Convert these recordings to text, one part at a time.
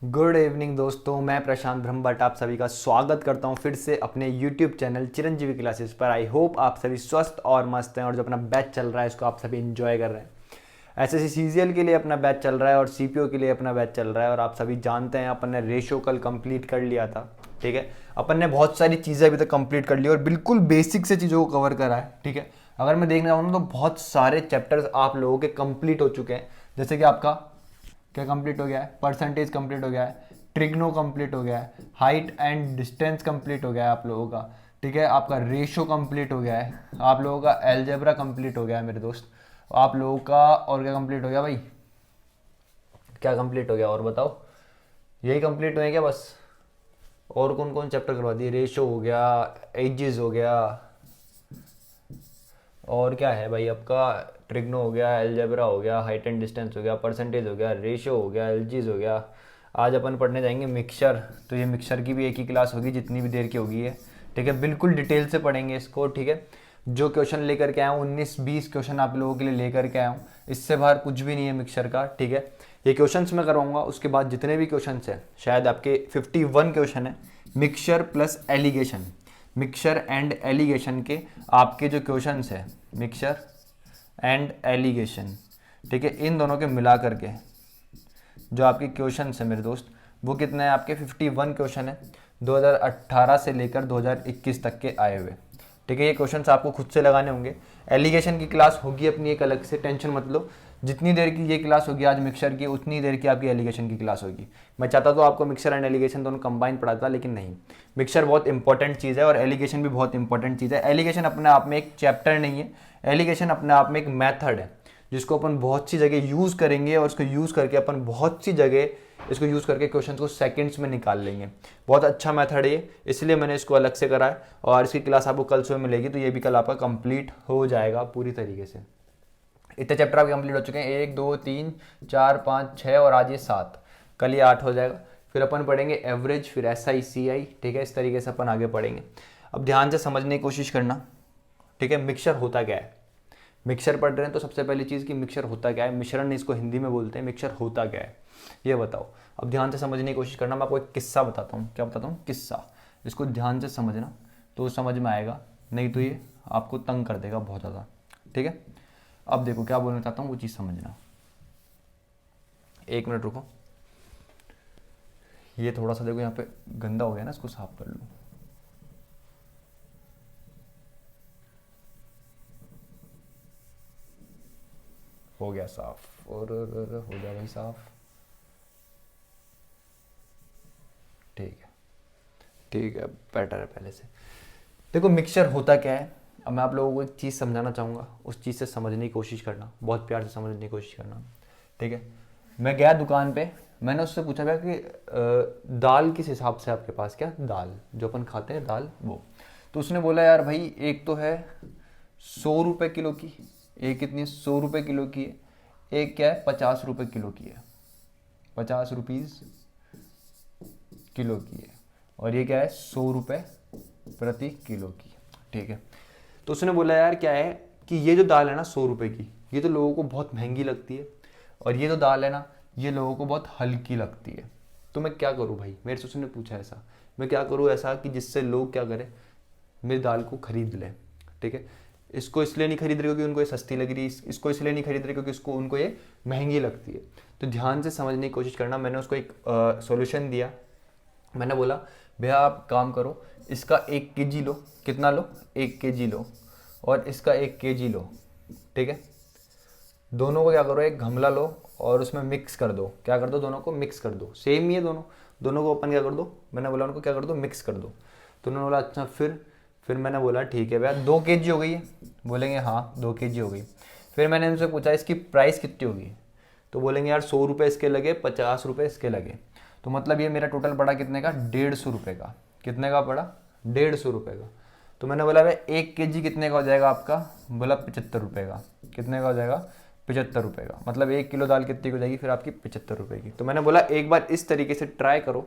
Good evening दोस्तों, मैं प्रशांत ब्रह्मभट्ट आप सभी का स्वागत करता हूं फिर से अपने YouTube चैनल चिरंजीवी क्लासेस पर। आई होप आप सभी स्वस्थ और मस्त हैं और जो अपना बैच चल रहा है इसको आप सभी इंजॉय कर रहे हैं। एसएससी सीजीएल के लिए अपना बैच चल रहा है और सीपीओ के लिए अपना बैच चल रहा है और आप सभी जानते हैं अपन ने रेशो कल कंप्लीट कर लिया था। ठीक है, अपन ने बहुत सारी चीज़ें अभी तक कंप्लीट कर ली और बिल्कुल बेसिक से चीज़ों को कवर करा है। ठीक है, अगर मैं देखना चाहूँ तो बहुत सारे चैप्टर्स आप लोगों के कंप्लीट हो चुके हैं। जैसे कि आपका क्या कंप्लीट हो गया है, परसेंटेज कंप्लीट हो गया है, ट्रिग्नो कंप्लीट हो गया है, हाइट एंड डिस्टेंस कंप्लीट हो गया है आप लोगों का। ठीक है, आपका रेशो कंप्लीट हो गया है, आप लोगों का एलजेब्रा कंप्लीट हो गया है मेरे दोस्त। आप लोगों का और क्या कंप्लीट हो गया भाई, क्या कंप्लीट हो गया और बताओ। यही कंप्लीट हुए क्या बस? और कौन कौन चैप्टर करवा दिए? रेशो हो गया, एजेस हो गया, और क्या है भाई आपका? ट्रिग्नो हो गया, एलजेब्रा हो गया, हाइट एंड डिस्टेंस हो गया, परसेंटेज हो गया, रेशो हो गया, एलजीज हो गया। आज अपन पढ़ने जाएंगे मिक्सचर। तो ये मिक्सचर की भी एक ही क्लास होगी जितनी भी देर की होगी है। ठीक है, बिल्कुल डिटेल से पढ़ेंगे इसको। ठीक है, जो क्वेश्चन लेकर के आया हूँ 19-20 क्वेश्चन आप लोगों के लिए लेकर के आया हूँ। इससे बाहर कुछ भी नहीं है मिक्सचर का। ठीक है, ये क्वेश्चंस मैं करवाऊंगा, उसके बाद जितने भी क्वेश्चंस हैं, शायद आपके 51 क्वेश्चन है mixture plus alligation, mixture and alligation के आपके जो क्वेश्चंस है, मिक्सचर एंड एलिगेशन। ठीक है, इन दोनों के मिला करके जो आपके क्वेश्चन है मेरे दोस्त, वो कितने हैं आपके? 51 क्वेश्चन है 2018 से लेकर 2021 तक के आए हुए। ठीक है, ये क्वेश्चंस आपको खुद से लगाने होंगे। एलिगेशन की क्लास होगी अपनी एक अलग से, टेंशन मत लो। जितनी देर की ये क्लास होगी आज मिक्सचर की, उतनी देर की आपकी एलिगेशन की क्लास होगी। मैं चाहता तो आपको मिक्सचर एंड एलिगेशन दोनों कंबाइन पढ़ाता, लेकिन नहीं। मिक्सचर बहुत इंपॉर्टेंट चीज़ है और एलिगेशन भी बहुत इंपॉर्टेंट चीज़ है। एलिगेशन अपने आप में एक चैप्टर नहीं है, एलिगेशन अपने आप में एक मेथड है जिसको अपन बहुत सी जगह यूज़ करेंगे और उसको यूज़ करके अपन बहुत सी जगह इसको यूज़ करके क्वेश्चन को सेकंड्स में निकाल लेंगे। बहुत अच्छा मेथड है ये, इसलिए मैंने इसको अलग से करा है और इसकी क्लास आपको कल सुबह मिलेगी, तो ये भी कल आपका कंप्लीट हो जाएगा पूरी तरीके से। इतने चैप्टर आपके कंप्लीट हो चुके हैं, 1 2 3 4 5 6 और आज ये 7, कल ये 8 हो जाएगा। फिर अपन पढ़ेंगे एवरेज, फिर SI CI। ठीक है, इस तरीके से अपन आगे पढ़ेंगे। अब ध्यान से समझने की कोशिश करना। ठीक है, मिक्सचर होता क्या है? मिक्सचर पढ़ रहे हैं तो सबसे पहली चीज़ कि मिक्सचर होता क्या है, मिश्रण इसको हिंदी में बोलते हैं। मिक्सचर होता क्या है ये बताओ। अब ध्यान से समझने की कोशिश करना। मैं आपको एक किस्सा बताता हूँ। क्या बताता हूँ? किस्सा। इसको ध्यान से समझना तो समझ में आएगा, नहीं तो ये आपको तंग कर देगा बहुत ज़्यादा। ठीक है, अब देखो क्या बोलना चाहता हूँ वो चीज़ समझना। 1 मिनट रुको, ये थोड़ा सा देखो यहाँ पे गंदा हो गया ना, इसको साफ कर लूँ। हो गया साफ, और हो गया भाई साफ। ठीक है, ठीक है, बेटर है पहले से। देखो मिक्सचर होता क्या है, अब मैं आप लोगों को एक चीज़ समझाना चाहूँगा, उस चीज़ से समझने की कोशिश करना, बहुत प्यार से समझने की कोशिश करना। ठीक है, मैं गया दुकान पे, मैंने उससे पूछा गया कि दाल किस हिसाब से आपके पास, क्या दाल जो अपन खाते हैं दाल वो। तो उसने बोला यार भाई एक तो है 100 रुपये किलो की, एक कितनी 100 रुपये किलो की है, एक क्या है 50 रुपये किलो की है, 50 रुपीज़ किलो की है, और ये क्या है 100 रुपये प्रति किलो की। ठीक है, तो उसने बोला यार क्या है कि ये जो दाल है ना 100 रुपये की, ये तो लोगों को बहुत महंगी लगती है, और ये जो दाल है ना ये लोगों को बहुत हल्की लगती है। तो मैं क्या करूँ भाई, मेरे से उसने पूछा ऐसा, मैं क्या करूँ ऐसा कि जिससे लोग क्या करें, मेरी दाल को खरीद लें। ठीक है, इसको इसलिए नहीं खरीद रहे क्योंकि उनको ये सस्ती लग रही है, इसको इसलिए नहीं खरीद रहे क्योंकि इसको उनको ये महंगी लगती है। तो ध्यान से समझने की कोशिश करना। मैंने उसको एक सॉल्यूशन दिया। मैंने बोला भैया आप काम करो, इसका 1 kg लो। कितना लो? 1 kg लो, और इसका 1 kg लो। ठीक है, दोनों को क्या करो, एक गमला लो और उसमें मिक्स कर दो। क्या कर दो? दोनों को मिक्स कर दो। सेम ही है दोनों, दोनों को अपन क्या कर दो, मैंने बोला उनको क्या कर दो, मिक्स कर दो। तो उन्होंने बोला अच्छा फिर मैंने बोला ठीक है भैया 2 kg हो गई है? बोलेंगे हाँ 2 kg हो गई। फिर मैंने उनसे पूछा इसकी प्राइस कितनी होगी? तो बोलेंगे यार 100 रुपये इसके लगे, 50 रुपये इसके लगे। तो मतलब ये मेरा टोटल पड़ा कितने का? 150 रुपये का। कितने का पड़ा? 150 रुपये का। तो मैंने बोला भाई 1 kg कितने का हो जाएगा आपका? बोला 75 रुपये का। कितने का हो जाएगा? 75 रुपये का। मतलब 1 किलो दाल कितनी की हो जाएगी फिर आपकी? 75 रुपये की। तो मैंने बोला एक बार इस तरीके से ट्राई करो,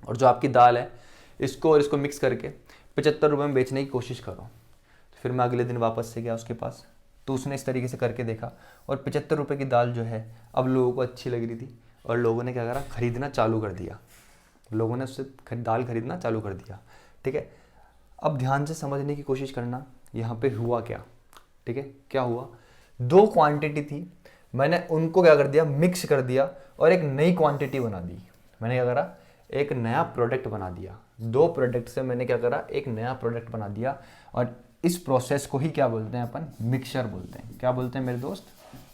और जो आपकी दाल है इसको और इसको मिक्स करके 75 रुपये में बेचने की कोशिश करो। तो फिर मैं अगले दिन वापस से गया उसके पास, तो उसने इस तरीके से करके देखा, और 75 रुपये की दाल जो है अब लोगों को अच्छी लग रही थी। और लोगों ने क्या करा, खरीदना चालू कर दिया, लोगों ने उससे दाल खरीदना चालू कर दिया। ठीक है, अब ध्यान से समझने की कोशिश करना यहाँ पे हुआ क्या। ठीक है, क्या हुआ, दो क्वांटिटी थी, मैंने उनको क्या कर दिया, मिक्स कर दिया और एक नई क्वांटिटी बना दी। मैंने क्या करा, एक नया प्रोडक्ट बना दिया। दो प्रोडक्ट से मैंने क्या करा, एक नया प्रोडक्ट बना दिया। और इस प्रोसेस को ही क्या बोलते हैं अपन, मिक्सचर बोलते हैं। क्या बोलते हैं मेरे दोस्त,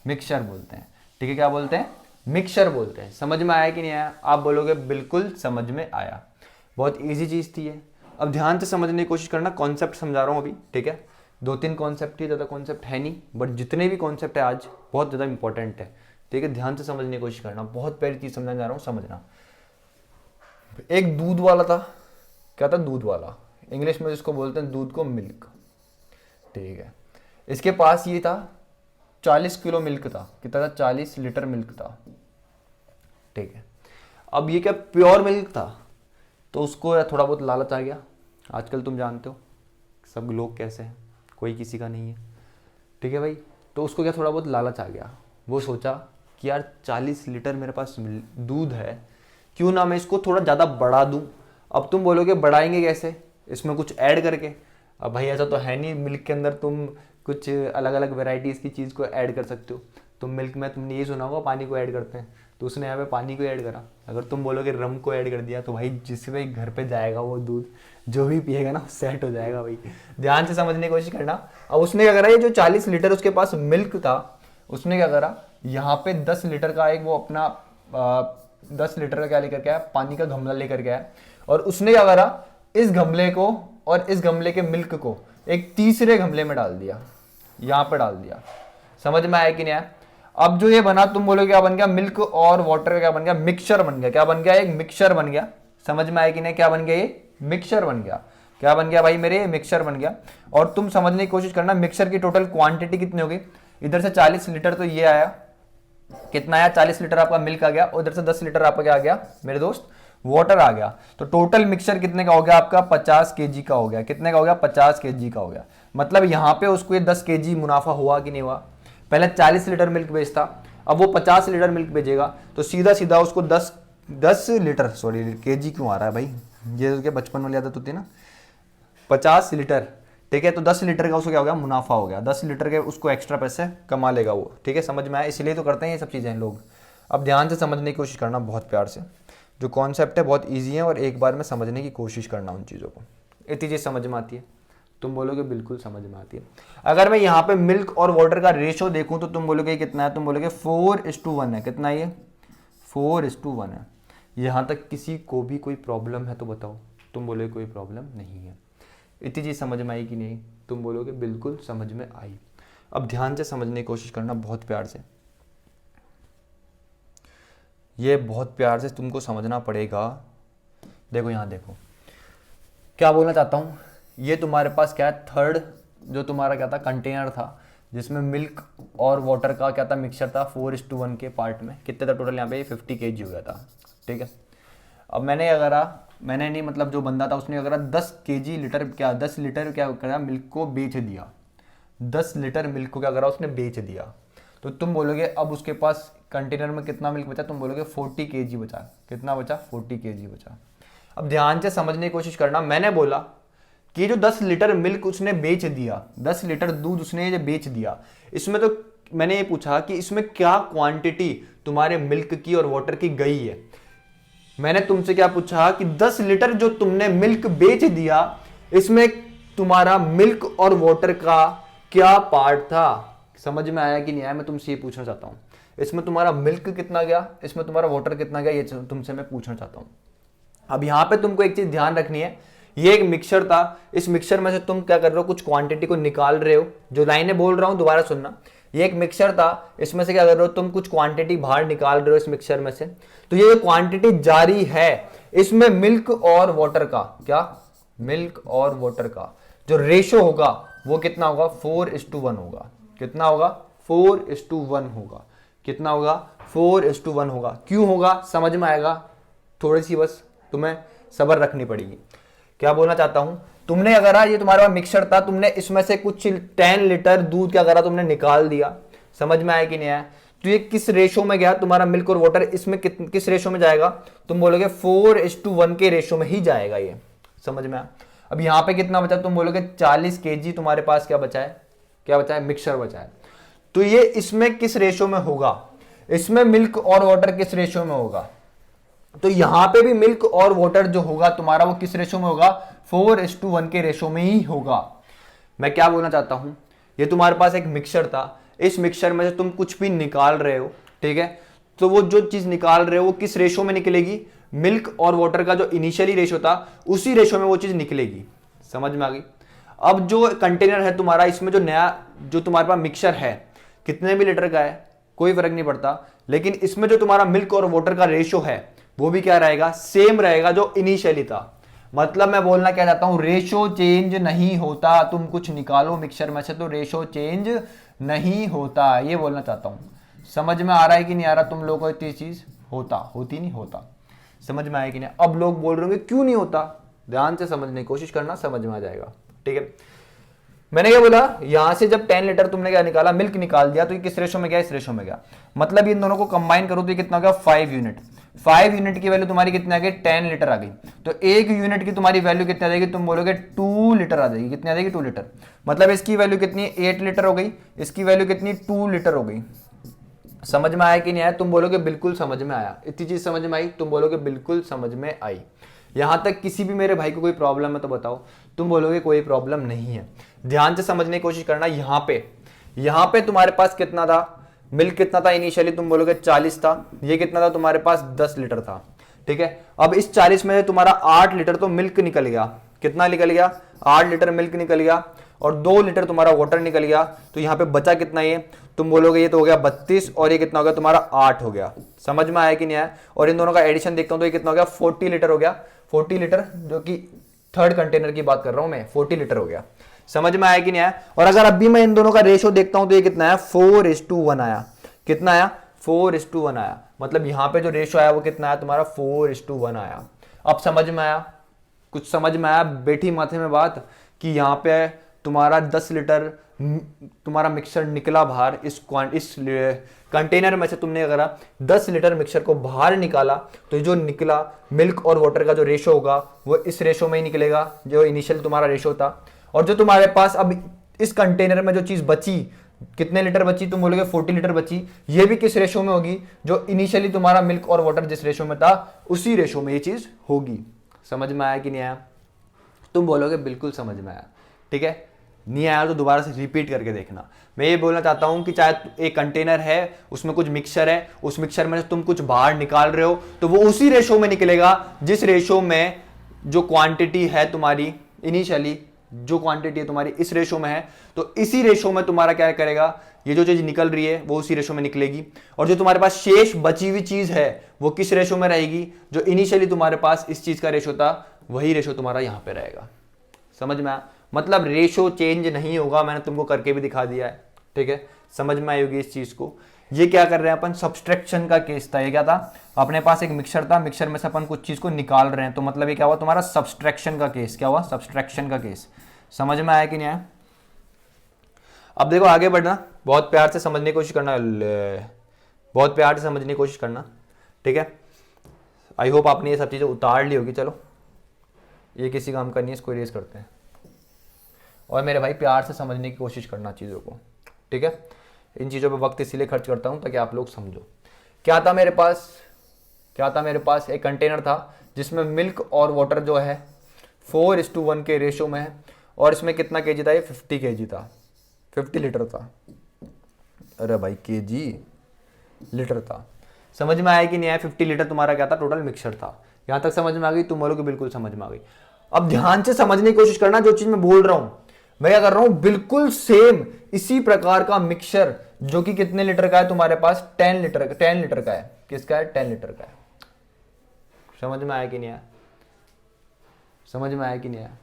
मिक्सचर बोलते हैं। ठीक है, क्या बोलते हैं, मिक्सचर बोलते हैं। समझ में आया कि नहीं आया, आप बोलोगे बिल्कुल समझ में आया, बहुत ईजी चीज़ थी ये। अब ध्यान से समझने की कोशिश करना, कॉन्सेप्ट समझा रहा हूँ अभी। ठीक है, 2-3 कॉन्सेप्ट ही, ज़्यादा कॉन्सेप्ट है नहीं, बट जितने भी कॉन्सेप्ट है आज बहुत ज़्यादा इंपॉर्टेंट है। ठीक है, ध्यान से समझने की कोशिश करना, बहुत प्यारी चीज़ समझाने जा रहा हूँ, समझना। एक दूध वाला था, क्या था, दूध वाला, इंग्लिश में जिसको बोलते हैं दूध को मिल्क। ठीक है, इसके पास ये था 40 किलो मिल्क था, कितना था, 40 लीटर मिल्क था। ठीक है, अब ये क्या प्योर मिल्क था, तो उसको थोड़ा बहुत लालच आ गया। आजकल तुम जानते हो सब लोग कैसे हैं, कोई किसी का नहीं है। ठीक है भाई, तो उसको क्या थोड़ा बहुत लालच आ गया। वो सोचा कि यार 40 लीटर मेरे पास दूध है, क्यों ना मैं इसको थोड़ा ज़्यादा बढ़ा दूं। अब तुम बोलोगे बढ़ाएंगे कैसे, इसमें कुछ ऐड करके। अब भाई ऐसा तो है नहीं, मिल्क के अंदर तुम कुछ अलग अलग वेराइटीज़ की चीज़ को ऐड कर सकते हो। तुम मिल्क में तुमने ये सुना होगा पानी को ऐड करते हैं, तो उसने यहाँ पे पानी को ऐड करा। अगर तुम बोलोगे रम को ऐड कर दिया, तो भाई जिस भी घर पे जाएगा वो दूध जो भी पिएगा ना सेट हो जाएगा भाई। ध्यान से समझने की कोशिश करना। अब उसने क्या करा, ये जो 40 लीटर उसके पास मिल्क था, उसने क्या करा, यहाँ पे 10 लीटर का एक वो अपना 10 लीटर का क्या लेकर के आया, पानी का गमला लेकर के आया। और उसने क्या करा, इस गमले को और इस गमले के मिल्क को एक तीसरे गमले में डाल दिया, यहाँ पे डाल दिया। समझ में आया कि नहीं आया। अब जो ये बना, तुम बोलोगे क्या बन गया, मिल्क और वाटर का क्या बन गया, मिक्सचर बन गया। क्या बन गया, एक मिक्सचर बन गया। समझ में आया कि नहीं, क्या बन गया, ये मिक्सचर बन गया। क्या बन गया भाई मेरे, मिक्सचर बन गया। और तुम समझने की कोशिश करना, मिक्सचर की टोटल क्वांटिटी कितनी होगी। इधर से 40 लीटर तो ये आया, कितना आया, 40 लीटर आपका मिल्क आ गया। उधर से 10 लीटर आपका क्या आ गया मेरे दोस्त, वाटर आ गया। तो टोटल मिक्सचर कितने का हो गया आपका, 50 केजी का हो गया। कितने का हो गया, 50 केजी का हो गया। मतलब यहाँ पे उसको ये 10 केजी मुनाफा हुआ कि नहीं हुआ। पहले 40 लीटर मिल्क बेचता, अब वो 50 लीटर मिल्क बेचेगा, तो सीधा सीधा उसको 10 लीटर, सॉरी केजी क्यों आ रहा है भाई, ये उसके बचपन वाली आदत होती है ना, 50 लीटर। ठीक है, तो 10 लीटर का उसको क्या हो गया, मुनाफा हो गया। 10 लीटर के उसको एक्स्ट्रा पैसे कमा लेगा वो। ठीक है, समझ में आया, इसलिए तो करते हैं ये सब चीज़ें लोग। अब ध्यान से समझने की कोशिश करना, बहुत प्यार से। जो कॉन्सेप्ट है बहुत ईजी है, और एक बार में समझने की कोशिश करना उन चीज़ों को। इतनी चीज़ समझ में आती है, तुम बोलोगे बिल्कुल समझ में आती है। अगर मैं यहाँ पे मिल्क और वाटर का रेशो देखूँ, तो तुम बोलोगे कितना है, तुम बोलोगे 4:1 है। कितना है ये, 4:1 है। यहाँ तक किसी को भी कोई प्रॉब्लम है तो बताओ, तुम बोलोगे कोई प्रॉब्लम नहीं है। इतनी चीज़ समझ में आई कि नहीं, तुम बोलोगे बिल्कुल समझ में आई। अब ध्यान से समझने की कोशिश करना, बहुत प्यार से। ये बहुत प्यार से तुमको समझना पड़ेगा। देखो यहाँ देखो, क्या बोलना चाहता हूँ, ये तुम्हारे पास क्या है, थर्ड जो तुम्हारा क्या था, कंटेनर था, जिसमें मिल्क और वाटर का क्या था, मिक्सचर था। 4:1 के पार्ट में कितने था टोटल, यहाँ पे 50 केजी हो गया था। ठीक है, अब मैंने नहीं, मतलब जो बंदा था उसने अगर 10 लीटर क्या करा, मिल्क को बेच दिया। 10 लीटर मिल्क को क्या करा, उसने बेच दिया। तो तुम बोलोगे अब उसके पास कंटेनर में कितना मिल्क बचा, तुम बोलोगे 40 केजी बचा। कितना बचा, 40 केजी बचा। अब ध्यान से समझने की कोशिश करना, मैंने बोला कि जो 10 लीटर मिल्क उसने बेच दिया, 10 लीटर दूध उसने ये बेच दिया, इसमें तो मैंने ये पूछा कि इसमें क्या क्वांटिटी तुम्हारे मिल्क की और वाटर की गई है। मैंने तुमसे क्या पूछा कि 10 लीटर जो तुमने मिल्क बेच दिया, इसमें तुम्हारा मिल्क और वाटर का क्या पार्ट था। समझ में आया कि नहीं आया, मैं तुमसे ये पूछना चाहता हूँ। इसमें तुम्हारा मिल्क कितना गया, इसमें तुम्हारा वाटर कितना गया, ये तुमसे मैं पूछना चाहता हूँ। अब यहाँ पे तुमको एक चीज ध्यान रखनी है, ये एक मिक्सचर था, इस मिक्सचर में से तुम क्या कर रहे हो, कुछ क्वांटिटी को निकाल रहे हो। जो लाइनें बोल रहा हूं दोबारा सुनना, ये एक मिक्सचर था, इसमें से क्या कर रहे हो, तुम कुछ क्वांटिटी बाहर निकाल रहे हो इस मिक्सचर में से। तो ये क्वांटिटी जारी है, इसमें मिल्क और वाटर का क्या, मिल्क और वाटर का जो रेशो होगा वो कितना होगा, 4:1 होगा। कितना होगा, 4:1 होगा। कितना होगा, 4:1 होगा। क्यों होगा, समझ में आएगा, थोड़ी सी बस तुम्हें सब्र रखनी पड़ेगी। क्या बोलना चाहता हूं, तुमने अगर ये तुम्हारे पास मिक्सचर था, तुमने इसमें से कुछ 10 लीटर दूध क्या करा, तुमने निकाल दिया। समझ में आया कि नहीं आया, तो ये किस रेशो में गया तुम्हारा मिल्क और वाटर, इसमें किस रेशो में जाएगा, तुम बोलोगे 4:1 के रेशो में ही जाएगा ये। समझ में आया। अब यहां पे कितना बचा, तुम बोलोगे 40 kg तुम्हारे पास क्या बचा है, क्या बचा है, मिक्सचर बचा है। तो ये इसमें किस रेशो में होगा, इसमें मिल्क और वाटर किस रेशो में होगा, तो यहां पे भी मिल्क और वाटर जो होगा तुम्हारा वो किस रेशो में होगा, 4:1 के रेशो में ही होगा। मैं क्या बोलना चाहता हूं, ये तुम्हारे पास एक मिक्सचर था, इस मिक्सचर में से तुम कुछ भी निकाल रहे हो, ठीक है, तो वो जो चीज निकाल रहे हो वो किस रेशो में निकलेगी, मिल्क और वाटर का जो इनिशियली रेशो था उसी रेशो में वो चीज निकलेगी। समझ में आ गई। अब जो कंटेनर है तुम्हारा, इसमें जो नया जो तुम्हारे पास मिक्सचर है कितने भी लीटर का है कोई फर्क नहीं पड़ता, लेकिन इसमें जो तुम्हारा मिल्क और वाटर का रेशो है वो भी क्या रहेगा, सेम रहेगा जो इनिशियली था। मतलब मैं बोलना क्या चाहता हूं, रेशो चेंज नहीं होता, तुम कुछ निकालो मिक्सचर में से तो रेशो चेंज नहीं होता, ये बोलना चाहता हूं। समझ में आ रहा है कि नहीं आ रहा तुम लोगों को, ये चीज होती नहीं होता, समझ में आया कि नहीं। अब लोग बोल रहे होंगे क्यों नहीं होता, ध्यान से समझने की कोशिश करना, समझ में आ जाएगा। ठीक है, मैंने क्या बोला, यहां से जब 10 लीटर तुमने क्या निकाला, मिल्क निकाल दिया, तो ये किस रेशो में गया, इस रेशो में गया। मतलब इन दोनों को कंबाइन करो तो ये कितना हो गया, 5 यूनिट। 5 यूनिट की वैल्यू तुम्हारी कितनी आ गई, 10 लीटर आ गई। तो 1 यूनिट की तुम्हारी वैल्यू कितनी आ जाएगी, तुम बोलोगे 2 लीटर आ जाएगी। कितनी आ जाएगी, 2 लीटर। मतलब इसकी वैल्यू कितनी, 8 लीटर हो गई, इसकी वैल्यू कितनी, 2 लीटर हो गई। समझ में आया कि नहीं आया, तुम बोलोगे बिल्कुल समझ में आया। इतनी चीज समझ में आई, तुम बोलोगे बिल्कुल समझ में आई। यहां तक किसी भी मेरे भाई को कोई प्रॉब्लम है तो बताओ, तुम बोलोगे कोई प्रॉब्लम नहीं है। ध्यान से समझने की कोशिश करना। यहां पे तुम्हारे पास कितना था, मिल्क कितना था इनिशियली, तुम बोलोगे 40 था। ये कितना था तुम्हारे पास, 10 लीटर था। ठीक है, अब इस 40 में से तुम्हारा 8 लीटर तो मिल्क निकल गया। कितना निकल गया, 8 लीटर मिल्क निकल गया, और 2 लीटर तुम्हारा वाटर निकल गया। तो यहां पे बचा कितना, ये तुम बोलोगे ये तो हो गया 32, और ये कितना हो गया तुम्हारा 8 हो गया। समझ में आया कि नहीं आया। और इन दोनों का एडिशन देखता हूं तो ये कितना हो गया, 40 लीटर हो गया। 40 लीटर, जो कि थर्ड कंटेनर की बात कर रहा हूं मैं, 40 लीटर हो गया। समझ में आया कि नहीं आया। और अगर अभी मैं इन दोनों का रेशो देखता हूं तो ये कितना है, 4:1 आया। कितना आया, 4:1 आया। मतलब यहां पे जो रेशो आया वो कितना आया तुम्हारा, 4:1 आया। अब समझ में आया, कुछ समझ में आया, बैठी माथे में बात, कि यहां पे तुम्हारा 10 लीटर तुम्हारा मिक्सचर निकला बाहर। इस कंटेनर में से तुमने अगर 10 लीटर मिक्सचर को बाहर निकाला तो जो निकला मिल्क और वाटर का जो रेशो होगा वो इस रेशो में ही निकलेगा जो इनिशियल तुम्हारा रेशो था। और जो तुम्हारे पास अब इस कंटेनर में जो चीज बची, कितने लीटर बची, तुम बोलोगे 40 लीटर बची। ये भी किस रेशो में होगी, जो इनिशियली तुम्हारा मिल्क और वाटर जिस रेशो में था उसी रेशो में ये चीज होगी। समझ में आया कि नहीं आया, तुम बोलोगे बिल्कुल समझ में आया। ठीक है, नहीं आया तो दोबारा से रिपीट करके देखना। मैं ये बोलना चाहता हूं कि चाहे एक कंटेनर है, उसमें कुछ मिक्सचर है, उस मिक्सचर में तुम कुछ बाहर निकाल रहे हो तो वो उसी रेशो में निकलेगा जिस रेशो में जो क्वांटिटी है तुम्हारी इनिशियली, जो क्वांटिटी है तुम्हारी इस रेशो में है, तो इसी रेशो में तुम्हारा क्या करेगा, ये जो चीज निकल रही है वो उसी रेशो में निकलेगी। और जो तुम्हारे पास शेष बची हुई चीज है वो किस रेशो में रहेगी, जो इनिशियली तुम्हारे पास इस चीज का रेशो था वही रेशो तुम्हारा यहां पे रहेगा। समझ में आया। मतलब रेशो चेंज नहीं होगा, मैंने तुमको करके भी दिखा दिया है। ठीक है, समझ में आई होगी इस चीज को। ये क्या कर रहे हैं अपन, सब्सट्रैक्शन का केस था। ये क्या था, अपने पास एक मिक्सचर था, मिक्सचर में से अपन कुछ चीज को निकाल रहे हैं, तो मतलब ये क्या हुआ तुम्हारा सब्सट्रैक्शन का केस। क्या हुआ, सब्सट्रैक्शन का केस। समझ में आया कि नहीं आया। अब देखो आगे बढ़ना, बहुत प्यार से समझने की कोशिश करना, बहुत प्यार से समझने की कोशिश करना। ठीक है, आई होप आपने ये सब चीजें उतार ली होगी। चलो, ये किसी काम का नहीं है, इसको इरेज करते हैं। और मेरे भाई प्यार से समझने की कोशिश करना चीज़ों को। ठीक है, इन चीज़ों पे वक्त इसीलिए खर्च करता हूँ ताकि आप लोग समझो। क्या था मेरे पास एक कंटेनर था जिसमें मिल्क और वाटर जो है 4:1 के रेशो में है, और इसमें कितना केजी था, ये 50 केजी था, 50 लीटर था। अरे भाई केजी, लीटर था। समझ में आया कि नहीं आया। 50 लीटर तुम्हारा क्या था, टोटल मिक्सचर था। यहां तक समझ में आ गई, तुम बोलोगे बिल्कुल समझ में आ गई। अब ध्यान से समझने की कोशिश करना, जो चीज मैं बोल रहा हूं मैं क्या कर रहा हूं, बिल्कुल सेम इसी प्रकार का मिक्सचर जो कि कितने लीटर का है तुम्हारे पास, 10 लीटर का है। किसका है, 10 लीटर का है। समझ में आया कि नहीं आया, समझ में आया कि नहीं आया।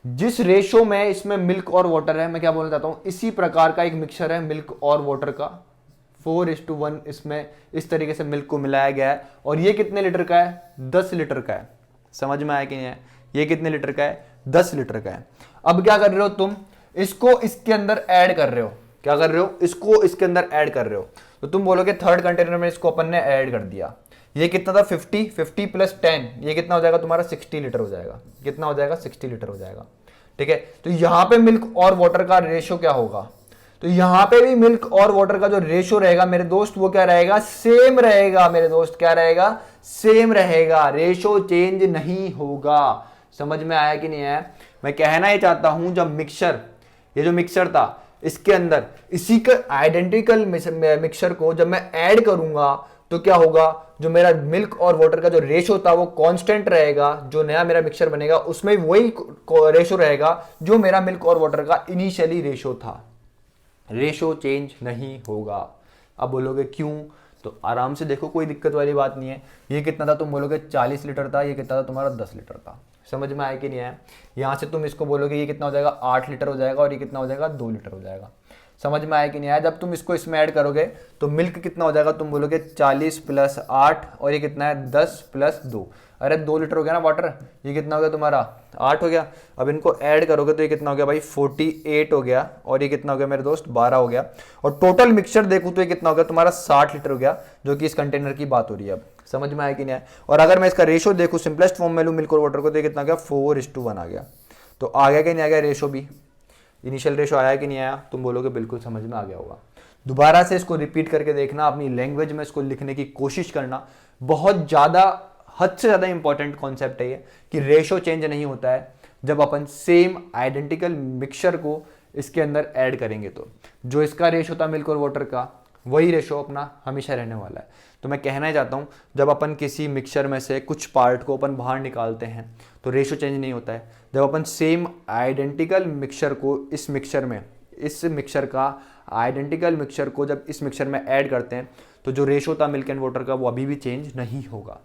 जिस रेशो में इसमें मिल्क और वाटर है, मैं क्या बोलना चाहता हूं, इसी प्रकार का एक मिक्सचर है मिल्क और वाटर का, 4:1 इसमें इस तरीके से मिल्क को मिलाया गया है। और ये कितने लीटर का है, 10 लीटर का है। समझ में आया कि नहीं है। ये कितने लीटर का है, 10 लीटर का है। अब क्या कर रहे हो तुम, इसको इसके अंदर ऐड कर रहे हो। क्या कर रहे हो, इसको इसके अंदर ऐड कर रहे हो। तो तुम बोलोगे थर्ड कंटेनर में इसको अपन ने ऐड कर दिया, ये कितना था 50 प्लस 10, ये कितना हो जाएगा तुम्हारा 60 लीटर हो जाएगा। कितना हो जाएगा 60 लीटर हो जाएगा। ठीक है, तो यहां पे मिल्क और वाटर का रेशो क्या होगा, तो यहां पे भी मिल्क और वाटर का जो रेशो रहेगा मेरे दोस्त वो क्या रहेगा, सेम रहेगा मेरे दोस्त, क्या रहेगा, सेम रहेगा, रेशो चेंज नहीं होगा। समझ में आया कि नहीं आया? मैं कहना ही चाहता हूं जब मिक्सचर, ये जो मिक्सचर था इसके अंदर इसी का आइडेंटिकल मिक्सचर को जब मैं ऐड करूंगा तो क्या होगा, जो मेरा मिल्क और वाटर का जो रेशो था वो कांस्टेंट रहेगा, जो नया मेरा मिक्सचर बनेगा उसमें वही रेशो रहेगा जो मेरा मिल्क और वाटर का इनिशियली रेशो था, रेशो चेंज नहीं होगा। अब बोलोगे क्यों, तो आराम से देखो, कोई दिक्कत वाली बात नहीं है। ये कितना था, तुम बोलोगे 40 लीटर था, ये कितना था तुम्हारा 10 लीटर था। समझ में आया कि नहीं आया? यहाँ से तुम इसको बोलोगे ये कितना हो जाएगा 8 लीटर हो जाएगा और ये कितना हो जाएगा 2 लीटर हो जाएगा। समझ में आया कि नहीं आया? जब तुम इसको इसमें ऐड करोगे तो मिल्क कितना हो जाएगा, तुम बोलोगे 40 प्लस 8 और ये कितना है 10 प्लस 2, अरे 2 लीटर हो गया ना वाटर, ये कितना हो गया तुम्हारा 8 हो गया। अब इनको ऐड करोगे तो ये कितना हो गया भाई 48 हो गया और ये कितना हो गया मेरे दोस्त 12 हो गया। और टोटल मिक्सचर देखूँ तो ये कितना हो गया तुम्हारा 60 लीटर हो गया, जो कि इस कंटेनर की बात हो रही है। अब समझ में आया कि नहीं आया? और अगर मैं इसका रेशो देखूँ सिंपलेस्ट फॉर्म में लूँ मिल्क और वाटर को, तो ये कितना हो गया 4:1 आ गया। तो आ गया कि नहीं आ गया रेशो भी, इनिशियल रेशो आया कि नहीं आया? तुम बोलोगे बिल्कुल समझ में आ गया होगा। दोबारा से इसको रिपीट करके देखना, अपनी लैंग्वेज में इसको लिखने की कोशिश करना। बहुत ज़्यादा, हद से ज़्यादा इंपॉर्टेंट कॉन्सेप्ट है ये कि रेशो चेंज नहीं होता है जब अपन सेम आइडेंटिकल मिक्सचर को इसके अंदर ऐड करेंगे। तो जो इसका रेशो था मिल्क और वाटर का, वही रेशो अपना हमेशा रहने वाला है। तो मैं कहना ही चाहता हूँ जब अपन किसी मिक्सचर में से कुछ पार्ट को अपन बाहर निकालते हैं तो रेशो चेंज नहीं होता है। जब अपन सेम आइडेंटिकल मिक्सचर को इस मिक्सचर में, इस मिक्सचर का आइडेंटिकल मिक्सचर को जब इस मिक्सचर में ऐड करते हैं तो जो रेशो था मिल्क एंड वाटर का वो अभी भी चेंज नहीं होगा।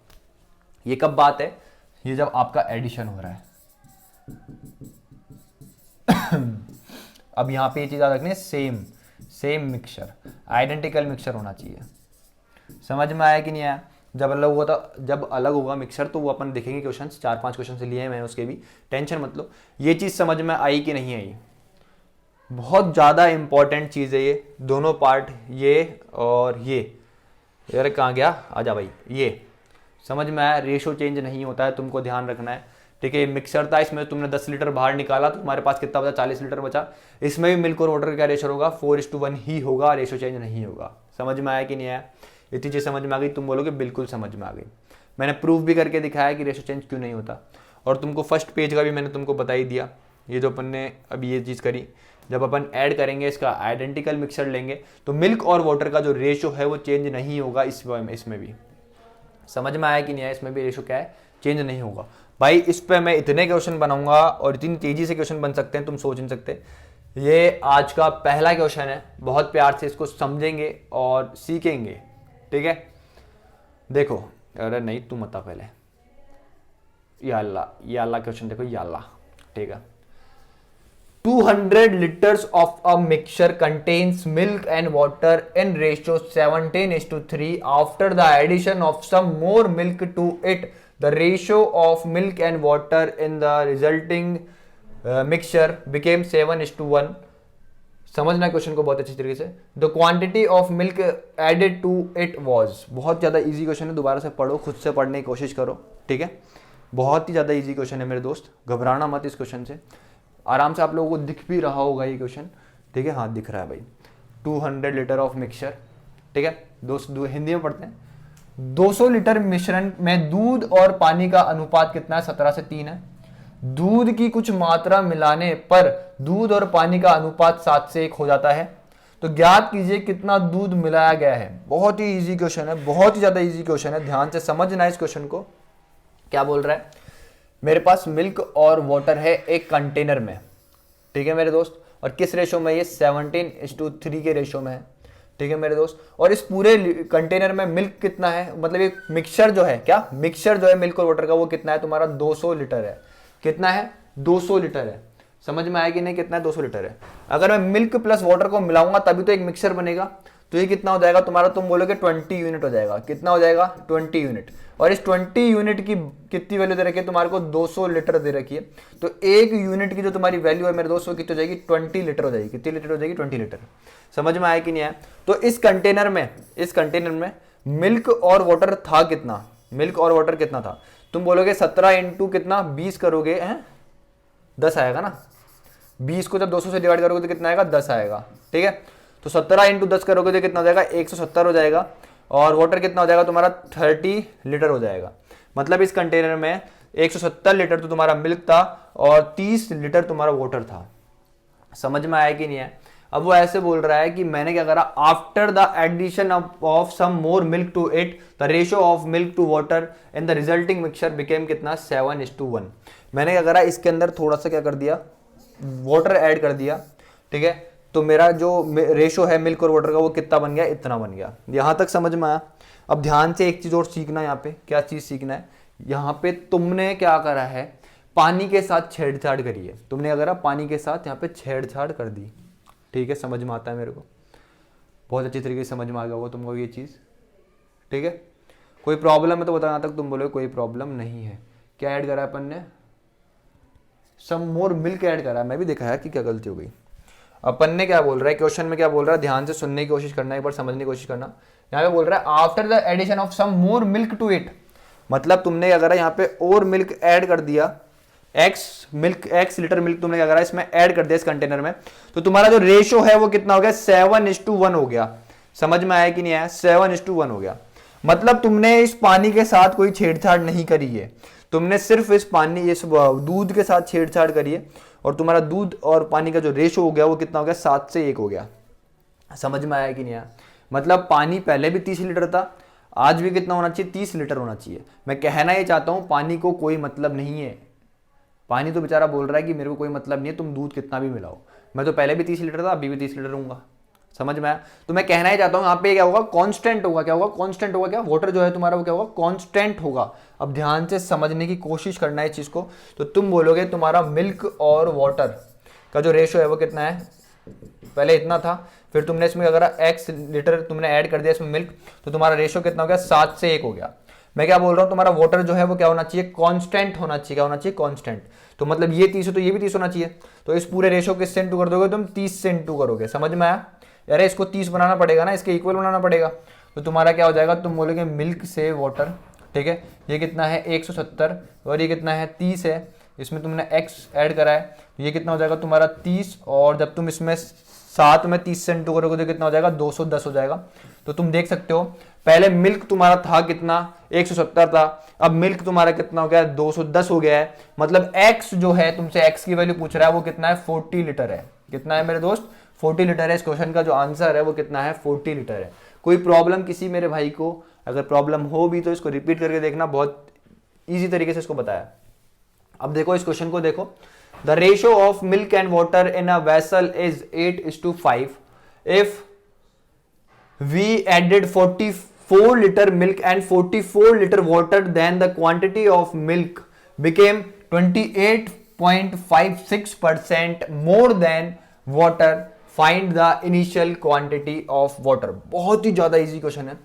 ये कब बात है, ये जब आपका एडिशन हो रहा है। अब यहां पे ये चीज याद रखनी है, सेम मिक्सचर, आइडेंटिकल मिक्सचर होना चाहिए। समझ में आया कि नहीं आया? जब अलग होगा मिक्सचर तो वो अपन देखेंगे क्वेश्चन, 4-5 क्वेश्चन से लिए हैं मैंने उसके भी, टेंशन मत लो। ये चीज समझ में आई कि नहीं आई? बहुत ज्यादा इंपॉर्टेंट चीज है ये दोनों पार्ट, ये और ये। यार कहाँ गया, आजा भाई। ये समझ में आया, रेशो चेंज नहीं होता है, तुमको ध्यान रखना है। ठीक है, मिक्सर था, इसमें तुमने 10 लीटर बाहर निकाला तो तुम्हारे पास कितना बचा, 40 लीटर बचा। इसमें भी मिल्क और वाटर का रेशो होगा 4:1 ही होगा, रेशो चेंज नहीं होगा। समझ में आया कि नहीं आया? इतनी चीज समझ में आ गई? तुम बोलोगे बिल्कुल समझ में आ गई। मैंने प्रूफ भी करके दिखाया कि रेशो चेंज क्यों नहीं होता, और तुमको फर्स्ट पेज का भी मैंने तुमको बता ही दिया। ये जो अपन ने अभी ये चीज़ करी, जब अपन ऐड करेंगे इसका आइडेंटिकल मिक्सचर लेंगे तो मिल्क और वाटर का जो रेशो है वो चेंज नहीं होगा। इसमें भी समझ में आया कि नहीं आया? इसमें भी रेशो क्या है, चेंज नहीं होगा। भाई इस पे मैं इतने क्वेश्चन बनाऊंगा और इतनी तेजी से क्वेश्चन बन सकते हैं तुम सोच नहीं सकते। ये आज का पहला क्वेश्चन है, बहुत प्यार से इसको समझेंगे और सीखेंगे। ठीक है, देखो, अरे नहीं तुम बता पहले, या अल्लाह क्वेश्चन देखो, या अल्लाह। ठीक है, 200 liters of a mixture contains milk and water in ratio 17:3. After the addition of some more milk to it, the ratio of milk and water in the resulting mixture became 7:1. समझना question को बहुत अच्छी तरीके से। The quantity of milk added to it was, बहुत ज़्यादा easy question है, दोबारा से पढ़ो, खुद से पढ़ने की कोशिश करो। ठीक है, बहुत ही ज़्यादा इजी क्वेश्चन है मेरे दोस्त, घबराना मत इस क्वेश्चन से। आराम से आप लोगों को दिख भी रहा होगा ये क्वेश्चन। ठीक है, हाँ दिख रहा है भाई। 200 लीटर ऑफ मिक्सचर, ठीक है, हिंदी में पढ़ते हैं। 200 लीटर मिश्रण में दूध और पानी का अनुपात कितना है, 17 से 3 है। दूध की कुछ मात्रा मिलाने पर दूध और पानी का अनुपात 7 से 1 हो जाता है। तो ज्ञात कीजिए कितना दूध मिलाया गया है। बहुत ही इजी क्वेश्चन है, बहुत ही ज्यादा इजी क्वेश्चन है, ध्यान से समझना इस क्वेश्चन को। क्या बोल रहा है, मेरे पास मिल्क और वाटर है एक कंटेनर में, ठीक है मेरे दोस्त, और किस रेशो में, ये 17:3 के रेशो में है। ठीक है मेरे दोस्त, और इस पूरे कंटेनर में मिल्क कितना है, मतलब ये मिक्सचर जो है, क्या मिक्सचर जो है मिल्क और वाटर का, वो कितना है तुम्हारा 200 लीटर है। कितना है, 200 लीटर है। समझ में आया कि नहीं, कितना है, 200 लीटर है। अगर मैं मिल्क प्लस वाटर को मिलाऊंगा तभी तो एक मिक्सचर बनेगा। तो तो ये कितना हो जाएगा तुम्हारा, तुम बोलोगे 20 यूनिट हो जाएगा। कितना हो जाएगा? 20 यूनिट। और इस 20 यूनिट की कितनी वैल्यू दे रखी है तुम्हारे को? 200 लीटर दे रखी है। तो एक यूनिट की जो तुम्हारी वैल्यू है मेरे दोस्तों कितनी हो जाएगी? 20 लीटर हो जाएगी। कितनी लीटर हो जाएगी? 20 लीटर। समझ में आया कि नहीं आया? तो इस कंटेनर में मिल्क और वाटर था कितना? मिल्क और वाटर कितना था? तुम बोलोगे 17 इंटू कितना, 20 करोगे हैं, 10 आएगा ना। 20 को जब 200 से डिवाइड करोगे तो कितना आएगा? 10 आएगा। ठीक है, तो 17 इंटू 10 करोगे तो कितना हो जाएगा? 170 हो जाएगा। और वाटर कितना हो जाएगा तुम्हारा? 30 लीटर हो जाएगा। मतलब इस कंटेनर में 170 लीटर तो तुम्हारा मिल्क था और 30 लीटर तुम्हारा वाटर था। समझ में आया कि नहीं है? अब वो ऐसे बोल रहा है कि मैंने क्या करा, after the addition of some more milk to it the ratio of milk to water and the resulting mixture became कितना? 7:1। मैंने क्या करा, इसके अंदर थोड़ा सा क्या कर दिया, वाटर ऐड कर दिया। ठीक है, तो मेरा जो रेशो है मिल्क और वाटर का वो कितना बन गया? इतना बन गया। यहां तक समझ में आया? अब ध्यान से एक चीज और सीखना है। यहाँ पे क्या चीज सीखना है? यहाँ पे तुमने क्या करा है, पानी के साथ छेड़छाड़ करी है। तुमने अगर पानी के साथ यहाँ पे छेड़छाड़ कर दी। ठीक है, समझ में आता है मेरे को? बहुत अच्छी तरीके से समझ में आ गया होगा तुमको ये चीज। ठीक है, कोई प्रॉब्लम है तो बताना तक तुम बोलोगे कोई प्रॉब्लम नहीं है। क्या ऐड करा है अपन ने? सम मोर मिल्क ऐड करा है। मैं भी देखा है कि क्या गलती हो गई। अपन ने क्या बोल रहा है क्वेश्चन में, क्या बोल रहा है, ध्यान से सुनने की कोशिश करना, एक बार समझने की कोशिश करना। यहाँ पे बोल रहा है after the addition of some more milk to it. मतलब तुमने अगर यहाँ पे और मिल्क ऐड कर दिया, एक्स लीटर मिल्क तुमने क्या करा, इसमें ऐड कर दिया इस कंटेनर में, तो तुम्हारा जो रेशो है वो कितना हो गया? 7:1 हो गया। समझ में आया कि नहीं आया? 7:1 हो गया। मतलब तुमने इस पानी के साथ कोई छेड़छाड़ नहीं करी है, तुमने सिर्फ इस दूध के साथ छेड़छाड़ करी है और तुम्हारा दूध और पानी का जो रेशो हो गया वो कितना हो गया? 7:1 हो गया। समझ में आया कि नहीं आया? मतलब पानी पहले भी 30 लीटर था, आज भी कितना होना चाहिए? 30 लीटर होना चाहिए। मैं कहना ये चाहता हूं पानी को कोई मतलब नहीं है। पानी तो बेचारा बोल रहा है कि मेरे को कोई मतलब नहीं है, तुम दूध कितना भी मिलाओ। मैं तो पहले भी 30 लीटर था, अभी भी 30 लीटर रहूंगा। समझ में आया? तो मैं कहना ही चाहता हूं यहाँ पे क्या होगा? कांस्टेंट होगा। क्या होगा? कांस्टेंट होगा। क्या? वाटर जो है तुम्हारा वो क्या होगा? कांस्टेंट होगा। अब ध्यान से समझने की कोशिश करना है इस चीज को। तो तुम बोलोगे तुम्हारा मिल्क और वाटर का जो रेशो है वो कितना है? पहले इतना था, फिर तुमने इसमें अगर x लीटर तुमने ऐड कर दिया इसमें मिल्क, तो तुम्हारा रेशो कितना हो गया? 7:1 हो गया। मैं क्या बोल रहा हूँ, तुम्हारा वाटर जो है वो क्या होना चाहिए? कांस्टेंट होना चाहिए। क्या होना चाहिए? कांस्टेंट। तो मतलब ये 30 तो ये भी 30 होना चाहिए। तो इस पूरे रेशो किस से इंटू कर दोगे तुम? 30 से इंटू करोगे। समझ में आया? अरे इसको 30 बनाना पड़ेगा ना, इसके इक्वल बनाना पड़ेगा। तो तुम्हारा क्या हो जाएगा? तुम बोलोगे मिल्क से वाटर। ठीक है, ये कितना है? 170 और ये कितना है? 30 है। इसमें तुमने x ऐड करा है, तो ये कितना हो जाएगा तुम्हारा? 30। और जब तुम इसमें साथ में 30 से इंटू करोगे तो कितना हो जाएगा? 210 हो जाएगा। तो तुम देख सकते हो पहले मिल्क तुम्हारा था कितना? 170 था। अब मिल्क तुम्हारा कितना हो गया? 210 हो गया है। मतलब x जो है, तुमसे x की वैल्यू पूछ रहा है, वो कितना है? 40 लीटर है। कितना है मेरे दोस्त? 40 लीटर है। इस क्वेश्चन का जो आंसर है वो कितना है? 40 लीटर है। कोई प्रॉब्लम किसी मेरे भाई को? अगर प्रॉब्लम हो भी तो इसको रिपीट करके देखना, बहुत ईजी तरीके से इसको बताया। अब देखो इस क्वेश्चन को देखो। The ratio of milk and water in a vessel is 8:5 if we added 44 liter milk and 44 liter water, then the quantity of milk became 28.56% more than water. Find the initial quantity of water. बहुत ही ज्यादा easy question है।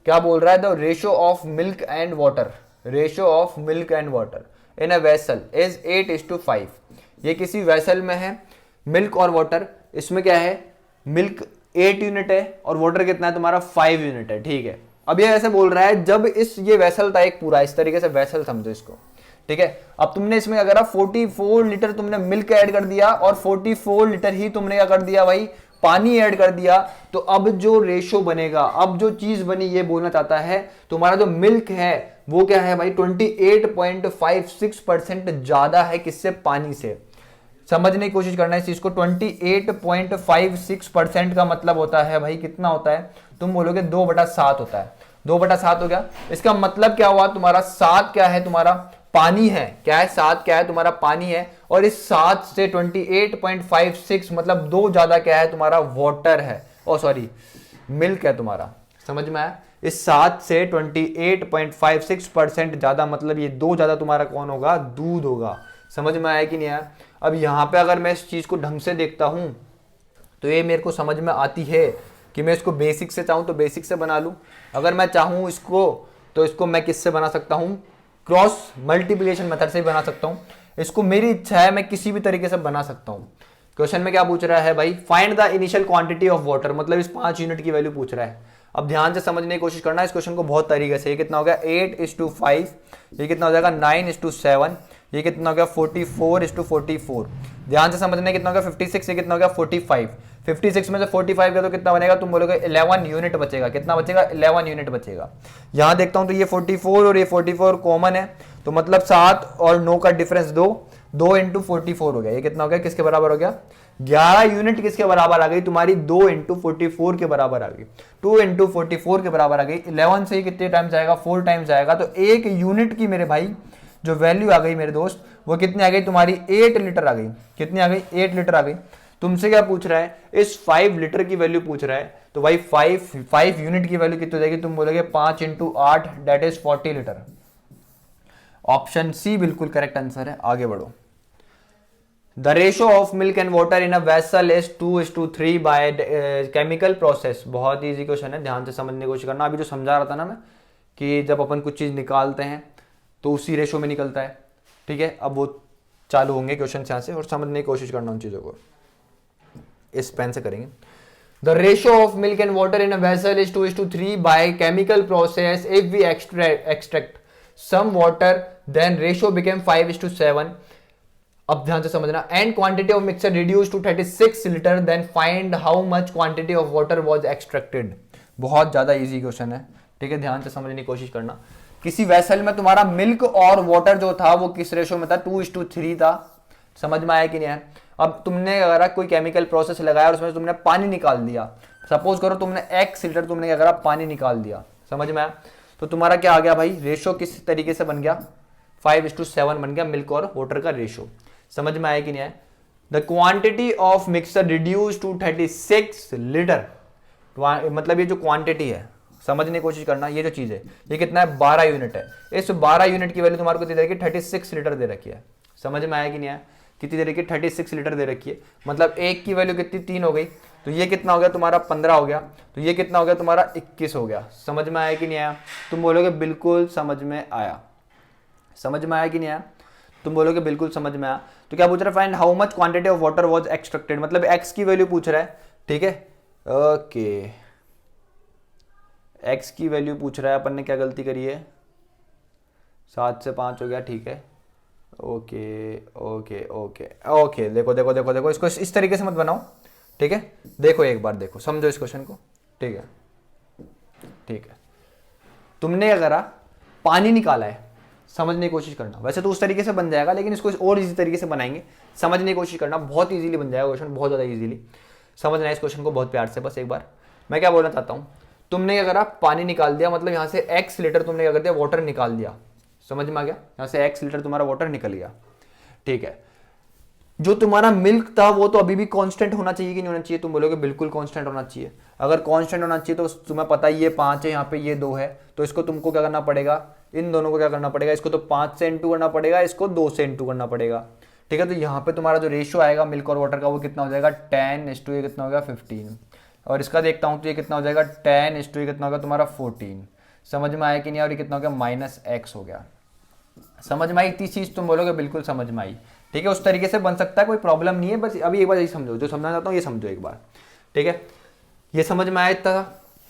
क्या बोल रहा है? The ratio of milk and water, ratio of milk and water in a vessel is 8:5। ये किसी vessel में है, मिल्क और वाटर। इसमें क्या है? मिल्क 8 यूनिट है और वाटर कितना है तुम्हारा? 5 यूनिट है। ठीक है, अब ये ऐसे बोल रहा है जब ये वेसल था एक पूरा, इस तरीके से वेसल समझो इसको। ठीक है, अब तुमने इसमें अगर 44 लीटर तुमने मिल्क ऐड कर दिया और 44 लीटर ही तुमने क्या कर दिया भाई? पानी ऐड कर दिया। तो अब जो रेशो बनेगा, अब जो चीज बनी, ये बोलना चाहता है तुम्हारा जो मिल्क है वो क्या है भाई? 28.56% ज्यादा है किससे? पानी से। समझने की कोशिश करना है इस चीज को। 28.56% का मतलब होता है भाई कितना होता है? तुम बोलोगे 2/7 होता है। 2/7 हो गया। इसका मतलब क्या हुआ? तुम्हारा 7 क्या है? तुम्हारा पानी है। क्या है? 7 क्या है? तुम्हारा पानी है। और इस 7 से 28.56 मतलब 2 ज्यादा क्या है? तुम्हारा वाटर है। ओ सॉरी, मिल्क है तुम्हारा। समझ में आया? इस 7 से 28.56% ज्यादा मतलब ये 2 ज्यादा तुम्हारा कौन होगा? दूध होगा। समझ में आया कि नहीं आया? अब यहां पे अगर मैं इस चीज को ढंग से देखता हूं तो ये मेरे को समझ में आती है कि मैं इसको बेसिक से चाहूँ तो बेसिक से बना लूँ, अगर मैं चाहूँ इसको तो इसको मैं किससे बना सकता हूँ, क्रॉस मल्टीप्लिकेशन मेथड से ही बना सकता हूँ। इसको मेरी इच्छा है, मैं किसी भी तरीके से बना सकता हूँ। क्वेश्चन में क्या पूछ रहा है भाई, find the initial quantity of water, मतलब इस 5 यूनिट की वैल्यू पूछ रहा है। अब ध्यान से समझने की कोशिश करना इस क्वेश्चन को बहुत तरीके से। ये कितना हो गया 8:5, ये कितना हो जाएगा 9:7, ये कितना हो गया 44:44। ध्यान से समझने कितना हो गया 56, ये कितना हो गया 45। 56 में से 45 का तो कितना बनेगा, तुम बोलोगे 11 यूनिट बचेगा। कितना बचेगा, 11 यूनिट बचेगा। यहां देखता हूं तो ये 44 और ये 44 कॉमन है, तो मतलब 7 और 9 का डिफरेंस 2 इंटू 44 हो गया। ये कितना हो गया, किसके बराबर हो गया, 11 यूनिट किसके बराबर आ गई तुम्हारी, 2 इंटू 44 के बराबर आ गई। 2 इंटू 44 के बराबर आ गई। 11 से ही कितने टाइम्स आएगा, 4 टाइम्स आएगा। तो 1 यूनिट की मेरे भाई जो वैल्यू आ गई मेरे दोस्त, वो कितनी आ गई तुम्हारी, 8 लीटर आ गई। कितनी आ गई, 8 लीटर आ गई। तुमसे क्या पूछ रहा है, इस 5 लीटर की वैल्यू पूछ रहा है। तो भाई 5 यूनिट की वैल्यू कितनी हो जाएगी, तुम बोलोगे 5 into 8 that is 40 litre. Option C बिल्कुल करेक्ट आंसर है। आगे बढ़ो। The ratio of milk and water in a vessel is 2:3 by chemical process. बहुत ही इजी क्वेश्चन है, ध्यान से समझने की कोशिश करना। अभी जो समझा रहा था ना मैं, कि जब अपन कुछ चीज निकालते हैं तो उसी रेशो में निकलता है। ठीक है, अब वो चालू होंगे क्वेश्चन यहाँ से, और समझने की कोशिश करना उन चीजों को। इस पेन से करेंगे। The ratio of milk and water in a vessel is 2:3 by chemical process. If we extract some water then ratio became 5:7। अब ध्यान से समझना। And quantity of mixture reduce to 36 litre, then find how much quantity of water was extracted. बहुत ज्यादा easy question है। ठीक है, ध्यान से समझने की कोशिश करना। किसी वेसल में तुम्हारा मिल्क और वाटर जो था वो किस रेशो में था, 2:3 था। समझ में आया कि नहीं है। अब तुमने अगर कोई केमिकल प्रोसेस लगाया और उसमें तुमने पानी निकाल दिया, सपोज करो तुमने x लीटर तुमने क्या करा, पानी निकाल दिया। समझ में आया। तो तुम्हारा क्या आ गया भाई, रेशो किस तरीके से बन गया, 5:7 बन गया मिल्क और वाटर का रेशो। समझ में आया कि नहीं है। The quantity of mixer reduce to 36 litre. मतलब ये जो क्वांटिटी है, समझने की कोशिश करना। ये जो चीज है ये कितना है, 12 यूनिट है। इस 12 यूनिट की वैल्यू तुम्हारे को दे रखी है 36 लीटर दे रखी है। समझ में आया कि नहीं आया। कितनी दे रखी है, 36 लीटर दे रखी है। मतलब एक की वैल्यू कितनी, 3 हो गई। तो ये कितना हो गया तुम्हारा, 15 हो गया। तो ये कितना हो गया तुम्हारा, 21 हो गया। समझ में आया कि नहीं आया। तुम बोलोगे बिल्कुल समझ में आया। समझ में आया कि नहीं आया, तुम बोलोगे बिल्कुल समझ में आया। तो क्या पूछ रहा है, find how much quantity of water was extracted, मतलब एक्स की वैल्यू पूछ रहा है। ठीक है, ओके, एक्स की वैल्यू पूछ रहा है। अपन ने क्या गलती करी है, 7 से 5 हो गया। ठीक है, ओके ओके ओके ओके। देखो देखो देखो देखो, इसको इस तरीके से मत बनाओ। ठीक है, देखो एक बार देखो, समझो इस क्वेश्चन को। ठीक है, ठीक है, तुमने अगर पानी निकाला है, समझने की कोशिश करना। वैसे तो उस तरीके से बन जाएगा, लेकिन इसको और इजी तरीके से बनाएंगे। समझने की कोशिश करना, बहुत इजीली बन जाएगा क्वेश्चन, बहुत ज़्यादा इजीली। समझना है इस क्वेश्चन को बहुत प्यार से। बस एक बार मैं क्या बोलना चाहता हूँ, तुमने अगर पानी निकाल दिया, मतलब यहाँ से x लीटर तुमने क्या कर दिया, वाटर निकाल दिया। समझ में आ गया, यहाँ से x लीटर तुम्हारा वाटर निकल गया। ठीक है, जो तुम्हारा मिल्क था वो तो अभी भी कांस्टेंट होना चाहिए कि नहीं होना चाहिए, तुम बोलोगे बिल्कुल कांस्टेंट होना चाहिए। अगर कांस्टेंट होना चाहिए तो तुम्हें पता ही ये 5 है, यहाँ पे ये 2 है, तो इसको तुमको क्या करना पड़ेगा, इन दोनों को क्या करना पड़ेगा, इसको तो 5 से इंटू करना पड़ेगा, इसको 2 से इंटू करना पड़ेगा। ठीक है, तो यहाँ पे तुम्हारा जो रेशियो आएगा मिल्क और वाटर का वो कितना हो जाएगा, 10:, ये कितना हो गया 15। और इसका देखता हूँ तो ये कितना हो जाएगा 10:, ये कितना होगा तुम्हारा 14। समझ में आया कि नहीं। और ये कितना हो गया -x हो गया। समझ में आई इतनी चीज, तुम बोलोगे बिल्कुल समझ में आई। ठीक है, उस तरीके से बन सकता है, कोई प्रॉब्लम नहीं है। बस अभी एक बार यही समझो, जो समझना चाहता हूँ ये समझो एक बार। ठीक है, ये समझ में आया इतना,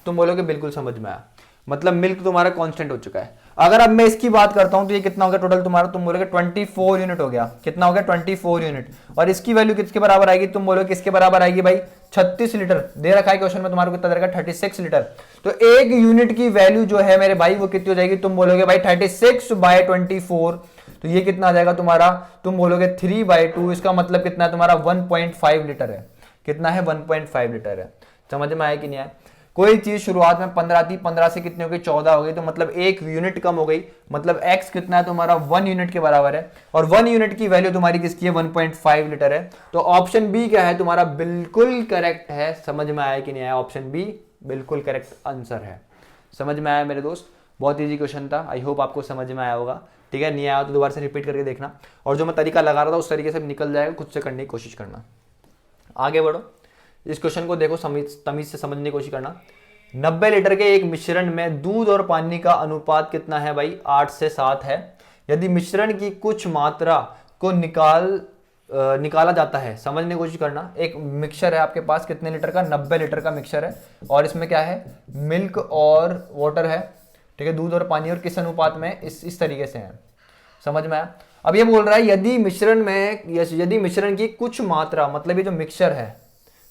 तुम बोलोगे बिल्कुल समझ में आया। मतलब मिल्क तुम्हारा कांस्टेंट हो चुका है। अगर अब मैं इसकी बात करता हूं तो ये कितना हो गया टोटल तुम्हारा, तुम बोलोगे 24 यूनिट हो गया। कितना हो गया 24 यूनिट। और इसकी वैल्यू किसके बराबर आएगी, तुम बोलोगे किसके बराबर आएगी भाई, 36 लीटर दे रखा है क्वेश्चन में तुम्हारे को, कितना दे रखा है 36 लीटर। तो एक यूनिट की वैल्यू जो है मेरे भाई वो कितनी हो जाएगी, तुम बोलोगे भाई 36/24। तो ये कितना आ जाएगा तुम्हारा, तुम बोलोगे 3/2। इसका मतलब कितना है तुम्हारा 1.5 लीटर है। कितना है 1.5 लीटर है। समझ में आया कि नहीं आया। कोई चीज शुरुआत में 15 थी, 15 से कितनी हो गई 14 हो गई, तो मतलब एक यूनिट कम हो गई। मतलब x कितना है तुम्हारा 1 यूनिट के बराबर है। और 1 यूनिट की वैल्यू तुम्हारी किसकी है 1.5 लीटर है। तो ऑप्शन बी क्या है तुम्हारा, बिल्कुल करेक्ट है। समझ में आया कि नहीं आया, ऑप्शन बी बिल्कुल करेक्ट आंसर है। समझ में आया मेरे दोस्त, बहुत ईजी क्वेश्चन था। आई होप आपको समझ में आया होगा। ठीक है, नहीं आया तो दोबारा से रिपीट करके देखना, और जो मैं तरीका लगा रहा था उस तरीके से निकल जाएगा, खुद से करने की कोशिश करना। आगे बढ़ो। इस क्वेश्चन को देखो, तमीज से समझने की कोशिश करना। 90 लीटर के एक मिश्रण में दूध और पानी का अनुपात कितना है भाई? 8 से 7 है। यदि मिश्रण की कुछ मात्रा को निकाला जाता है, समझने की कोशिश करना। एक मिक्सचर है आपके पास, कितने लीटर का? 90 लीटर का मिक्सचर है, और इसमें क्या है? मिल्क और वाटर है, ठीक है, दूध और पानी, और किस अनुपात में? इस तरीके से है, समझ में आया? अब ये बोल रहा है यदि मिश्रण की कुछ मात्रा, मतलब ये जो मिक्सचर है,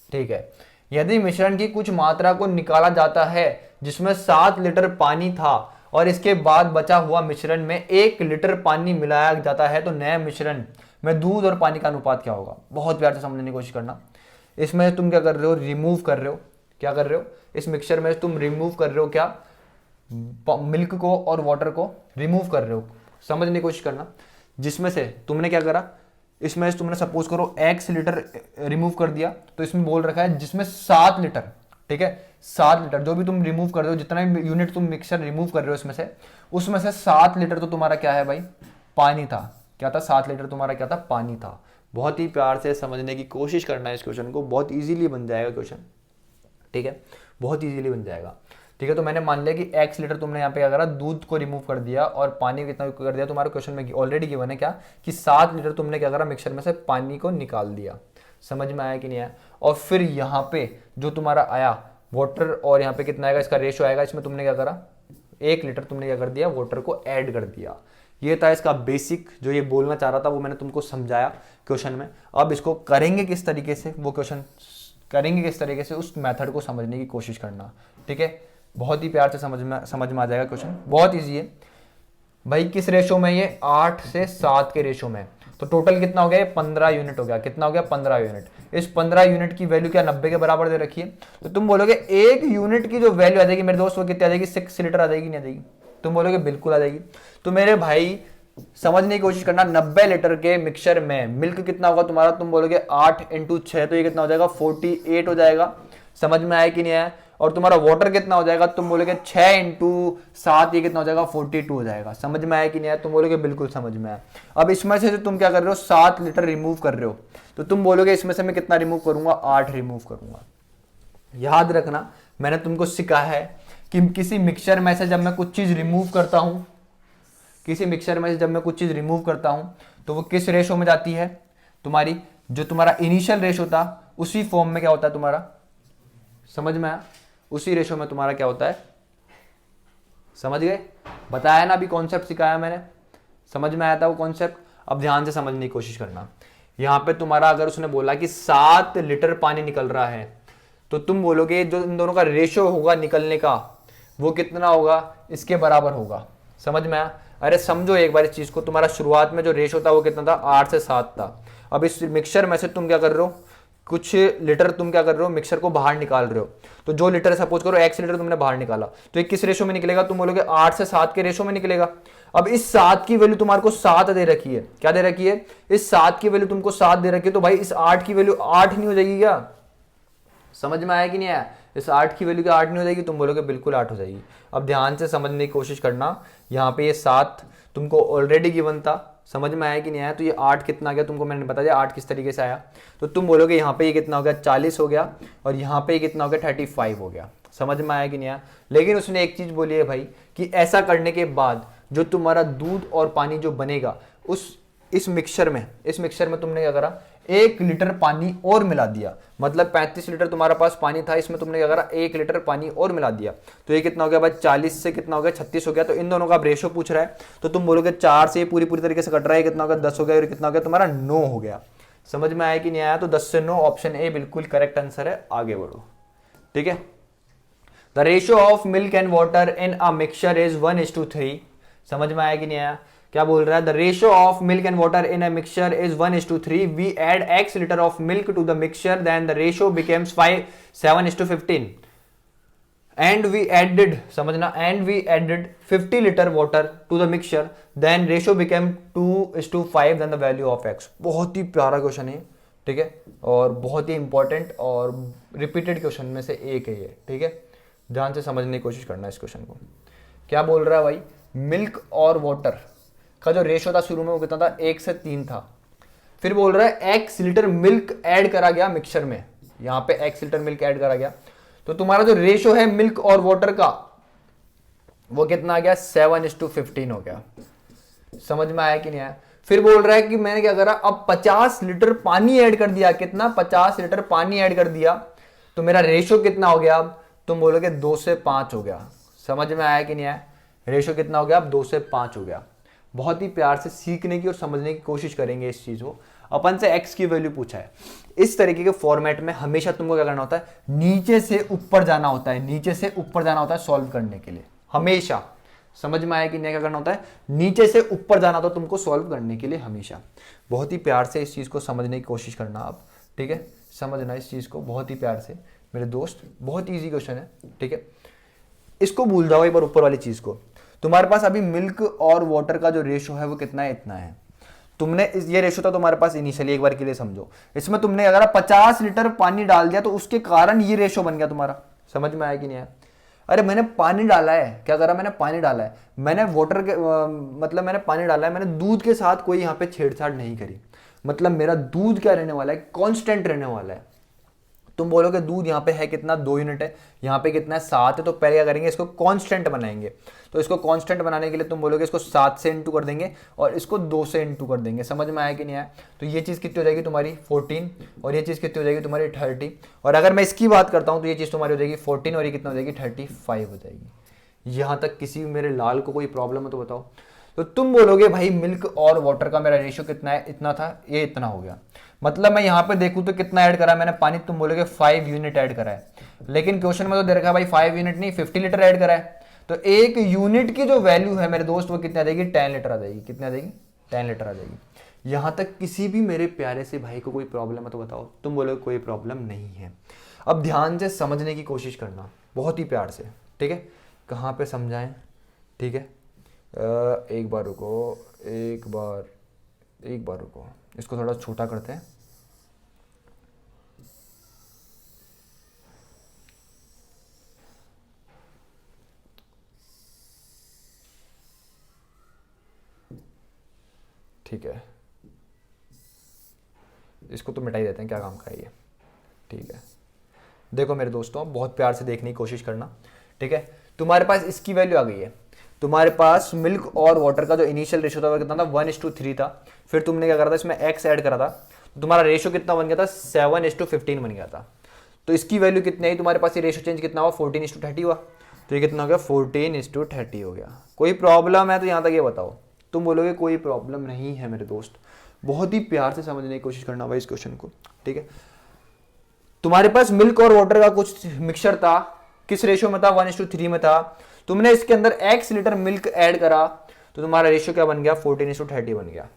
ठीक है, यदि मिश्रण की कुछ मात्रा को निकाला जाता है जिसमें 7 लीटर पानी था और इसके बाद बचा हुआ मिश्रण में 1 लीटर पानी मिलाया जाता है, तो नए मिश्रण में दूध और पानी का अनुपात क्या होगा? बहुत प्यार से समझने की कोशिश करना। इसमें तुम क्या कर रहे हो? रिमूव कर रहे हो। क्या कर रहे हो? इस मिक्सचर में तुम रिमूव कर रहे हो क्या? मिल्क को और वाटर को रिमूव कर रहे हो। समझने की कोशिश करना। जिसमें से तुमने क्या करा, इसमें तुमने सपोज करो x लीटर रिमूव कर दिया, तो इसमें बोल रखा है जिसमें 7 लीटर, ठीक है, 7 लीटर, जो भी तुम रिमूव कर रहे हो, जितना भी यूनिट तुम मिक्सचर रिमूव कर रहे हो उसमें से 7 लीटर तो तुम्हारा क्या है भाई? पानी था। क्या था? 7 लीटर तुम्हारा क्या था? पानी था। बहुत ही प्यार से समझने की कोशिश करना है इस क्वेश्चन को, बहुत ईजिली बन जाएगा क्वेश्चन, ठीक है, बहुत ईजिली बन जाएगा, ठीक है। तो मैंने मान लिया कि x लीटर तुमने यहाँ पे क्या करा? दूध को रिमूव कर दिया, और पानी कितना कर दिया? तुम्हारे क्वेश्चन में ऑलरेडी गिवन है क्या कि 7 लीटर तुमने क्या करा? मिक्सचर में से पानी को निकाल दिया। समझ में आया कि नहीं आया? और फिर यहाँ पे जो तुम्हारा आया वाटर, और यहाँ पे कितना आएगा? इसका रेशो आएगा, इसमें तुमने क्या करा? 1 लीटर तुमने क्या कर दिया? वाटर को ऐड कर दिया। ये था इसका बेसिक, जो ये बोलना चाह रहा था वो मैंने तुमको समझाया क्वेश्चन में। अब इसको करेंगे किस तरीके से, वो क्वेश्चन करेंगे किस तरीके से, उस मेथड को समझने की कोशिश करना, ठीक है। बहुत ही प्यार से समझ में आ जाएगा क्वेश्चन, बहुत इजी है भाई। किस रेशो में? ये 8 से 7 के रेशो में। तो टोटल कितना हो गया? 15 यूनिट हो गया। कितना हो गया? 15 यूनिट। इस 15 यूनिट की वैल्यू क्या 90 के बराबर दे रखी है, तो तुम बोलोगे एक यूनिट की जो वैल्यू आ जाएगी मेरे दोस्त, वो कितनी आ जाएगी? 6 लीटर आ जाएगी, नहीं आ जाएगी? तुम बोलोगे बिल्कुल आ जाएगी। तो मेरे भाई समझने की कोशिश करना, 90 लीटर के मिक्सचर में मिल्क कितना होगा तुम्हारा? तुम बोलोगे 8 × 6, तो ये कितना हो जाएगा? 48 हो जाएगा। समझ में आया कि नहीं आया? और तुम्हारा वाटर कितना हो जाएगा? तुम बोलोगे 6 × 7, ये कितना हो जाएगा? 42 हो जाएगा। समझ में आया कि नहीं आया? तुम बोलोगे बिल्कुल समझ में आया। अब इसमें से तुम क्या कर रहे हो? 7 लीटर रिमूव कर रहे हो, तो तुम बोलोगे इसमें से मैं कितना रिमूव करूंगा? 8 रिमूव करूंगा। याद रखना, मैंने तुमको सिखाया है कि किसी मिक्सचर में से जब मैं कुछ चीज रिमूव करता हूं, तो वो किस रेशो में जाती है? तुम्हारी जो तुम्हारा इनिशियल रेशो था उसी फॉर्म में क्या होता है तुम्हारा? समझ में आया? उसी रेशो में तुम्हारा क्या होता है? समझ गए? बताया ना, अभी कॉन्सेप्ट सिखाया मैंने, समझ में आया था वो कॉन्सेप्ट। अब ध्यान से समझने की कोशिश करना। यहां पे तुम्हारा अगर उसने बोला कि 7 लीटर पानी निकल रहा है, तो तुम बोलोगे जो इन दोनों का रेशो होगा निकलने का, वो कितना होगा? इसके बराबर होगा। समझ में आया? अरे समझो एक बार इस चीज को, तुम्हारा शुरुआत में जो रेशो था वो कितना था? 8 से 7 था। अब इस मिक्सचर में से तुम क्या कर रहे हो? कुछ लीटर तुम क्या कर रहे हो? मिक्सचर को बाहर निकाल रहे हो। तो जो लीटर, सपोज करो x लीटर तुमने बाहर निकाला, तो ये किस रेशो में निकलेगा? तुम बोलोगे 8 से 7 के रेशो में निकलेगा। अब इस 7 की वैल्यू तुम्हारे को 7 दे रखी है। क्या दे रखी है? इस 7 की वैल्यू तुमको 7 दे रखी है, तो भाई इस 8 की वैल्यू 8 नहीं हो जाएगी क्या? समझ में आया कि नहीं आया? इस 8 की वैल्यू क्या 8 नहीं हो जाएगी? तुम बोलोगे बिल्कुल 8 हो जाएगी। अब ध्यान से समझने की कोशिश करना, यहाँ पे ये 7 तुमको ऑलरेडी गिवन था। समझ में आया कि नहीं आया? तो ये 8 कितना आ गया तुमको मैंने बता दिया 8 किस तरीके से आया। तो तुम बोलोगे यहाँ पे ये कितना हो गया? 40 हो गया, और यहाँ पे ये कितना हो गया? 35 हो गया। समझ में आया कि नहीं आया? लेकिन उसने एक चीज बोली है भाई कि ऐसा करने के बाद जो तुम्हारा दूध और पानी जो बनेगा, इस मिक्सचर में तुमने क्या करा? 1 लीटर पानी और मिला दिया। मतलब 35 लीटर तुम्हारा पास पानी था, इसमें तुमने क्या करा? 1 लीटर पानी और मिला दिया। तो ये कितना हो गया भाई? 40 से कितना हो गया? 36 हो गया। तो इन दोनों का रेशो पूछ रहा है, तो तुम बोलोगे 4 से ये पूरी तरीके से कट रहा है, कितना हो गया? 10 हो गया, और कितना हो गया तुम्हारा? 9 हो गया। समझ में आया कि नहीं आया? तो 10 से 9 ऑप्शन ए बिल्कुल करेक्ट आंसर है। आगे बढ़ो, ठीक है। The ratio of milk and water in a mixture is 1:3। समझ में आया कि नहीं आया? क्या बोल रहा है? The ratio of milk and water in a mixture is 1:3। We add x litre of milk to the mixture, then the ratio becomes 7:15 and we added, समझना, and we added 50 liter water to the mixture, then ratio became 2:5, then the value of x। बहुत ही प्यारा question है, ठीक है, और बहुत ही important और repeated question में से एक है ये, ठीक है। ध्यान से समझने की कोशिश करना इस क्वेश्चन को। क्या बोल रहा है भाई? मिल्क और वाटर का जो रेशो था शुरू में वो कितना था? 1 से 3 था। फिर बोल रहा है x लीटर मिल्क ऐड करा गया मिक्सचर में, यहाँ पे x लीटर मिल्क ऐड करा गया, तो तुम्हारा जो रेशो है मिल्क और वाटर का वो कितना आ गया, 7:15 हो गया। समझ में आया कि नहीं आया? फिर बोल रहा है कि मैंने क्या करा, अब 50 लीटर पानी ऐड कर दिया। कितना? 50 लीटर पानी ऐड कर दिया, तो मेरा रेशो कितना हो गया? अब तुम बोलोगे 2 से 5 हो गया। समझ में आया कि नहीं आया? रेशो कितना हो गया? अब 2 से 5 हो गया। बहुत ही प्यार से सीखने की और समझने की कोशिश करेंगे इस चीज को। अपन से x की वैल्यू पूछा है, इस तरीके के फॉर्मेट में हमेशा तुमको क्या करना होता है, नीचे से ऊपर जाना होता है, नीचे से ऊपर जाना होता है सॉल्व करने के लिए हमेशा। समझ में आया कि नहीं? क्या करना होता है, नीचे से ऊपर जाना होता है तुमको सॉल्व करने के लिए हमेशा। बहुत ही प्यार से इस चीज को समझने की कोशिश करना आप, ठीक है? समझना इस चीज को बहुत ही प्यार से मेरे दोस्त, बहुत ईजी क्वेश्चन है, ठीक है? इसको भूल जाओ एक बार ऊपर वाली चीज को। तुम्हारे पास अभी मिल्क और वाटर का जो रेशो है वो कितना है? इतना है। तुमने ये रेशो था तुम्हारे पास इनिशियली, एक बार के लिए समझो, इसमें तुमने अगर 50 लीटर पानी डाल दिया तो उसके कारण ये रेशो बन गया तुम्हारा। समझ में आया कि नहीं आया? अरे मैंने पानी डाला है, क्या करा मैंने? पानी डाला है, मैंने वाटर के मतलब मैंने पानी डाला है, मैंने दूध के साथ कोई यहाँ पे छेड़छाड़ नहीं करी। मतलब मेरा दूध क्या रहने वाला है? कांस्टेंट रहने वाला है। तुम बोलोगे दूध यहाँ पे है कितना? 2 यूनिट है, यहाँ पे कितना है? 7 है। तो पहले क्या करेंगे, इसको कांस्टेंट बनाएंगे। तो इसको कांस्टेंट बनाने के लिए तुम बोलोगे इसको 7 से इंटू कर देंगे और इसको 2 से इंटू कर देंगे। समझ में आया कि नहीं आया? तो ये चीज़ कितनी हो जाएगी तुम्हारी? 14, और ये चीज़ कितनी हो जाएगी तुम्हारी? 30। और अगर मैं इसकी बात करता हूँ तो ये चीज़ तुम्हारी हो जाएगी 14 और ये कितना हो जाएगी? 35 हो जाएगी। यहाँ तक किसी मेरे लाल को कोई प्रॉब्लम है तो बताओ। तो तुम बोलोगे भाई मिल्क और वाटर का मेरा रेशियो कितना है? इतना था, ये इतना हो गया। मतलब मैं यहाँ पे देखूं तो कितना ऐड करा मैंने पानी? तुम बोलोगे 5 यूनिट ऐड करा है, लेकिन क्वेश्चन में तो दे रखा है भाई 5 यूनिट नहीं 50 लीटर ऐड करा है। तो एक यूनिट की जो वैल्यू है मेरे दोस्त वो कितनी आ जाएगी? 10 लीटर आ जाएगी। कितनी आ जाएगी? 10 लीटर आ जाएगी। यहाँ तक किसी भी मेरे प्यारे से भाई को कोई प्रॉब्लम है तो बताओ। तुम बोलोगे कोई प्रॉब्लम नहीं है। अब ध्यान से समझने की कोशिश करना बहुत ही प्यार से, ठीक है? कहाँ पे समझाएं, ठीक है? एक बार रुको, एक बार रुको, इसको थोड़ा छोटा करते हैं। ठीक है, इसको तो मिटा ही देते हैं, क्या काम का है ये, ठीक है? देखो मेरे दोस्तों, बहुत प्यार से देखने की कोशिश करना, ठीक है? तुम्हारे पास इसकी वैल्यू आ गई है। तुम्हारे पास मिल्क और वाटर का जो इनिशियल रेशो था वो कितना था? 1:3 था। फिर तुमने क्या करा था? इसमें x ऐड करा था, तो तुम्हारा रेशो कितना बन गया था? 7:15 बन गया था। तो इसकी वैल्यू कितनी आई तुम्हारे पास? ये रेशो चेंज कितना हुआ? 14:30 हुआ। तो ये कितना हो गया? 14:30 हो गया। कोई प्रॉब्लम है तो यहाँ तक ये बताओ। तुम बोलोगे कोई प्रॉब्लम नहीं है मेरे दोस्त। बहुत ही प्यार से समझने की कोशिश करना भाई इस क्वेश्चन को, ठीक है? तुम्हारे पास मिल्क और वाटर का कुछ मिक्सचर था, किस रेशियो में था? 1:3 में था। तुमने इसके अंदर x लीटर मिल्क ऐड करा तो तुम्हारा रेशियो क्या बन गया? 14:30 बन गया।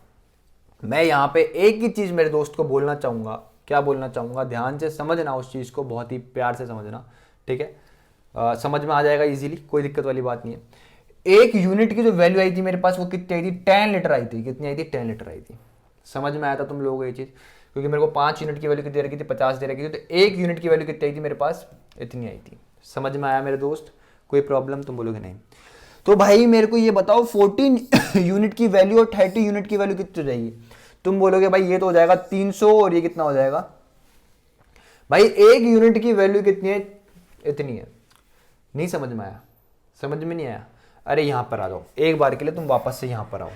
मैं यहाँ पे एक ही चीज मेरे दोस्त को बोलना चाहूंगा। क्या बोलना चाहूंगा? ध्यान से समझना उस चीज को, बहुत ही प्यार से समझना, ठीक है? समझ में आ जाएगा इजीली, कोई दिक्कत वाली बात नहीं है। एक यूनिट की जो वैल्यू आई थी मेरे पास वो कितनी आई थी? 10 लीटर आई थी। कितनी आई थी? 10 लीटर आई थी। समझ में आया था तुम लोगों को ये चीज? क्योंकि मेरे को 5 यूनिट की वैल्यू कितनी रखी थी? 50 दे रखी थी, तो एक यूनिट की वैल्यू कितनी आई थी मेरे पास? इतनी आई थी। समझ में आया मेरे दोस्त? कोई प्रॉब्लम? तुम बोलोगे नहीं। तो भाई मेरे को ये बताओ 14 यूनिट की वैल्यू और 30 यूनिट की वैल्यू कितनी हो जाएगी? तुम बोलोगे भाई ये तो हो जाएगा 300 और ये कितना हो जाएगा? भाई एक यूनिट की वैल्यू कितनी है? इतनी है। नहीं समझ में आया? समझ में नहीं आया? अरे यहां पर आ जाओ एक बार के लिए, तुम वापस से यहां पर आओ।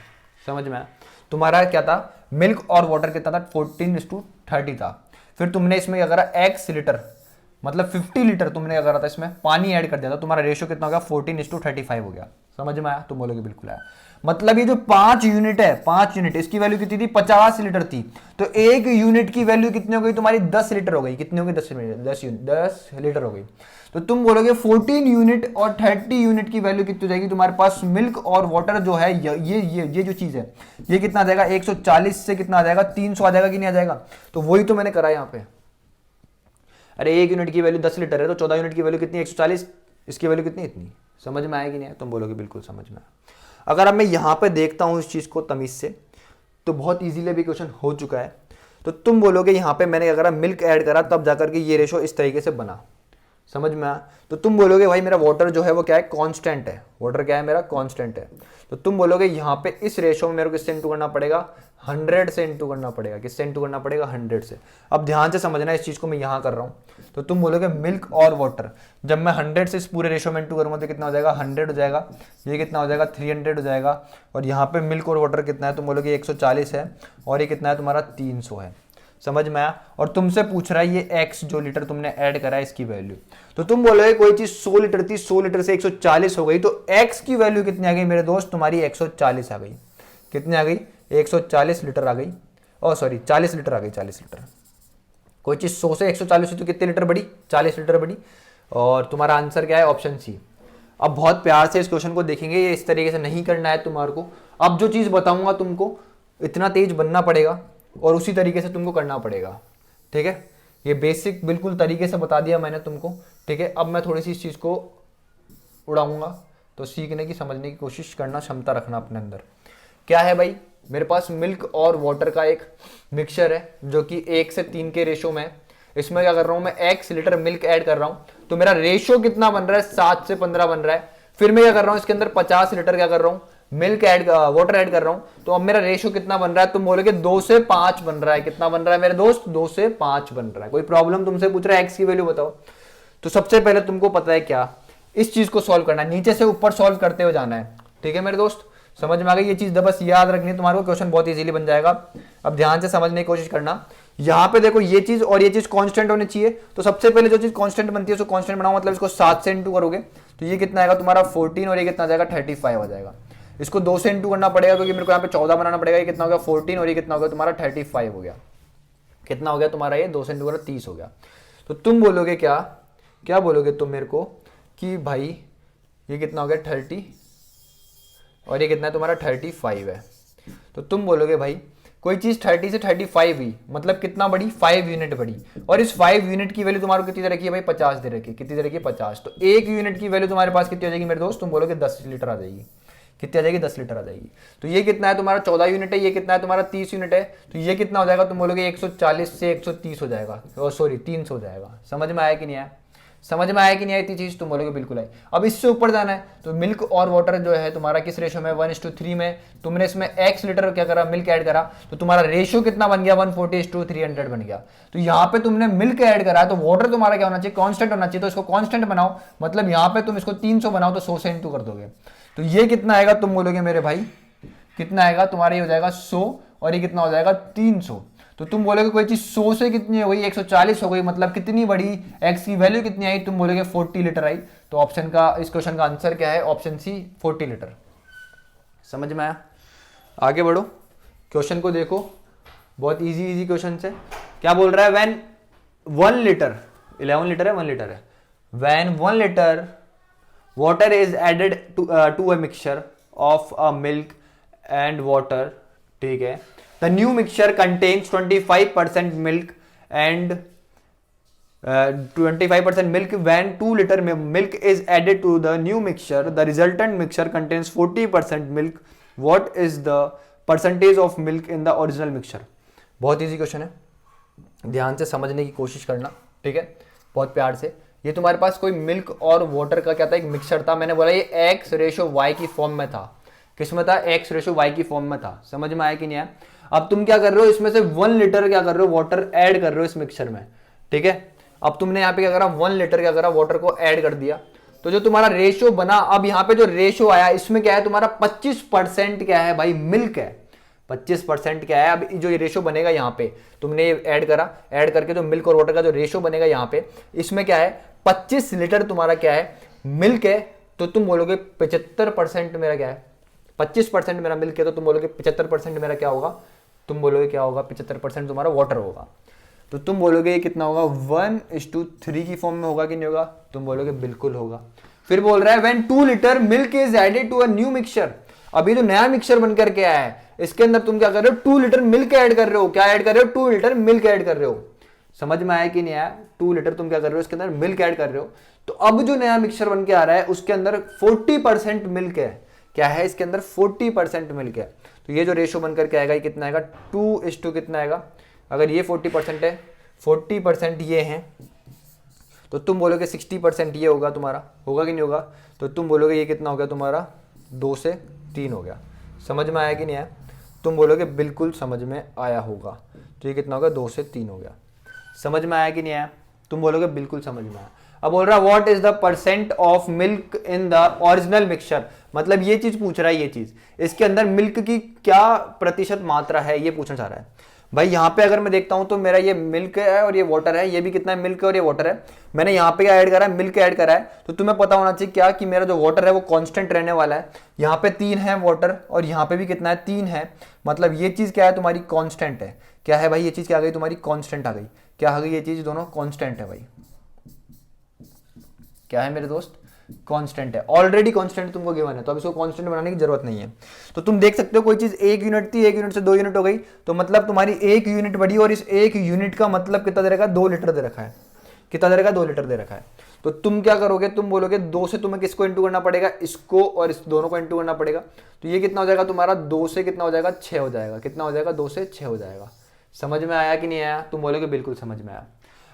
समझ में आया? तुम्हारा क्या था? मिल्क और वाटर कितना था? 14:30 था। फिर तुमने इसमें क्या करा? x लीटर मतलब 50 लीटर तुमने क्या करा था? इसमें पानी ऐड कर दिया था। तुम्हारा रेशियो कितना हो गया? 14:35 हो गया। समझ में आया? तुम बोलोगे बिल्कुल आया। मतलब ये जो 5 यूनिट है, 5 यूनिट, इसकी वैल्यू कितनी थी? 50 लीटर थी। तो एक यूनिट की वैल्यू कितनी हो गई तुम्हारी? 10 लीटर हो गई। कितनी हो गई? 10 लीटर हो गई। तो तुम बोलोगे 14 यूनिट और 30 यूनिट की वैल्यू कितनी हो जाएगी तुम्हारे पास? मिल्क और वाटर जो है ये जो चीज है ये कितना आ जाएगा? 140 से कितना आ जाएगा? 300 आ जाएगा कि नहीं आ जाएगा? तो वही तो मैंने करा यहाँ पे। अरे एक यूनिट की वैल्यू 10 लीटर है तो 14 यूनिट की वैल्यू कितनी? 140। इसकी वैल्यू कितनी? इतनी। समझ में आएगी नहीं है? तुम बोलोगे बिल्कुल समझ में आया। अगर अब मैं यहाँ पे देखता हूँ इस चीज को तमीज से तो बहुत इजीली भी क्वेश्चन हो चुका है। तो तुम बोलोगे यहाँ पे मैंने क्या करा? मिल्क ऐड करा तब जाकर के ये रेशो इस तरीके से बना। समझ में आया? तो तुम बोलोगे भाई मेरा वाटर जो है वो क्या है, कांस्टेंट है, वाटर क्या है मेरा, कांस्टेंट है। तो तुम बोलोगे यहाँ पे इस रेशो में मेरे को किससे इंटू करना पड़ेगा, 100 से इंटू करना पड़ेगा। किससे इंटू करना पड़ेगा, 100 से। अब ध्यान से समझना इस चीज को मैं यहाँ कर रहा हूँ। तो तुम बोलोगे मिल्क और वाटर, जब मैं 100 से इस पूरे रेशो में इंटू करूंगा तो कितना हो जाएगा, 100 हो जाएगा, ये कितना हो जाएगा, 300 हो जाएगा। और यहाँ पे मिल्क और वाटर कितना है, तुम बोलोगे 140 है, और ये कितना है तुम्हारा 300 है। समझ में आया? और तुमसे पूछ रहा है ये x जो लीटर तुमने ऐड करा है इसकी वैल्यू। तो तुम बोलोगे कोई चीज 100 लीटर थी, 100 लीटर से 140 हो गई, तो x की वैल्यू कितनी आ गई मेरे दोस्त, तुम्हारी 140 आ गई। कितनी आ गई, 140 लीटर आ गई। ओ सॉरी 40 लीटर आ गई, 40 लीटर। कोई चीज 100 से 140 हुई तो कितने लीटर बढ़ी, 40 लीटर बढ़ी। और तुम्हारा आंसर क्या है, ऑप्शन सी। अब बहुत प्यार से इस क्वेश्चन को देखेंगे, ये इस तरीके से नहीं करना है तुम्हारे को। अब जो चीज बताऊंगा तुमको इतना तेज बनना पड़ेगा और उसी तरीके से तुमको करना पड़ेगा, ठीक है। ये बेसिक बिल्कुल तरीके से बता दिया मैंने तुमको, ठीक है। अब मैं थोड़ी सी इस चीज़ को उड़ाऊंगा, तो सीखने की समझने की कोशिश करना, क्षमता रखना अपने अंदर। क्या है भाई, मेरे पास मिल्क और वाटर का एक मिक्सचर है जो कि 1 से 3 के रेशो में है। इसमें क्या कर रहा हूं मैं, x लीटर मिल्क ऐड कर रहा हूं, तो मेरा रेशो कितना बन रहा है, 7 से 15 बन रहा है। फिर मैं क्या कर रहा हूं, इसके अंदर 50 लीटर क्या कर रहा हूं, मिल्क ऐड, वाटर ऐड कर रहा हूं। तो अब मेरा रेशो कितना बन रहा है, तुम बोलोगे 2 से 5 बन रहा है। कितना बन रहा है मेरे दोस्त, 2 से 5 बन रहा है। कोई प्रॉब्लम, तुमसे पूछ रहा है x की वैल्यू बताओ। तो सबसे पहले तुमको पता है क्या, इस चीज को सॉल्व करना है, नीचे से ऊपर सॉल्व करते हुए जाना है, ठीक है मेरे दोस्त। समझ में आ गई ये चीज, बस याद रखनी है तुम्हारे को, क्वेश्चन बहुत इजीली बन जाएगा। अब ध्यान से समझने की कोशिश करना। यहाँ पे देखो ये चीज और ये चीज कांस्टेंट होनी चाहिए, तो सबसे पहले जो चीज कांस्टेंट बनती है उसको कांस्टेंट बनाओ, मतलब इसको 7 से इंटू करोगे तो ये कितना आएगा तुम्हारा 14, और ये कितना आ जाएगा 35 हो जाएगा। इसको 2 से इंटू करना पड़ेगा क्योंकि मेरे को यहाँ पे 14 बनाना पड़ेगा। ये कितना हो गया 14, और ये कितना हो गया तुम्हारा 35 हो गया। कितना हो गया तुम्हारा, ये 2 से इंटू करो 30 हो गया। तो तुम बोलोगे क्या, क्या बोलोगे तुम मेरे को कि भाई ये कितना हो गया 30, और ये कितना है तुम्हारा 35 है। तो तुम बोलोगे भाई कोई चीज 30 से 35 हुई, मतलब कितना बढ़ी, 5 यूनिट बढ़ी, और इस 5 यूनिट की वैल्यू तुम्हारे को कितनी दे रखी है भाई, 50 दे रखी है। कितनी दे रखी है, 50। तो 1 यूनिट की वैल्यू तुम्हारे पास कितनी हो जाएगी मेरे दोस्त, तुम बोलोगे 10 लीटर आ जाएगी। कितनी आ जाएगी, 10 लीटर आ जाएगी। तो ये कितना है तुम्हारा 14 यूनिट है, ये कितना है तुम्हारा 30 यूनिट है। तो ये कितना हो जाएगा, तुम बोलोगे 140 से 130 हो जाएगा, सॉरी 300 हो जाएगा। समझ में आया कि नहीं आया, समझ में आया कि नहीं आई इतनी चीज, तुम बोलोगे बिल्कुल आई। अब इससे ऊपर जाना है, तो मिल्क और वाटर जो है तुम्हारा किस रेशो में, 1:3 में। तुमने इसमें x लीटर क्या करा, मिल्क ऐड करा, तो तुम्हारा रेशो कितना बन गया, 140:300 बन गया। तो यहाँ पे तुमने मिल्क ऐड करा, तो वाटर तुम्हारा क्या होना चाहिए, कांस्टेंट होना चाहिए। तो इसको कांस्टेंट बनाओ, मतलब यहाँ पे तुम इसको 300 बनाओ तो 100 से इंटू कर दोगे। तो ये कितना आएगा, तुम बोलोगे मेरे भाई कितना आएगा तुम्हारा, ये हो जाएगा 100, और ये कितना हो जाएगा 300। तो तुम बोलोगे कोई चीज 100 से कितनी हो गई, 140 हो गई, मतलब कितनी बड़ी, x की वैल्यू कितनी आई, तुम बोलोगे 40 लीटर आई। तो ऑप्शन का, इस क्वेश्चन का आंसर क्या है, ऑप्शन सी 40 लीटर। समझ में आया, आगे बढ़ो, क्वेश्चन को देखो, बहुत इजी क्वेश्चन है। क्या बोल रहा है, व्हेन 1 लीटर, 11 लीटर है, 1 लीटर है, when 1 litre water is added to a mixture of a milk and water, ठीक है। The new mixture contains 25% milk and 25% milk. When 2 liter milk is added to the new mixture, the resultant mixture contains 40% milk. What is the percentage of milk in the original mixture? बहुत easy question है, ध्यान से समझने की कोशिश करना, ठीक है, बहुत प्यार से। ये तुम्हारे पास कोई मिल्क और वाटर का क्या था, एक मिक्सचर था। मैंने बोला ये x/y की फॉर्म में था। किस में था, x/y की फॉर्म में था। समझ में आया कि नहीं आया। अब तुम क्या कर रहे हो, इसमें से 1 लीटर क्या कर रहे हो, वाटर ऐड कर रहे हो इस मिक्सचर में, ठीक है। अब तुमने यहाँ पे क्या करा, 1 लीटर क्या करा, वाटर को ऐड कर दिया। तो जो तुम्हारा रेशियो बना, अब यहाँ पे जो रेशियो आया इसमें क्या है तुम्हारा 25% क्या है भाई, मिल्क है। 25% क्या है, अब जो ये रेशियो बनेगा यहाँ पे तुमने ऐड करा, ऐड करके जो मिल्क और वाटर का जो रेशियो बनेगा यहाँ पे, इसमें क्या है 25 लीटर तुम्हारा क्या है, मिल्क है। तो तुम बोलोगे 75% मेरा क्या है, 25% मेरा मिल्क है, तो तुम बोलोगे 75% मेरा क्या होगा, तुम बोलोगे क्या होगा, 75% तुम्हारा वाटर होगा। तो तुम बोलोगे ये कितना होगा, 1:3 की फॉर्म में होगा कि नहीं होगा, तुम बोलोगे बिल्कुल होगा। फिर बोल रहा है when 2 litre milk is added to a new mixture. अभी जो नया मिक्सचर बनकर के आया है इसके अंदर तुम क्या कर रहे हो, 2 लीटर मिल्क ऐड कर रहे हो। क्या ऐड कर रहे हो, 2 लीटर मिल्क ऐड कर रहे हो। समझ में आया कि नहीं आया, 2 लीटर तुम क्या कर रहे हो, इसके अंदर मिल्क ऐड कर रहे हो। तो अब जो नया मिक्सचर बन के आ रहा है उसके अंदर 40% मिल्क है। क्या है, इसके अंदर 40% मिल्क है। तो ये जो रेशो बनकर के आएगा ये कितना आएगा, 2:, कितना आएगा, अगर ये 40% है, 40% ये है, तो तुम बोलोगे 60% ये होगा तुम्हारा, होगा कि नहीं होगा? तो तुम बोलोगे ये कितना हो गया तुम्हारा, 2 से 3 हो गया। समझ में आया कि नहीं आया? तुम बोलोगे बिल्कुल समझ में आया होगा। तो ये कितना होगा, 2 से 3 हो गया। समझ में आया कि नहीं आया? तुम बोलोगे बिल्कुल समझ में आया। अब बोल रहा है what is the percent of milk in the original mixture, मतलब ये चीज पूछ रहा है, ये चीज इसके अंदर मिल्क की क्या प्रतिशत मात्रा है ये पूछना चाह रहा है। भाई यहाँ पे अगर मैं देखता हूं तो मेरा ये मिल्क है और ये वाटर है, ये भी कितना है, मिल्क और ये वाटर है। मैंने यहाँ पे क्या ऐड करा है, मिल्क ऐड करा है। तो तुम्हें पता होना चाहिए क्या कि मेरा जो वाटर है वो कांस्टेंट रहने वाला है। यहाँ पे 3 है वाटर और यहाँ पे भी कितना है, 3 है। मतलब ये चीज क्या है तुम्हारी, कांस्टेंट है। क्या है भाई, ये चीज क्या आ गई तुम्हारी, कांस्टेंट आ गई। क्या आ गई ये चीज, दोनों कांस्टेंट है भाई। क्या है मेरे दोस्त, कांस्टेंट है, ऑलरेडी कांस्टेंट तुमको गिवन है, तो अब इसको कांस्टेंट बनाने की जरूरत नहीं है। तो तुम देख सकते हो कोई चीज 1 यूनिट थी, 1 यूनिट से 2 यूनिट हो गई, तो मतलब तुम्हारी 1 यूनिट बढ़ी और इस 1 यूनिट का मतलब कितना दे रखा है, 2 लीटर दे रखा है। कितना दे रखा है, 2 लीटर दे रखा है। तो तुम क्या करोगे, तुम बोलोगे 2 से तुम्हें किसको इंटू करना पड़ेगा, इसको और इस दोनों को इंटू करना पड़ेगा। तो ये कितना हो जाएगा तुम्हारा, 2 से कितना हो जाएगा, 6 हो जाएगा। कितना हो जाएगा, 2 से 6 हो जाएगा। समझ में आया कि नहीं आया? तुम बोलोगे बिल्कुल समझ में आया।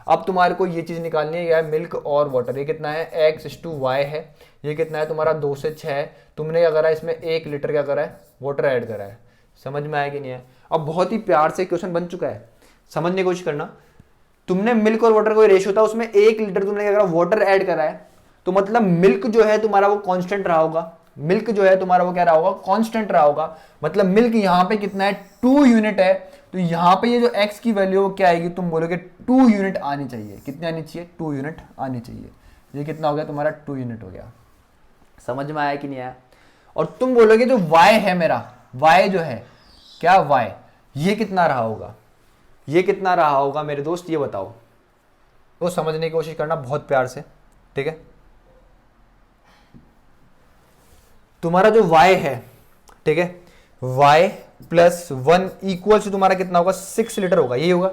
अब तुम्हारे को ये चीज निकालनी है, यह मिल्क और वाटर, ये कितना है, x/y है। ये कितना है तुम्हारा, 2 से 6 है। तुमने क्या करा है, इसमें 1 लीटर क्या करा है, वाटर ऐड करा है। समझ में आया कि नहीं है? अब बहुत ही प्यार से क्वेश्चन बन चुका है, समझने की कोशिश करना। तुमने मिल्क और वाटर का रेशियो था, उसमें 1 लीटर तुमने क्या करा, वाटर ऐड करा है। तो मतलब मिल्क जो है तुम्हारा वो कांस्टेंट रहा होगा। मिल्क जो है तुम्हारा वो क्या रहा होगा, कांस्टेंट रहा होगा। मतलब मिल्क यहाँ पे कितना है, 2 यूनिट है। तो यहाँ पे ये जो x की वैल्यू वो क्या आएगी, तुम बोलोगे 2 यूनिट आनी चाहिए। कितनी आनी चाहिए, 2 यूनिट आनी चाहिए। ये कितना हो गया तुम्हारा, 2 यूनिट हो गया। समझ में आया कि नहीं आया? और तुम बोलोगे जो y है मेरा, y जो है क्या, y ये कितना रहा होगा, ये कितना रहा होगा मेरे दोस्त, ये बताओ। तो समझने की कोशिश करना बहुत प्यार से, ठीक है। तुम्हारा जो y है, ठीक है, y प्लस 1 इक्वल टू तुम्हारा कितना होगा, 6 लीटर होगा, यही होगा।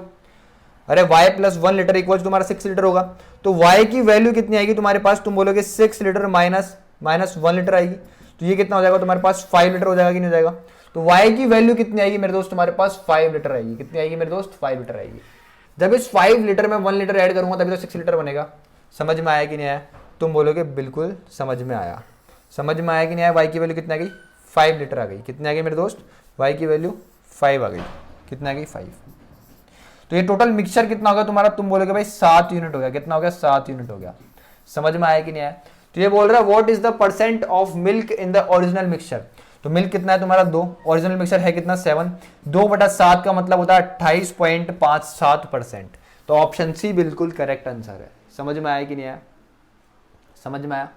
अरे y plus 1 litre equal to तुम्हारा 6 लीटर होगा। तो y की वैल्यू कितनी आएगी तुम्हारे पास, तुम बोलोगे 6 लीटर माइनस 1 लीटर आएगी। तो ये कितना हो जाएगा तुम्हारे पास, 5 लीटर हो जाएगा कि नहीं हो जाएगा? तो y की वैल्यू कितनी आएगी मेरे दोस्त, तुम्हारे पास 5 लीटर आएगी। कितनी आएगी मेरे दोस्त, 5 लीटर आएगी। जब इस 5 लीटर में 1 लीटर ऐड करूंगा तभी तो 6 लीटर बनेगा। समझ में आया कि नहीं आया? तुम बोलोगे बिल्कुल समझ में आया। समझ में आया कि नहीं आया? y की वैल्यू कितनी आ गई, 5 लीटर आ गई। कितनी आ गई मेरे दोस्त, y की वैल्यू 5 आ गई। कितना आ गई, 5। तो ये टोटल मिक्सचर कितना होगा तुम्हारा, तुम बोलोगे भाई 7 यूनिट हो गया। कितना हो गया, 7 यूनिट हो गया। समझ में आया कि नहीं आया? तो ये बोल रहा है what is the percent of milk in the original mixture. तो मिल्क कितना है तुम्हारा, 2, ओरिजिनल मिक्सचर है कितना, 7। 2/7 का मतलब होता है 28.57%। तो ऑप्शन सी बिल्कुल करेक्ट आंसर है। समझ में आया कि नहीं आया? समझ में आया?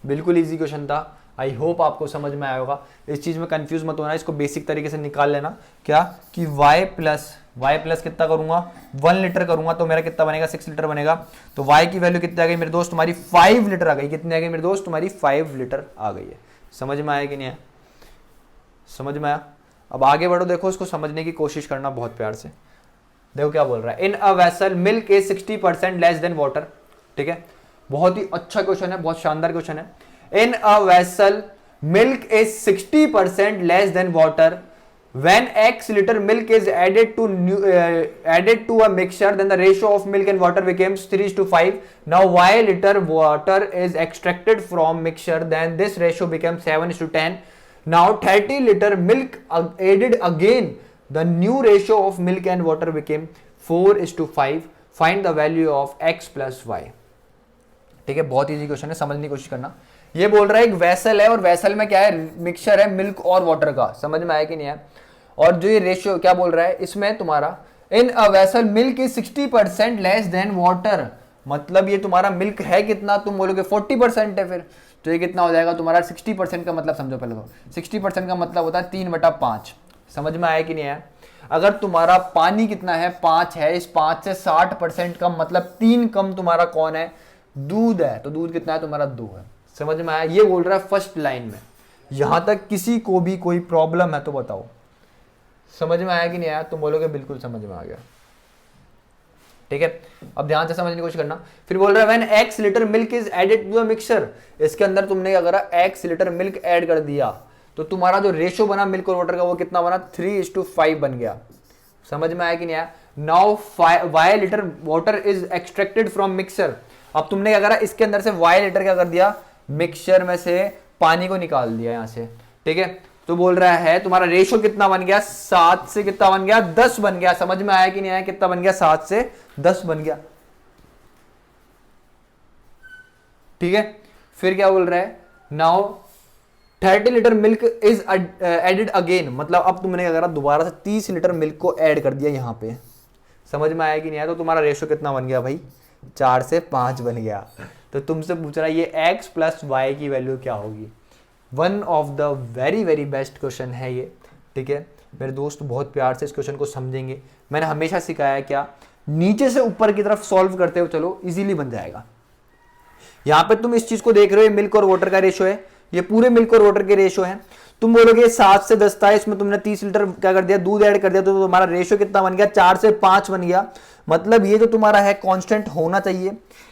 बिल्कुल इजी क्वेश्चन था। आई होप आपको समझ में आया होगा। इस चीज में कंफ्यूज मत होना, इसको बेसिक तरीके से निकाल लेना। क्या कि y प्लस कितना करूंगा, 1 लीटर करूंगा तो मेरा कितना बनेगा, 6 लीटर बनेगा। तो y की वैल्यू कितनी आ गई मेरे दोस्त, तुम्हारी 5 लीटर आ गई। कितनी आ गई मेरे दोस्त, तुम्हारी 5 लीटर आ गई है। समझ में आया कि नहीं आया? समझ में आया? अब आगे बढ़ो, देखो इसको समझने की कोशिश करना बहुत प्यार से। देखो क्या बोल रहा है, in a vessel milk is 60% less than water. ठीक है, बहुत ही अच्छा क्वेश्चन है, बहुत शानदार क्वेश्चन है। In a vessel, milk is 60% less than water. When X liter milk is added to a mixture, then the ratio of milk and water becomes 3:5. Now Y liter water is extracted from mixture, then this ratio becomes 7:10. Now 30 liter milk added again. The new ratio of milk and water became 4:5. Find the value of X plus Y. ठीक है, बहुत easy question है, समझने की कोशिश करना। ये बोल रहा है एक वेसल है और वेसल में क्या है, मिक्सचर है मिल्क और वाटर का। समझ में आया कि नहीं है? और जो ये रेशियो क्या बोल रहा है इसमें तुम्हारा, in a vessel milk is 60% less than water. मतलब ये तुम्हारा मिल्क है कितना, तुम बोलोगे 40% है। फिर तो ये कितना हो जाएगा तुम्हारा, 60% का मतलब समझो पहले तो। 60% का मतलब होता है 3/5। समझ में आया कि नहीं है? अगर तुम्हारा पानी कितना है, 5 है, इस 5 से 60% का मतलब 3 कम तुम्हारा कौन है, दूध है। तो दूध कितना है तुम्हारा, 2 है। समझ में आया? ये बोल रहा है फर्स्ट लाइन में। यहां तक किसी को भी कोई प्रॉब्लम है तो बताओ। समझ में आया कि नहीं आया? तुम बोलोगे बिल्कुल समझ में आ गया। ठीक है, अब ध्यान से समझने की कोशिश करना। फिर बोल रहा है when x litre milk is added to a mixture. इसके अंदर तुमने क्या करा, x लीटर मिल्क ऐड कर दिया तो तुम्हारा जो रेशो बना मिल्क और वाटर का वो कितना बना, 3:5 बन गया। समझ में आया कि नहीं आया? Now y litre water is extracted from mixture. अब तुमने क्या करा, इसके अंदर से y लीटर क्या कर दिया, मिक्सचर में से पानी को निकाल दिया यहां से, ठीक है। तो बोल रहा है तुम्हारा रेशो कितना बन गया, 7 से कितना बन गया, 10 बन गया। समझ में आया कि नहीं आया, कितना बन गया, 7 से 10 बन गया, ठीक है। फिर क्या बोल रहा है, now 30 litre milk is added again, मतलब अब तुमने क्या करा, दोबारा से 30 लीटर मिल्क को ऐड कर दिया यहां पे। समझ में आया कि नहीं आया। तो तुम्हारा रेशो कितना बन गया भाई, 4 से 5 बन गया। तो तुमसे पूछ रहा है ये x प्लस वाई की वैल्यू क्या होगी। One of the very very best question है ये, ठीक है मेरे दोस्त, बहुत प्यार से इस क्वेश्चन को समझेंगे। मैंने हमेशा सिखाया क्या, नीचे से ऊपर की तरफ सॉल्व करते हो चलो, इजीली बन जाएगा। यहां पे तुम इस चीज को देख रहे हो, मिल्क और वाटर का रेशो है, ये पूरे मिल्क और वाटर के रेशो है। तुम बोलोगे 7 से 10 था, इसमें तुमने 30 लीटर क्या कर दिया, दूध ऐड कर दिया, तो तुम्हारा रेशो कितना बन गया, 4 से 5 बन गया। मतलब ये जो तुम्हारा है कांस्टेंट होना चाहिए,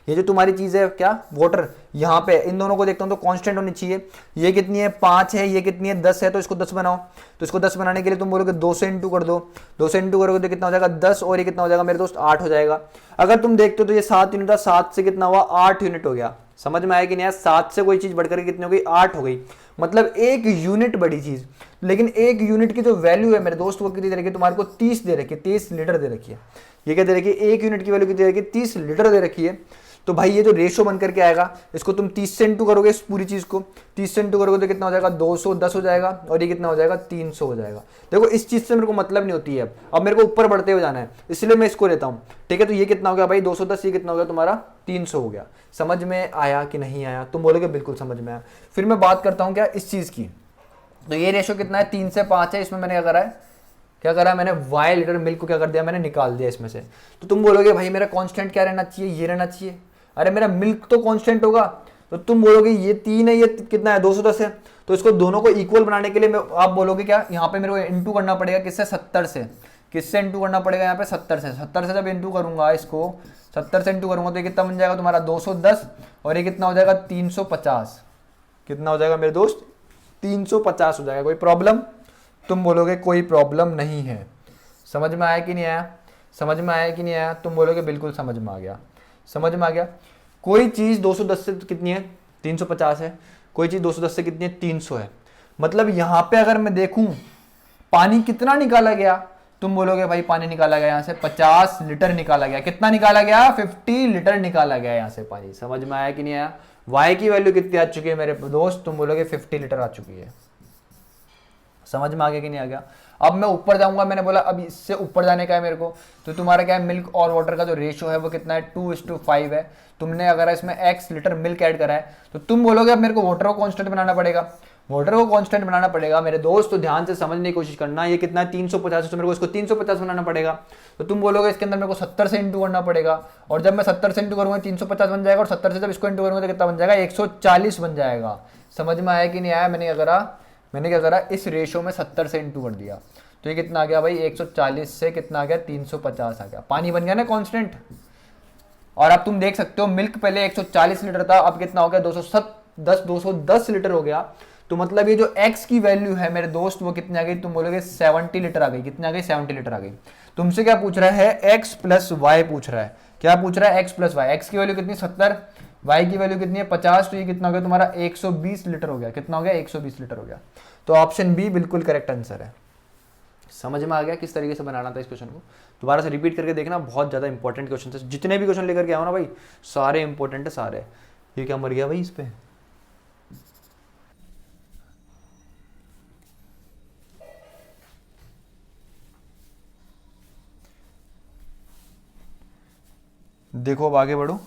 ये जो तुम्हारी चीज है क्या, वाटर, यहाँ पे इन दोनों को देखता हूं तो कांस्टेंट होनी चाहिए। ये कितनी है, 5 है, ये कितनी है, 10 है, तो इसको 10 बनाओ। तो इसको 10 बनाने के लिए तुम बोलोगे 2 से इंटू कर दो, 2 से इंटू करोगे तो कितना हो जाएगा 10, और ये कितना हो जाएगा मेरे दोस्त 8 हो जाएगा। अगर तुम देखते हो तो ये 7 यूनिट था, 7 से कितना हुआ 8 यूनिट हो गया। समझ में आया कि नहीं, 7 से कोई चीज बढ़कर कितनी हो गई, 8 हो गई। मतलब 1 यूनिट बड़ी चीज, लेकिन 1 यूनिट की जो वैल्यू है मेरे दोस्त वो कितनी दे रखी है तुम्हारे को, 30 दे रखी है, 30 लीटर दे रखी है। ये क्या दे रखी है, 1 यूनिट की वैल्यू कितनी दे रखी है, 30 लीटर दे रखी है। तो भाई ये जो रेशो बनकर के आएगा, इसको तुम 30 से इंटू करोगे, इस पूरी चीज को 30 से इंटू करोगे तो कितना हो जाएगा, 210 हो जाएगा, और ये कितना हो जाएगा, 300 हो जाएगा। देखो इस चीज से मेरे को मतलब नहीं होती है, अब मेरे को ऊपर बढ़ते हुए जाना है, इसलिए मैं इसको लेता हूं, ठीक है। तो ये कितना हो गया भाई 210, ये कितना हो गया तुम्हारा 300 हो गया। समझ में आया कि नहीं आया, तुम बोलोगे बिल्कुल समझ में आया। फिर मैं बात करता हूं क्या इस चीज की, तो ये रेशो कितना है, 3 से 5 है। इसमें मैंने क्या करा है, क्या करा, मैंने y लीटर मिल्क को क्या कर दिया, मैंने निकाल दिया इसमें से। तो तुम बोलोगे भाई मेरा कांस्टेंट क्या रहना चाहिए, ये रहना चाहिए। अरे मेरा मिल्क तो कांस्टेंट होगा। तो तुम बोलोगे ये 3 है, ये कितना है 210 है, तो इसको दोनों को इक्वल बनाने के लिए आप बोलोगे क्या, यहाँ पे मेरे को इंटू करना पड़ेगा किससे, 70 से। किससे इंटू करना पड़ेगा यहाँ पे, 70 से। 70 से जब इंटू करूंगा, इसको 70 से इंटू करूंगा तो ये कितना बन जाएगा तुम्हारा 210, और ये कितना हो जाएगा 350। कितना हो जाएगा मेरे दोस्त, 350 हो जाएगा। कोई प्रॉब्लम, तुम बोलोगे कोई प्रॉब्लम नहीं है। समझ में आया कि नहीं आया, समझ में आया कि नहीं आया, तुम बोलोगे बिल्कुल समझ में आ गया, समझ में आ गया। कोई चीज 210 से कितनी है, 350 है, कोई चीज 210 से कितनी है, 300 है। मतलब यहां पे अगर मैं देखूं पानी कितना निकाला गया, तुम बोलोगे भाई पानी निकाला गया यहां से 50 लीटर निकाला गया। कितना निकाला गया, 50 लीटर निकाला गया यहां से पानी। समझ में आया कि नहीं आया। y की वैल्यू कितनी आ चुकी है मेरे दोस्त, तुम बोलोगे 50 लीटर आ चुकी है। समझ में आ गया कि नहीं आ गया। अब मैं ऊपर जाऊंगा, मैंने बोला अब इससे ऊपर जाने का है मेरे को, तो तुम्हारा क्या है, मिल्क और वाटर का जो रेशियो है वो कितना है, 2:5 है। तुमने अगर इसमें x लीटर मिल्क ऐड करा है, तो तुम बोलोगे अब मेरे को वाटर को कांस्टेंट बनाना पड़ेगा, वाटर को कांस्टेंट बनाना पड़ेगा मेरे दोस्त। तो ध्यान से समझने की कोशिश करना, ये कितना है 350 है, तो मेरे को इसको 350 बनाना पड़ेगा। तो तुम बोलोगे इसके अंदर मेरे को 70 से इंटू करना पड़ेगा, और जब मैं 70 से इंटू करूंगा 350 बन जाएगा, और 70 से जब इसको इंटू करूंगा तो कितना बन जाएगा, 140 बन जाएगा। समझ में आया कि नहीं आया। मैंने क्या करा, इस रेशो में 70 से इंटू कर दिया, तो ये कितना आ गया भाई, 140 से कितना आ गया, 350 आ गया। पानी बन गया ना कांस्टेंट। और अब तुम देख सकते हो मिल्क पहले 140 लीटर था, अब कितना हो गया 210 लीटर हो गया। तो मतलब ये जो x की वैल्यू है मेरे दोस्त वो कितनी आ गई, तुम बोलोगे 70 लीटर आ गई। कितनी आ गई, 70 लीटर आ गई। तुमसे क्या पूछ रहा है, x प्लस वाई पूछ रहा है। क्या पूछ रहा है, x प्लस वाई। x की वैल्यू कितनी 70, y की वैल्यू कितनी है 50, तो ये कितना हो गया तुम्हारा 120 लीटर हो गया। कितना हो गया, 120 लीटर हो गया। तो ऑप्शन बी बिल्कुल करेक्ट आंसर है। समझ में आ गया किस तरीके से बनाना था इस क्वेश्चन को। दोबारा से रिपीट करके देखना, बहुत ज्यादा इंपॉर्टेंट क्वेश्चन है। जितने भी क्वेश्चन लेकर के आओ ना भाई, सारे इंपॉर्टेंट है सारे। ये क्या मर गया भाई इस पे, देखो अब आगे बढ़ो।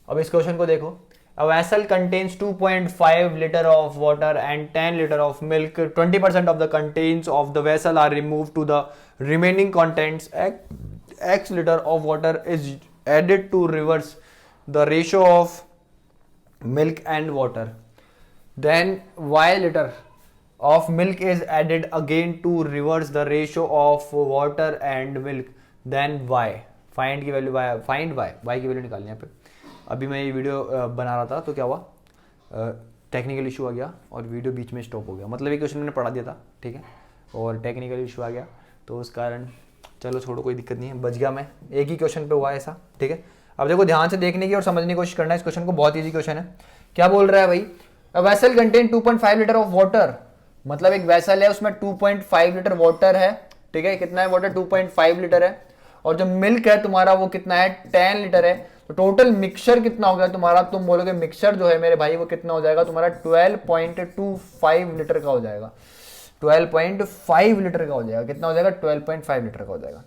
अब इस क्वेश्चन को देखो। A vessel contains 2.5 liter of water and 10 liter of milk. 20% of the contents of the vessel are removed to the remaining contents. X liter of water is added to reverse the ratio of milk and water. Then Y liter of milk is added again to reverse the ratio of water and milk. Then Y. Find की value Y. Find Y. Y की value निकालनी है यहाँ पे। अभी मैं ये video बना रहा था तो क्या हुआ, टेक्निकल इशू आ गया और वीडियो बीच में स्टॉप हो गया। मतलब ये क्वेश्चन मैंने पढ़ा दिया था, ठीक है, और टेक्निकल इशू आ गया तो उस कारण चलो छोड़ो, कोई दिक्कत नहीं है, बच गया मैं, एक ही क्वेश्चन पे हुआ है ऐसा, ठीक है। अब देखो ध्यान से देखने की और समझने की कोशिश करना है इस क्वेश्चन को, बहुत ईजी क्वेश्चन है। क्या बोल रहा है भाई, a vessel contain 2.5 litre of water, मतलब एक वेसल है उसमें 2.5 लीटर वाटर है, ठीक है। कितना है वाटर, 2.5 लीटर है, और जो मिल्क है तुम्हारा वो कितना है, 10 लीटर है। तो टोटल मिक्सचर कितना हो गया तुम्हारा, तुम बोलोगे मिक्सचर जो है मेरे भाई वो कितना हो जाएगा तुम्हारा, 12.25 लीटर का हो जाएगा, 12.5 लीटर का हो जाएगा। कितना हो जाएगा, 12.5 लीटर का हो जाएगा।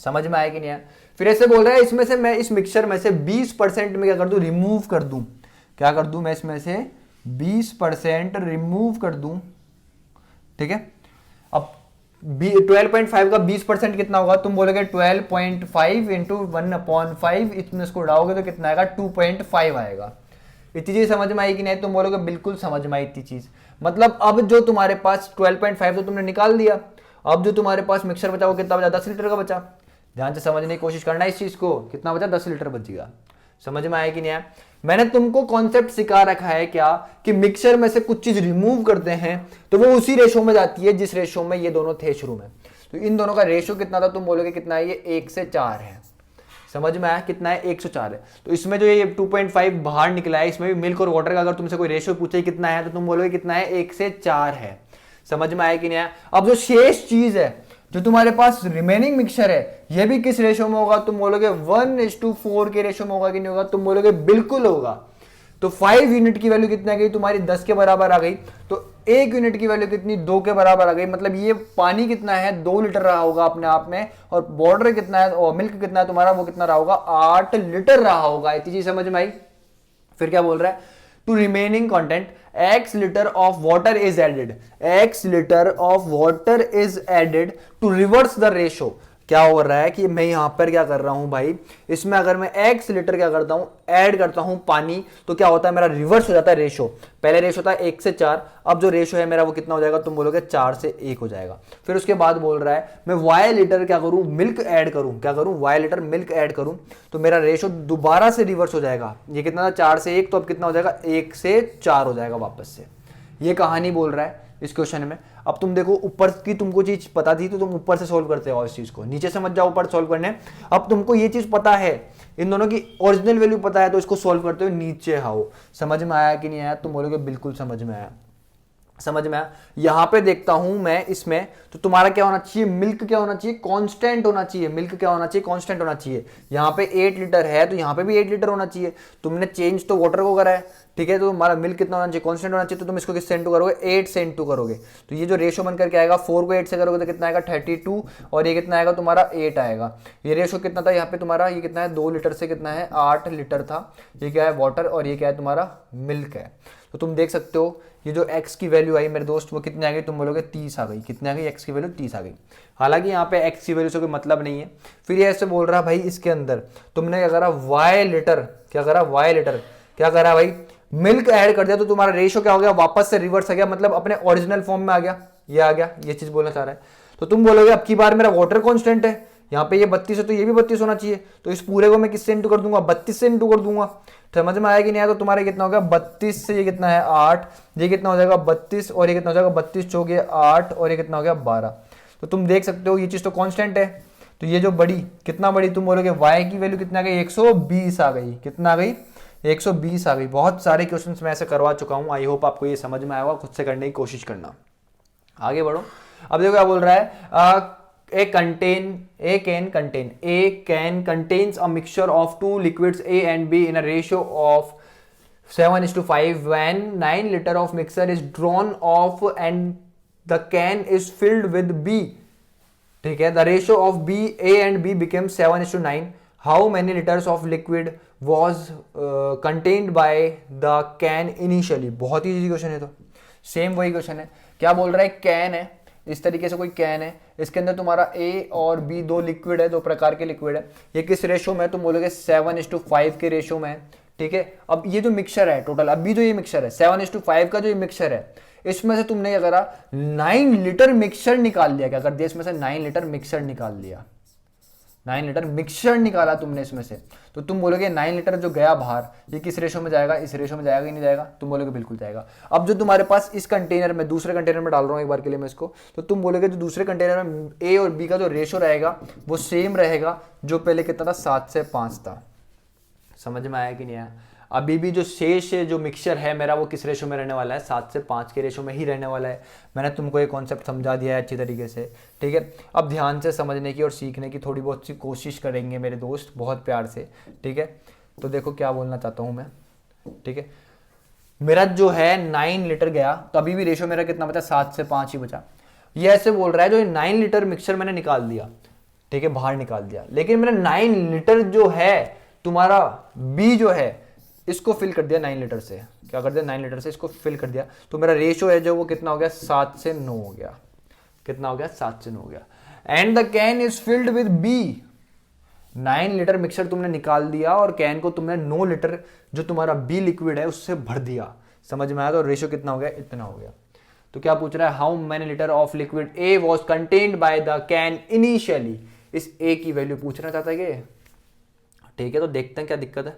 समझ में आया कि नहीं आया। फिर ऐसे बोल रहा है इसमें से मैं, इस मिक्सचर में से 20% में क्या कर दूं, रिमूव कर दूं। क्या कर दूं मैं, इसमें से 20% रिमूव कर दूं, ठीक है। अब 12.5 का 20% कितना होगा, तुम बोलोगे 12.5 इंटू 1/5, इसमें इसको उड़ाओगे तो कितना आएगा, 2.5 आएगा। इतनी चीज समझ में आई कि नहीं, तुम बोलोगे बिल्कुल समझ में आई इतनी चीज। मतलब अब जो तुम्हारे पास 12.5 तो तुमने निकाल दिया, अब जो तुम्हारे पास मिक्सचर बचा वो कितना बचा, 10 लीटर का बचा। ध्यान से समझने की कोशिश करना इस चीज को, कितना बचा, 10 लीटर बच गया। समझ में आया कि नहीं आया। मैंने तुमको कॉन्सेप्ट सिखा रखा है क्या, कि मिक्सचर में से कुछ चीज रिमूव करते हैं तो वो उसी रेशो में जाती है जिस रेशो में ये दोनों थे शुरू में। तो इन दोनों का रेशो कितना था, तुम बोलोगे कितना है, ये 1 से 4 है। समझ में आया, कितना है, 104 है। तो इसमें जो ये 2.5 बाहर निकला है, इसमें भी मिल्क और वाटर का अगर तुमसे कोई रेशो पूछे कितना है, तो तुम बोलोगे कितना है, 1 से 4 है। समझ में आया कि नहीं आया। अब जो शेष चीज है, जो तुम्हारे पास रिमेनिंग मिक्सचर है, ये भी किस रेशो में होगा, तुम बोलोगे 1:4 के रेशो में होगा कि नहीं होगा, तुम बोलोगे बिल्कुल होगा। तो 5 यूनिट की वैल्यू कितना गई तुम्हारी, 10 के बराबर आ गई। तो 1 यूनिट की वैल्यू कितनी, 2 के बराबर आ गई। मतलब ये पानी कितना है, 2 लीटर रहा होगा अपने आप में, और वाटर कितना है, और मिल्क कितना है तुम्हारा, वो कितना रहा होगा, 8 लीटर रहा होगा। इतनी चीज समझ में आई। फिर क्या बोल रहा है, to remaining content x liter of water is added, x liter of water is added to reverse the ratio। क्या हो रहा है कि मैं यहां पर क्या कर रहा हूं भाई, इसमें अगर मैं x लीटर क्या करता हूं, ऐड करता हूं पानी, तो क्या होता है, मेरा रिवर्स हो जाता है रेशो। पहले रेशो था 1 से 4, अब जो रेशो है मेरा वो कितना हो जाएगा, तुम बोलोगे 4 से 1 हो जाएगा। फिर उसके बाद बोल रहा है मैं y लीटर क्या करूं, मिल्क ऐड करूं, क्या करूं, y लीटर मिल्क ऐड करूं, तो मेरा रेशो दोबारा से रिवर्स हो जाएगा। ये कितना था, 4 से 1, तो अब कितना हो जाएगा, 1 से 4 हो जाएगा वापस से। ये कहानी बोल रहा है इस क्वेश्चन में। अब तुम देखो, ऊपर की तुमको चीज पता थी तो तुम ऊपर से सोल्व करते हो इस चीज को, नीचे से मत जाओ ऊपर सोल्व करने। अब तुमको ये चीज पता है, इन दोनों की ओरिजिनल वैल्यू पता है, तो इसको सोल्व करते हो नीचे आओ। समझ में आया कि नहीं आया, तुम बोलोगे बिल्कुल समझ में आया। समझ में आया। यहां पे देखता हूं मैं इसमें, तो तुम्हारा क्या होना चाहिए, मिल्क क्या होना चाहिए, कांस्टेंट होना चाहिए। मिल्क क्या होना चाहिए, कांस्टेंट होना चाहिए। यहां पे 8 लीटर है तो यहां पे भी 8 लीटर होना चाहिए। तुमने चेंज तो वाटर को करा है, ठीक है, तो तुम्हारा मिल्क कितना होना चाहिए, कांस्टेंट होना चाहिए। तो तुम इसको किससे इंटू करोगे, 8 से इंटू करोगे। तो ये जो रेशो बनकर के आएगा, 4 को 8 से करोगे तो कितना आएगा, 32, और ये कितना आएगा तुम्हारा, 8 आएगा। ये रेशो कितना था यहाँ पे तुम्हारा, ये कितना है, 2 लीटर से कितना है, 8 लीटर था। ये क्या है, वाटर, और ये क्या है तुम्हारा, मिल्क है। तो तुम देख सकते हो ये जो x की वैल्यू आई मेरे दोस्त, वो कितनी आ गई, तुम बोलोगे 30 आ गई। कितनी आ गई, x की वैल्यू 30 आ गई। हालांकि यहाँ पे x की वैल्यू से कोई मतलब नहीं है। फिर ये ऐसे बोल रहा भाई, इसके अंदर तुमने क्या करा, y लीटर, क्या करा, y लीटर, क्या करा भाई, मिल्क ऐड कर दिया, तो तुम्हारा रेशो क्या हो गया, वापस से रिवर्स आ गया, मतलब अपने ओरिजिनल फॉर्म में आ गया। ये आ गया, ये चीज बोलना चाह रहा है। तो तुम बोलोगे अब की बार मेरा वाटर कांस्टेंट है, यहाँ पे ये 32 है तो ये भी 32 होना चाहिए। तो इस पूरे को मैं किससे इंटू कर दूंगा, 32 से इंटू कर दूंगा। समझ में आया कि नहीं आया। तो तुम्हारे कितना होगा, 32 से ये कितना है, 8, ये कितना हो जाएगा 32, और ये कितना हो जाएगा 32 चौके 8, और ये कितना हो गया 12। तो तुम देख सकते हो ये चीज तो कांस्टेंट है। तो ये जो बड़ी, कितना बड़ी, तुम बोलोगे y की वैल्यू कितना आ गई, 120 आ गई। कितना आ गई, 120 आ गई। बहुत सारे क्वेश्चंस मैं ऐसे करवा चुका हूं। आई होप आपको ये समझ में आया होगा। खुद से करने की कोशिश करना। आगे बढ़ो। अब देखो क्या बोल रहा है, A can contains a mixture of two liquids A and B in a ratio of 7:5 when 9 liter of mixture is drawn off and the can is filled with B. ठीक है, the ratio of B, A and B becomes 7:9. How many liters of liquid was contained by the can initially? बहुत ही easy question है। तो same वही question है। क्या बोल रहा है, कैन है, इस तरीके से कोई कैन है, इसके अंदर तुम्हारा A और B दो लिक्विड है, दो प्रकार के लिक्विड है। ये किस रेशो में, तुम बोलोगे 7:5 के रेशो में है। ठीक है, अब ये जो मिक्सचर है टोटल, अभी जो ये मिक्सचर है 7:5 का जो ये मिक्सचर है, इसमें से तुमने क्या करा, 9 लीटर मिक्सचर निकाल लिया। क्या कर दिया, इसमें से 9 लीटर मिक्सचर निकाल लिया। 9 लीटर मिक्सचर निकाला तुमने इसमें से, तो तुम बोलोगे 9 लीटर जो गया बाहर ये किस रेशो में जाएगा, इस रेशो में जाएगा कि नहीं जाएगा, तुम बोलोगे बिल्कुल जाएगा। अब जो तुम्हारे पास इस कंटेनर में, दूसरे कंटेनर में डाल रहा हूँ एक बार के लिए मैं इसको, तो तुम बोलोगे जो दूसरे कंटेनर में ए और बी का जो रेशो रहेगा वो सेम रहेगा जो पहले कितना था, 7 से 5 था। समझ में आया कि नहीं आया? अभी भी जो शेष जो मिक्सचर है मेरा वो किस रेशो में रहने वाला है, 7 से 5 के रेशो में ही रहने वाला है। मैंने तुमको ये कॉन्सेप्ट समझा दिया है अच्छी तरीके से, ठीक है। अब ध्यान से समझने की और सीखने की थोड़ी बहुत सी कोशिश करेंगे मेरे दोस्त, बहुत प्यार से, ठीक है। तो देखो क्या बोलना चाहता हूँ मैं, ठीक है। मेरा जो है 9 लीटर गया, तो अभी भी रेशो मेरा कितना बचा, 7 से 5 ही बचा। ये ऐसे बोल रहा है जो 9 लीटर मिक्सचर मैंने निकाल दिया, ठीक है, बाहर निकाल दिया, लेकिन मेरा 9 लीटर जो है तुम्हारा बी जो है इसको फिल कर दिया 9 लीटर से, क्या कर दिया, 9 लीटर से इसको फिल कर दिया, तो मेरा रेशो है जो वो कितना हो गया, 7 से 9 हो गया। कितना हो गया, 7 से 9 हो गया। And the can is filled with B. 9 litre mixture तुमने निकाल दिया और कैन को तुमने 9 लीटर जो तुम्हारा बी लिक्विड है उससे भर दिया। समझ में आया? तो रेशो कितना हो गया, इतना हो गया। तो क्या पूछ रहा है, how many litre of liquid A was contained by the can initially. इस ए की वैल्यू पूछना चाहता है कि, ठीक है। तो देखते हैं क्या दिक्कत है,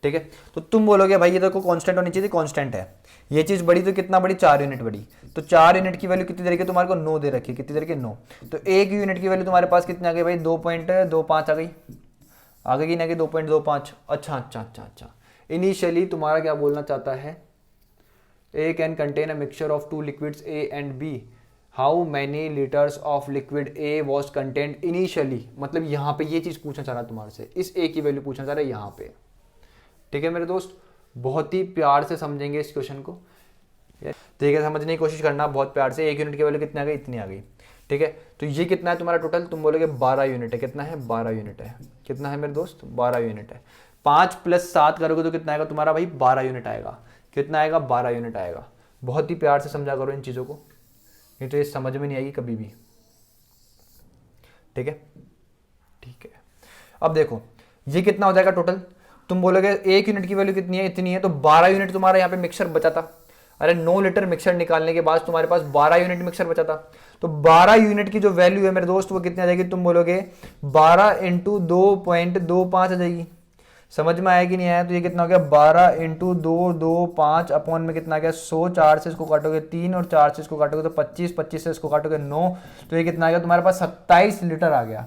ठीक है। तो तुम बोलोगे भाई ये देखो कांस्टेंट होनी चाहिए, कांस्टेंट है, ये चीज बड़ी तो कितना बड़ी, 4 यूनिट बड़ी, तो 4 यूनिट की वैल्यू कितनी दे रखी है तुम्हारे को, 9 दे रखी है। कितनी दे रखी है, 9। तो एक यूनिट की वैल्यू तुम्हारे पास कितनी आ गई भाई, 2.25 आ गई, आ गई ना कि 2.25। अच्छा अच्छा अच्छा अच्छा। इनिशियली तुम्हारा क्या बोलना चाहता है, a can contain a mixture of 2 liquids A and B, how many litres of liquid A was content initially. मतलब यहाँ पे ये चीज पूछना चाह रहा है तुम्हारे से, इस ए की वैल्यू पूछना चाह रहा है यहाँ पे, ठीक है मेरे दोस्त। बहुत ही प्यार से समझेंगे इस क्वेश्चन को, ठीक है, समझने की कोशिश करना बहुत प्यार से। एक यूनिट की वैल्यू कितनी आ गई, इतनी आ गई, ठीक है। तो ये कितना है तुम्हारा टोटल, तुम बोलोगे 12 यूनिट है। कितना है, 12 यूनिट है। कितना है मेरे दोस्त, 12 यूनिट है। 5 + 7 करोगे तो कितना आएगा तुम्हारा भाई, 12 यूनिट आएगा। कितना आएगा, 12 यूनिट आएगा। बहुत ही प्यार से समझा करो इन चीज़ों को, नहीं तो ये समझ में नहीं आएगी कभी भी, ठीक है। ठीक है, अब देखो ये कितना हो जाएगा टोटल, तुम बोलोगे एक यूनिट की वैल्यू कितनी है, इतनी है, तो 12 यूनिट तुम्हारा यहाँ पे मिक्सर बचा था। अरे 9 लीटर मिक्सर निकालने के बाद तुम्हारे पास 12 यूनिट मिक्सर बचा था। तो 12 यूनिट की जो वैल्यू है मेरे दोस्त वो कितनी आ जाएगी, तुम बोलोगे 12 × 2.25 आ जाएगी। समझ में आया कि नहीं आया? तो ये कितना हो गया, 12 × 225 अपॉन में कितना आ गया, 100। 4 से इसको काटोगे 3 और 4 से इसको काटोगे तो 25, 25 से इसको काटोगे 9, तो ये कितना आ गया तुम्हारे पास, 27 लीटर आ गया।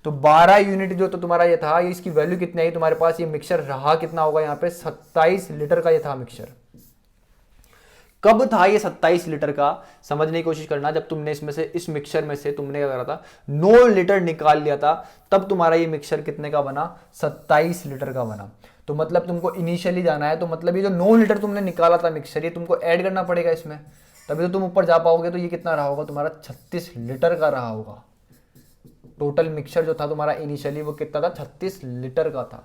तो 12 यूनिट जो तो तुम्हारा ये था, ये इसकी वैल्यू कितनी आई तुम्हारे पास, ये मिक्सचर रहा कितना होगा यहाँ पे, 27 लीटर का ये था मिक्सचर। कब था ये 27 लीटर का, समझने की कोशिश करना। जब तुमने इसमें से, इस मिक्सचर में से तुमने क्या करा था, 9 लीटर निकाल लिया था, तब तुम्हारा ये मिक्सचर कितने का बना, 27 लीटर का बना। तो मतलब तुमको इनिशियली जाना है, तो मतलब ये जो 9 लीटर तुमने निकाला था मिक्सचर, ये तुमको ऐड करना पड़ेगा इसमें, तभी तो तुम ऊपर जा पाओगे। तो ये कितना रहा होगा तुम्हारा, 36 लीटर का रहा होगा। टोटल मिक्सचर जो था तुम्हारा इनिशियली वो कितना था, 36 लीटर का था।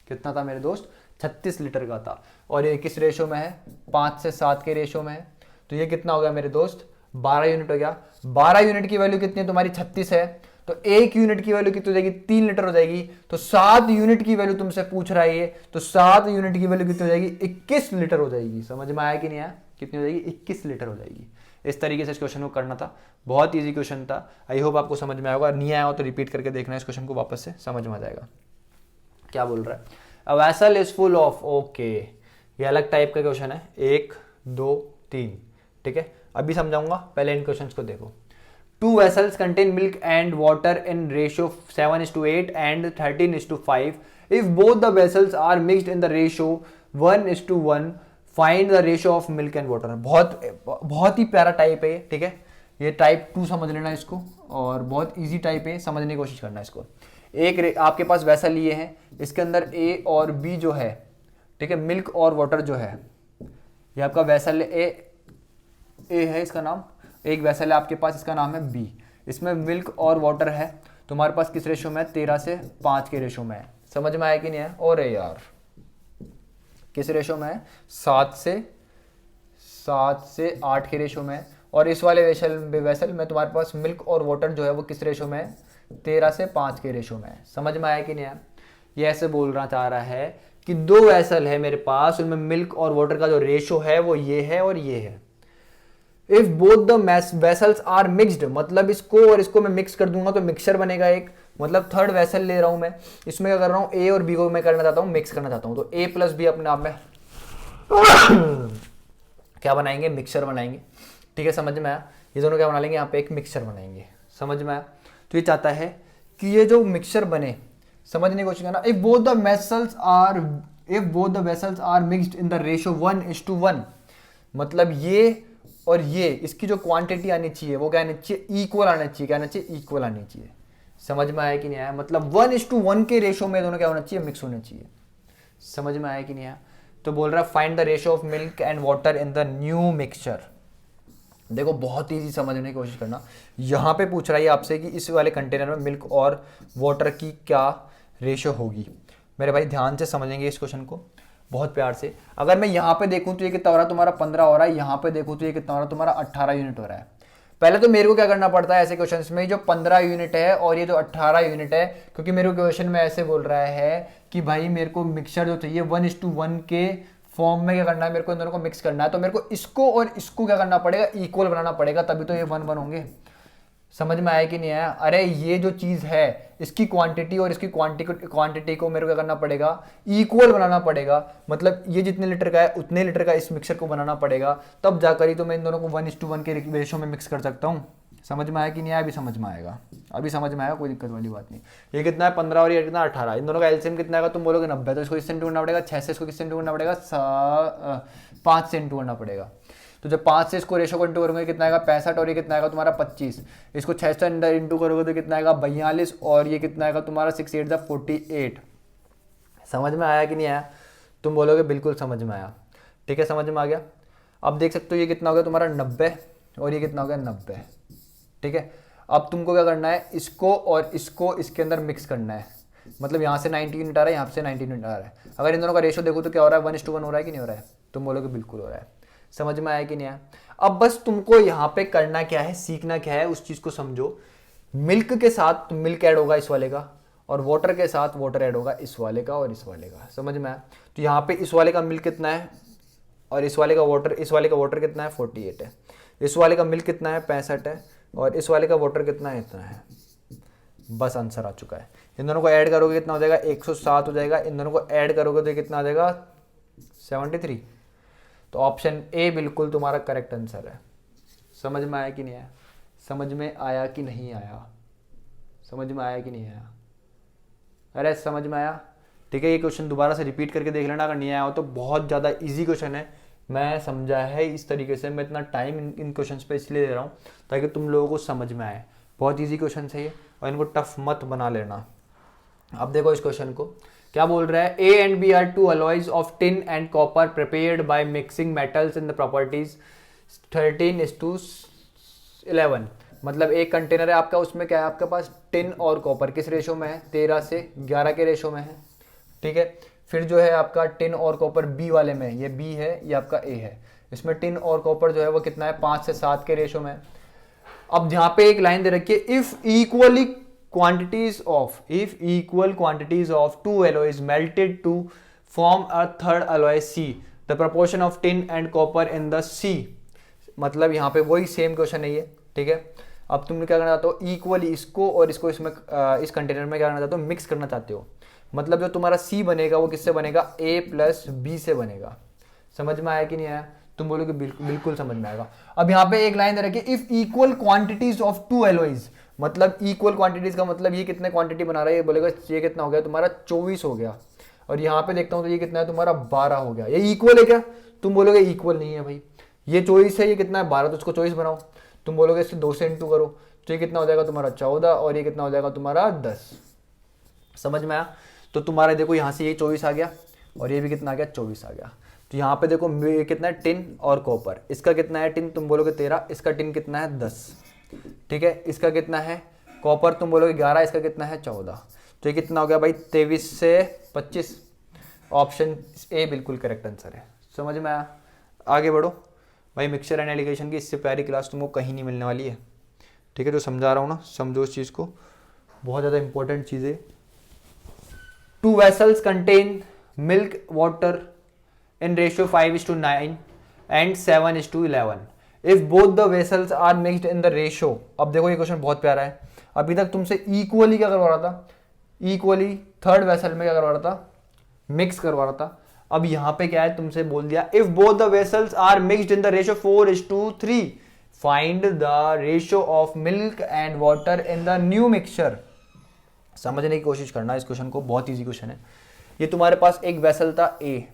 कितना था मेरे दोस्त, 36 लीटर का था। और ये किस रेशो में है, 5 से 7 के रेशो में है। तो ये कितना हो गया मेरे दोस्त, 12 यूनिट हो गया। 12 यूनिट की वैल्यू कितनी है तुम्हारी, 36 है, तो एक यूनिट की वैल्यू कितनी हो जाएगी, 3 लीटर हो जाएगी। तो 7 यूनिट की वैल्यू तुमसे पूछ रहा है ये, तो 7 यूनिट की वैल्यू कितनी हो जाएगी, 21 लीटर हो जाएगी। समझ में आया कि नहीं आया, कितनी हो जाएगी, 21 लीटर हो जाएगी। इस तरीके से इस क्वेश्चन को करना था, बहुत इजी क्वेश्चन था। आई होप आपको समझ में आएगा, नहीं आया हो तो रिपीट करके देखना इस क्वेश्चन को, वापस से समझ में आ जाएगा। क्या बोल रहा है, अ vessel is full of, okay, ये अलग टाइप का क्वेश्चन है, 1 2 3, ठीक है। अभी समझाऊंगा, पहले इन क्वेश्चन को देखो। 2 vessels contain milk and water in ratio 7:8 and 13:5. If both the vessels are mixed in the ratio 1:1, find the ratio of milk and water. बहुत ही प्यारा टाइप है, ठीक है। ये टाइप 2 समझ लेना इसको, और बहुत इजी टाइप है, समझने की कोशिश करना इसको। एक आपके पास वैसा लिए हैं, इसके अंदर ए और बी जो है, ठीक है, मिल्क और वाटर जो है, ये आपका वैसल ए है इसका नाम, एक वैसल है आपके पास, इसका नाम है बी। इसमें मिल्क और वाटर है, तुम्हारे पास किस रेशो में है, 13 से 5 के रेशो में है। समझ में आया कि नहीं है? और यार किस रेशो में है, 7 से 8 के रेशो में है। और इस वाले वैसल में तुम्हारे पास मिल्क और वाटर जो है वो किस रेशो में है, 13 से 5 के रेशो में है। समझ में आया कि नहीं है? ये ऐसे बोलना चाह रहा है कि 2 वैसल है मेरे पास, उनमें मिल्क और वाटर का जो रेशो है वो ये है और ये है। If both the vessels are mixed, मतलब इसको और इसको मैं मिक्स कर दूंगा तो मिक्सचर बनेगा एक, मतलब थर्ड वेसल ले रहा हूँ मैं, इसमें क्या कर रहा हूँ, ए और बी को मैं करना चाहता हूँ, मिक्स करना चाहता हूँ, तो ए प्लस बी अपने आप में क्या बनाएंगे, मिक्सचर बनाएंगे। ठीक है, समझ में आया, ये दोनों क्या बना लेंगे, यहाँ पे एक मिक्सचर बनाएंगे, समझ में आया। तो ये चाहता है कि ये जो मिक्सचर बने, समझने की कोशिश करना, if both the vessels are mixed in the ratio 1:1, मतलब ये और ये, इसकी जो क्वांटिटी आनी चाहिए वो क्या आनी चाहिए, इक्वल आना चाहिए, क्या आना चाहिए, इक्वल आनी चाहिए। समझ में आया कि नहीं आया, मतलब 1:1 के रेशियो में दोनों क्या होना चाहिए, मिक्स होना चाहिए। समझ में आया कि नहीं आया। तो बोल रहा है find the ratio of milk and water in the new mixture. देखो बहुत ईजी समझने की कोशिश करना, यहाँ पे पूछ रहा है आपसे कि इस वाले कंटेनर में मिल्क और वाटर की क्या रेशियो होगी। मेरे भाई ध्यान से समझेंगे इस क्वेश्चन को बहुत प्यार से। अगर मैं यहाँ पे देखूँ तो ये कितना हो रहा है तुम्हारा 15 हो रहा है, यहाँ पे देखूँ तो ये कितना हो रहा है तुम्हारा 18 यूनिट हो रहा है। पहले तो मेरे को क्या करना पड़ता है ऐसे क्वेश्चंस में, जो 15 यूनिट है और ये जो 18 यूनिट है, क्योंकि मेरे को क्वेश्चन में ऐसे बोल रहा है कि भाई मेरे को मिक्सचर जो चाहिए 1:1 के फॉर्म में क्या करना है, मेरे को इन दोनों को मिक्स करना है, तो मेरे को इसको और इसको क्या करना पड़ेगा, इक्वल बनाना पड़ेगा, तभी तो ये 1:1 होंगे। समझ में आया कि नहीं आया। अरे ये जो चीज़ है इसकी क्वांटिटी और इसकी क्वांटिटी को मेरे को क्या करना पड़ेगा, इक्वल बनाना पड़ेगा, मतलब ये जितने लीटर का है उतने लीटर का इस मिक्सर को बनाना पड़ेगा, तब जाकर ही तो मैं इन दोनों को 1:1 के रेशो में मिक्स कर सकता हूँ। समझ में आया कि नहीं आया, अभी समझ में आएगा, अभी समझ में आएगा, कोई दिक्कत वाली बात नहीं। ये कितना है 15 और ये कितना 18, इन दोनों का एलसीएम कितना आएगा, तुम बोलोगे 90, तो इसको किससे इंटू करना पड़ेगा, 6 से, इसको किससे इंटू करना पड़ेगा, 5 से इंटू करना पड़ेगा। तो जब 5 से इसको रेशो को इंटू करोगे कितना आएगा 65, और ये कितना आएगा तुम्हारा 25, इसको 6 से अंदर इंटू करोगे तो कितना आएगा 42, और ये कितना आएगा तुम्हारा 6 8 48। समझ में आया कि नहीं आया, तुम बोलोगे बिल्कुल समझ में आया। ठीक है, समझ में आ गया। अब देख सकते हो ये कितना हो गया तुम्हारा 90, और ये कितना हो गया 90। ठीक है, अब तुमको क्या करना है, इसको और इसको इसके अंदर मिक्स करना है, मतलब यहाँ से 90 यूनिट आ रहा है, यहाँ से 90 यूनिट आ रहा है। अगर इन दोनों का रेशो देखो तो क्या हो रहा है, 1:1 हो रहा है कि नहीं हो रहा है, तुम बोलोगे बिल्कुल हो रहा है। समझ में आया कि नहीं आया। अब बस तुमको यहाँ पे करना क्या है, सीखना क्या है, उस चीज को समझो। मिल्क के साथ मिल्क ऐड होगा इस वाले का, और वाटर के साथ वाटर ऐड होगा इस वाले का और इस वाले का। समझ में आया। तो यहाँ पे इस वाले का मिल्क कितना है और इस वाले का वाटर कितना है 48 है, इस वाले का मिल्क कितना है 65 है, और इस वाले का वाटर कितना है इतना है। बस आंसर आ चुका है। इन दोनों को ऐड करोगे कितना हो जाएगा 107 हो जाएगा, इन दोनों को ऐड करोगे तो कितना आ जाएगा 73। तो ऑप्शन ए बिल्कुल तुम्हारा करेक्ट आंसर है। समझ में आया कि नहीं आया, समझ में आया कि नहीं आया, समझ में आया कि नहीं आया, अरे समझ में आया। ठीक है, ये क्वेश्चन दोबारा से रिपीट करके देख लेना, अगर नहीं आया हो तो बहुत ज़्यादा इजी क्वेश्चन है, मैं समझा है इस तरीके से, मैं इतना टाइम इन क्वेश्चंस पे इसलिए दे रहा हूँ ताकि तुम लोगों को समझ में आए। बहुत इजी क्वेश्चन है ये, और इनको टफ मत बना लेना। अब देखो इस क्वेश्चन को क्या बोल रहा है, A and B are two alloys of tin and copper prepared by mixing metals in the properties 13:11। मतलब एक कंटेनर है आपका, उसमें क्या है आपके पास टिन और कॉपर किस रेशो में है, 13 से 11 के रेशो में है। ठीक है, फिर जो है आपका टिन और कॉपर बी वाले में, ये बी है ये आपका ए है, इसमें टिन और कॉपर जो है वो कितना है 5 से 7 के रेशो में। अब यहाँ पे एक लाइन दे रखी है, if equal quantities of two alloys melted to form a third alloy C, the proportion of tin and copper in the C। मतलब यहाँ पे वही सेम क्वेश्चन है ये। ठीक है, अब तुमने क्या करना चाहते हो, इक्वली इसको और इसको इसमें इस कंटेनर में क्या करना चाहते हो, मिक्स करना चाहते हो। मतलब जो तुम्हारा C बनेगा वो किससे बनेगा, A + B से बनेगा। समझ में आया कि नहीं आया, तुम बोलोगे बिल्कुल समझ में आएगा। अब यहाँ पे एक लाइन दे रखी है, if equal quantities of two alloys, मतलब इक्वल क्वांटिटीज का मतलब ये कितने क्वांटिटी बना रहा है, ये बोलेगा ये कितना हो गया तुम्हारा 24 हो गया, और यहाँ पे देखता हूँ तो ये कितना है तुम्हारा 12 हो गया। ये इक्वल है क्या, तुम बोलोगे इक्वल नहीं है भाई, ये 24 है ये कितना है 12, तो उसको 24 बनाओ। तुम बोलोगे इससे 2 से इंटू करो तो ये कितना हो जाएगा तुम्हारा 14, और ये कितना हो जाएगा तुम्हारा 10। समझ में आया। तो तुम्हारा देखो यहाँ से ये 24 आ गया, और ये भी कितना आ गया 24 आ गया। तो यहाँ पे देखो ये कितना है टिन और कॉपर, इसका कितना है टिन, तुम बोलोगे 13, इसका टिन कितना है 10। ठीक है, इसका कितना है कॉपर, तुम बोलोगे 11, इसका कितना है 14। तो ये कितना हो गया भाई 23 से 25। ऑप्शन ए बिल्कुल करेक्ट आंसर है। समझ में आया। आगे बढ़ो भाई, मिक्सचर एंड एलिगेशन की इससे प्यारी क्लास तुमको कहीं नहीं मिलने वाली है। ठीक है, जो समझा रहा हूँ ना समझो इस चीज़ को, बहुत ज़्यादा इंपॉर्टेंट चीज़ है। 2 vessels contain milk water in ratio 5:9 and 7:11. If both the vessels are mixed in the ratio, अब देखो ये क्वेश्चन बहुत प्यारा है, अभी तक तुमसे इक्वली क्या करवा रहा था, इक्वली थर्ड वेसल में क्या करवा रहा था, मिक्स करवा रहा था। अब यहां पे क्या है, तुमसे बोल दिया if both the vessels are mixed in the ratio 4:3 find the ratio of milk and water in the new mixture. समझने की कोशिश करना इस क्वेश्चन को, बहुत इजी क्वेश्चन है। ये तुम्हारे पास एक वेसल था ए,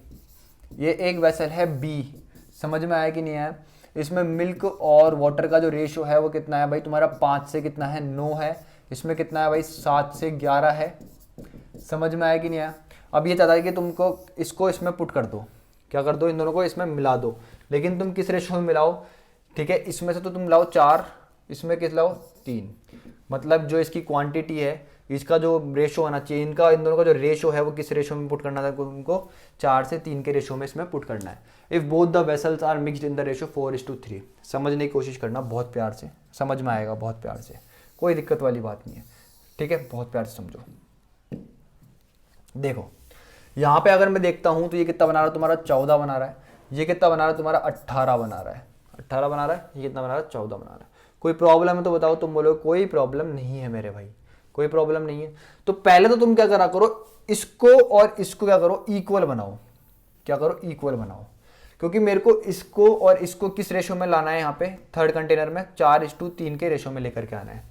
ये एक वेसल है बी, समझ में आया कि नहीं आया। इसमें मिल्क और वाटर का जो रेशियो है वो कितना है भाई तुम्हारा, 5 से कितना है 9 है। इसमें कितना है भाई 7 से 11 है। समझ में आया कि नहीं आया। अब ये चाहता है कि तुमको इसको इसमें पुट कर दो, क्या कर दो, इन दोनों को इसमें मिला दो, लेकिन तुम किस रेशियो में मिलाओ, ठीक है, इसमें से तो तुम लाओ 4, इसमें किस लाओ 3, मतलब जो इसकी क्वांटिटी है, इसका जो रेशो आना चाहिए, इनका इन दोनों का जो रेशो है वो किस रेशो में पुट करना था तुमको, 4 से 3 के रेशो में इसमें पुट करना है। If both the vessels are mixed in the ratio 4:3। समझने की कोशिश करना बहुत प्यार से, समझ में आएगा बहुत प्यार से, कोई दिक्कत वाली बात नहीं है, ठीक है, बहुत प्यार से समझो। देखो यहाँ पे अगर मैं देखता हूँ तो ये कितना बना रहा है तुम्हारा, 14 बना रहा है। ये कितना बना रहा है तुम्हारा, 18 बना रहा है। 18 बना रहा है। ये कितना बना रहा है, 14 बना रहा है। कोई प्रॉब्लम है तो बताओ, तुम बोलो कोई प्रॉब्लम नहीं है मेरे भाई, कोई प्रॉब्लम नहीं है। तो पहले तो तुम क्या करा करो, इसको और इसको क्या करो, इक्वल बनाओ। क्या करो, इक्वल बनाओ, क्योंकि मेरे को इसको और इसको किस रेशो में लाना है, यहाँ पे थर्ड कंटेनर में 4:3 के रेशो में लेकर के आना है।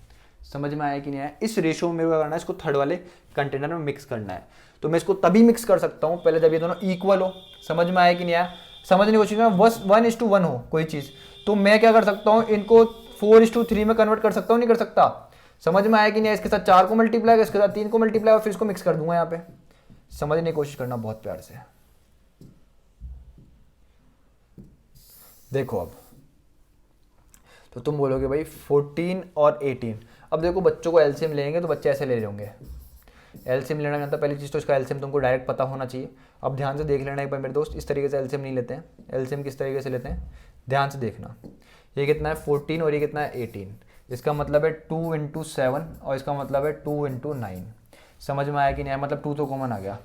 समझ में आया कि नहीं आया। इस रेशो में मेरे को करना है, इसको थर्ड वाले कंटेनर में मिक्स करना है। तो मैं इसको तभी मिक्स कर सकता हूँ पहले जब ये दोनों इक्वल हो। समझ में आया कि नहीं आया। समझने की कोशिश में 1:1 हो कोई चीज़, तो मैं क्या कर सकता हूँ, इनको 4:3 में कन्वर्ट कर सकता हूँ, नहीं कर सकता। समझ में आया कि नहीं, इसके साथ 4 को मल्टीप्लाई, इसके साथ 3 को मल्टीप्लाई, और फिर इसको मिक्स कर दूंगा यहाँ पे। समझने की कोशिश करना बहुत प्यार से। देखो अब तो तुम बोलोगे भाई 14 और 18। अब देखो बच्चों को एलसीएम लेंगे तो बच्चे ऐसे ले होंगे। एलसीएम लेना जानता, पहली चीज़ तो इसका एलसीएम तुमको डायरेक्ट पता होना चाहिए। अब ध्यान से देख लेना एक बार मेरे दोस्त, इस तरीके से एलसीएम नहीं लेते हैं। एलसीएम किस तरीके से लेते हैं, ध्यान से देखना। ये कितना है 14 और ये कितना है 18। इसका मतलब है 2 × 7 और इसका मतलब है 2 × 9। समझ में आया कि नहीं आया, मतलब 2 तो कॉमन आ गया।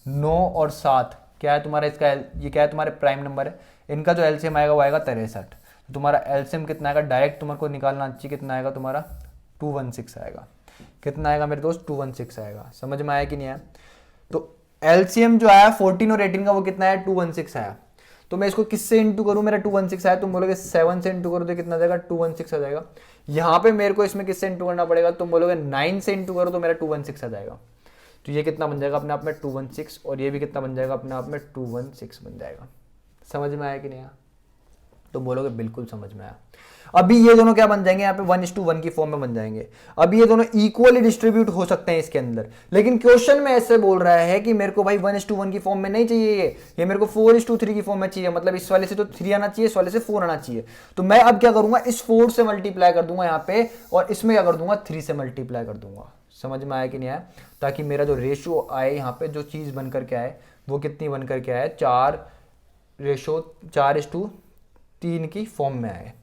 9 और 7 क्या है तुम्हारा, इसका ये क्या है तुम्हारे प्राइम नंबर है, इनका जो एलसीएम आएगा वो आएगा 63। तो तुम्हारा एलसीएम कितना आएगा, डायरेक्ट तुम्हारे को निकालना चाहिए, कितना आएगा तुम्हारा 216 आएगा। कितना आएगा मेरे दोस्त, 216 आएगा। समझ में आया कि नहीं आया। तो एलसीएम जो आया 14 और 18 का वो कितना है, 216 आया। तो मैं इसको किससे इंटू करूं, मेरा 216 आया, तुम बोलोगे 7 से इंटू करो तो कितना आ जाएगा, 216 आ जाएगा। यहाँ पे मेरे को इसमें किससे इंटू करना पड़ेगा, तुम बोलोगे 9 से इंटू करो तो मेरा 216 आ जाएगा। तो ये कितना बन जाएगा अपने आप में 216, और ये भी कितना बन जाएगा अपने आप में 216 बन जाएगा। समझ में आया कि नहीं आया, तो बोलोगे बिल्कुल समझ में आया। अभी ये दोनों क्या बन जाएंगे, यहाँ पे 1:1 की फॉर्म में बन जाएंगे। अभी ये दोनों इक्वली डिस्ट्रीब्यूट हो सकते हैं इसके अंदर, लेकिन क्वेश्चन में ऐसे बोल रहा है कि मेरे को भाई 1:1 की फॉर्म में नहीं चाहिए, ये मेरे को 4:3 की फॉर्म में चाहिए। मतलब इस वाले से तो 3 आना चाहिए, इस वाले से 4 आना चाहिए। तो मैं अब क्या करूंगा, इस 4 से मल्टीप्लाई कर दूंगा यहाँ पे, और इसमें क्या कर दूंगा, 3 से मल्टीप्लाई कर दूंगा। समझ में आया कि नहीं आया, ताकि मेरा जो रेशियो आए यहाँ पे, जो चीज़ बन करके आए वो कितनी बन करके आए, 4:3 की फॉर्म में आए।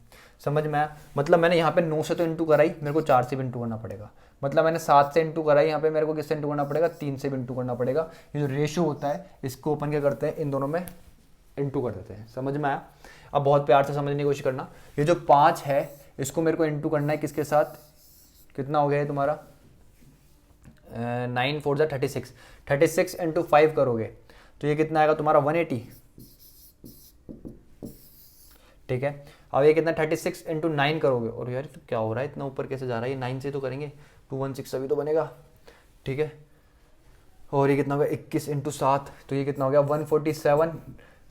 समझ में आया। मतलब मैंने यहाँ पे 9 से तो इंटू कराई, मेरे को 4 से भी इंटू करना पड़ेगा। मतलब मैंने 7 से इंटू कराई, यहाँ पे मेरे को किससे इंटू करना पड़ेगा, 3 से भी इंटू करना पड़ेगा। ये जो रेशियो होता है इसको अपन क्या करते हैं, इन दोनों में इंटू कर देते हैं। समझ में आया। अब बहुत प्यार से समझने की कोशिश करना। ये जो 5 है इसको मेरे को इंटू करना है किसके साथ, कितना हो गया है तुम्हारा 9 4 36, 36 × 5 करोगे तो ये कितना आएगा तुम्हारा 180। ठीक है। अब ये कितना 36 × 9 करोगे, और यार तो क्या हो रहा है, इतना ऊपर कैसे जा रहा है, ये 9 से तो करेंगे, 216 अभी तो बनेगा। ठीक है। और ये कितना हो गया 21 × 7, तो ये कितना हो गया 147।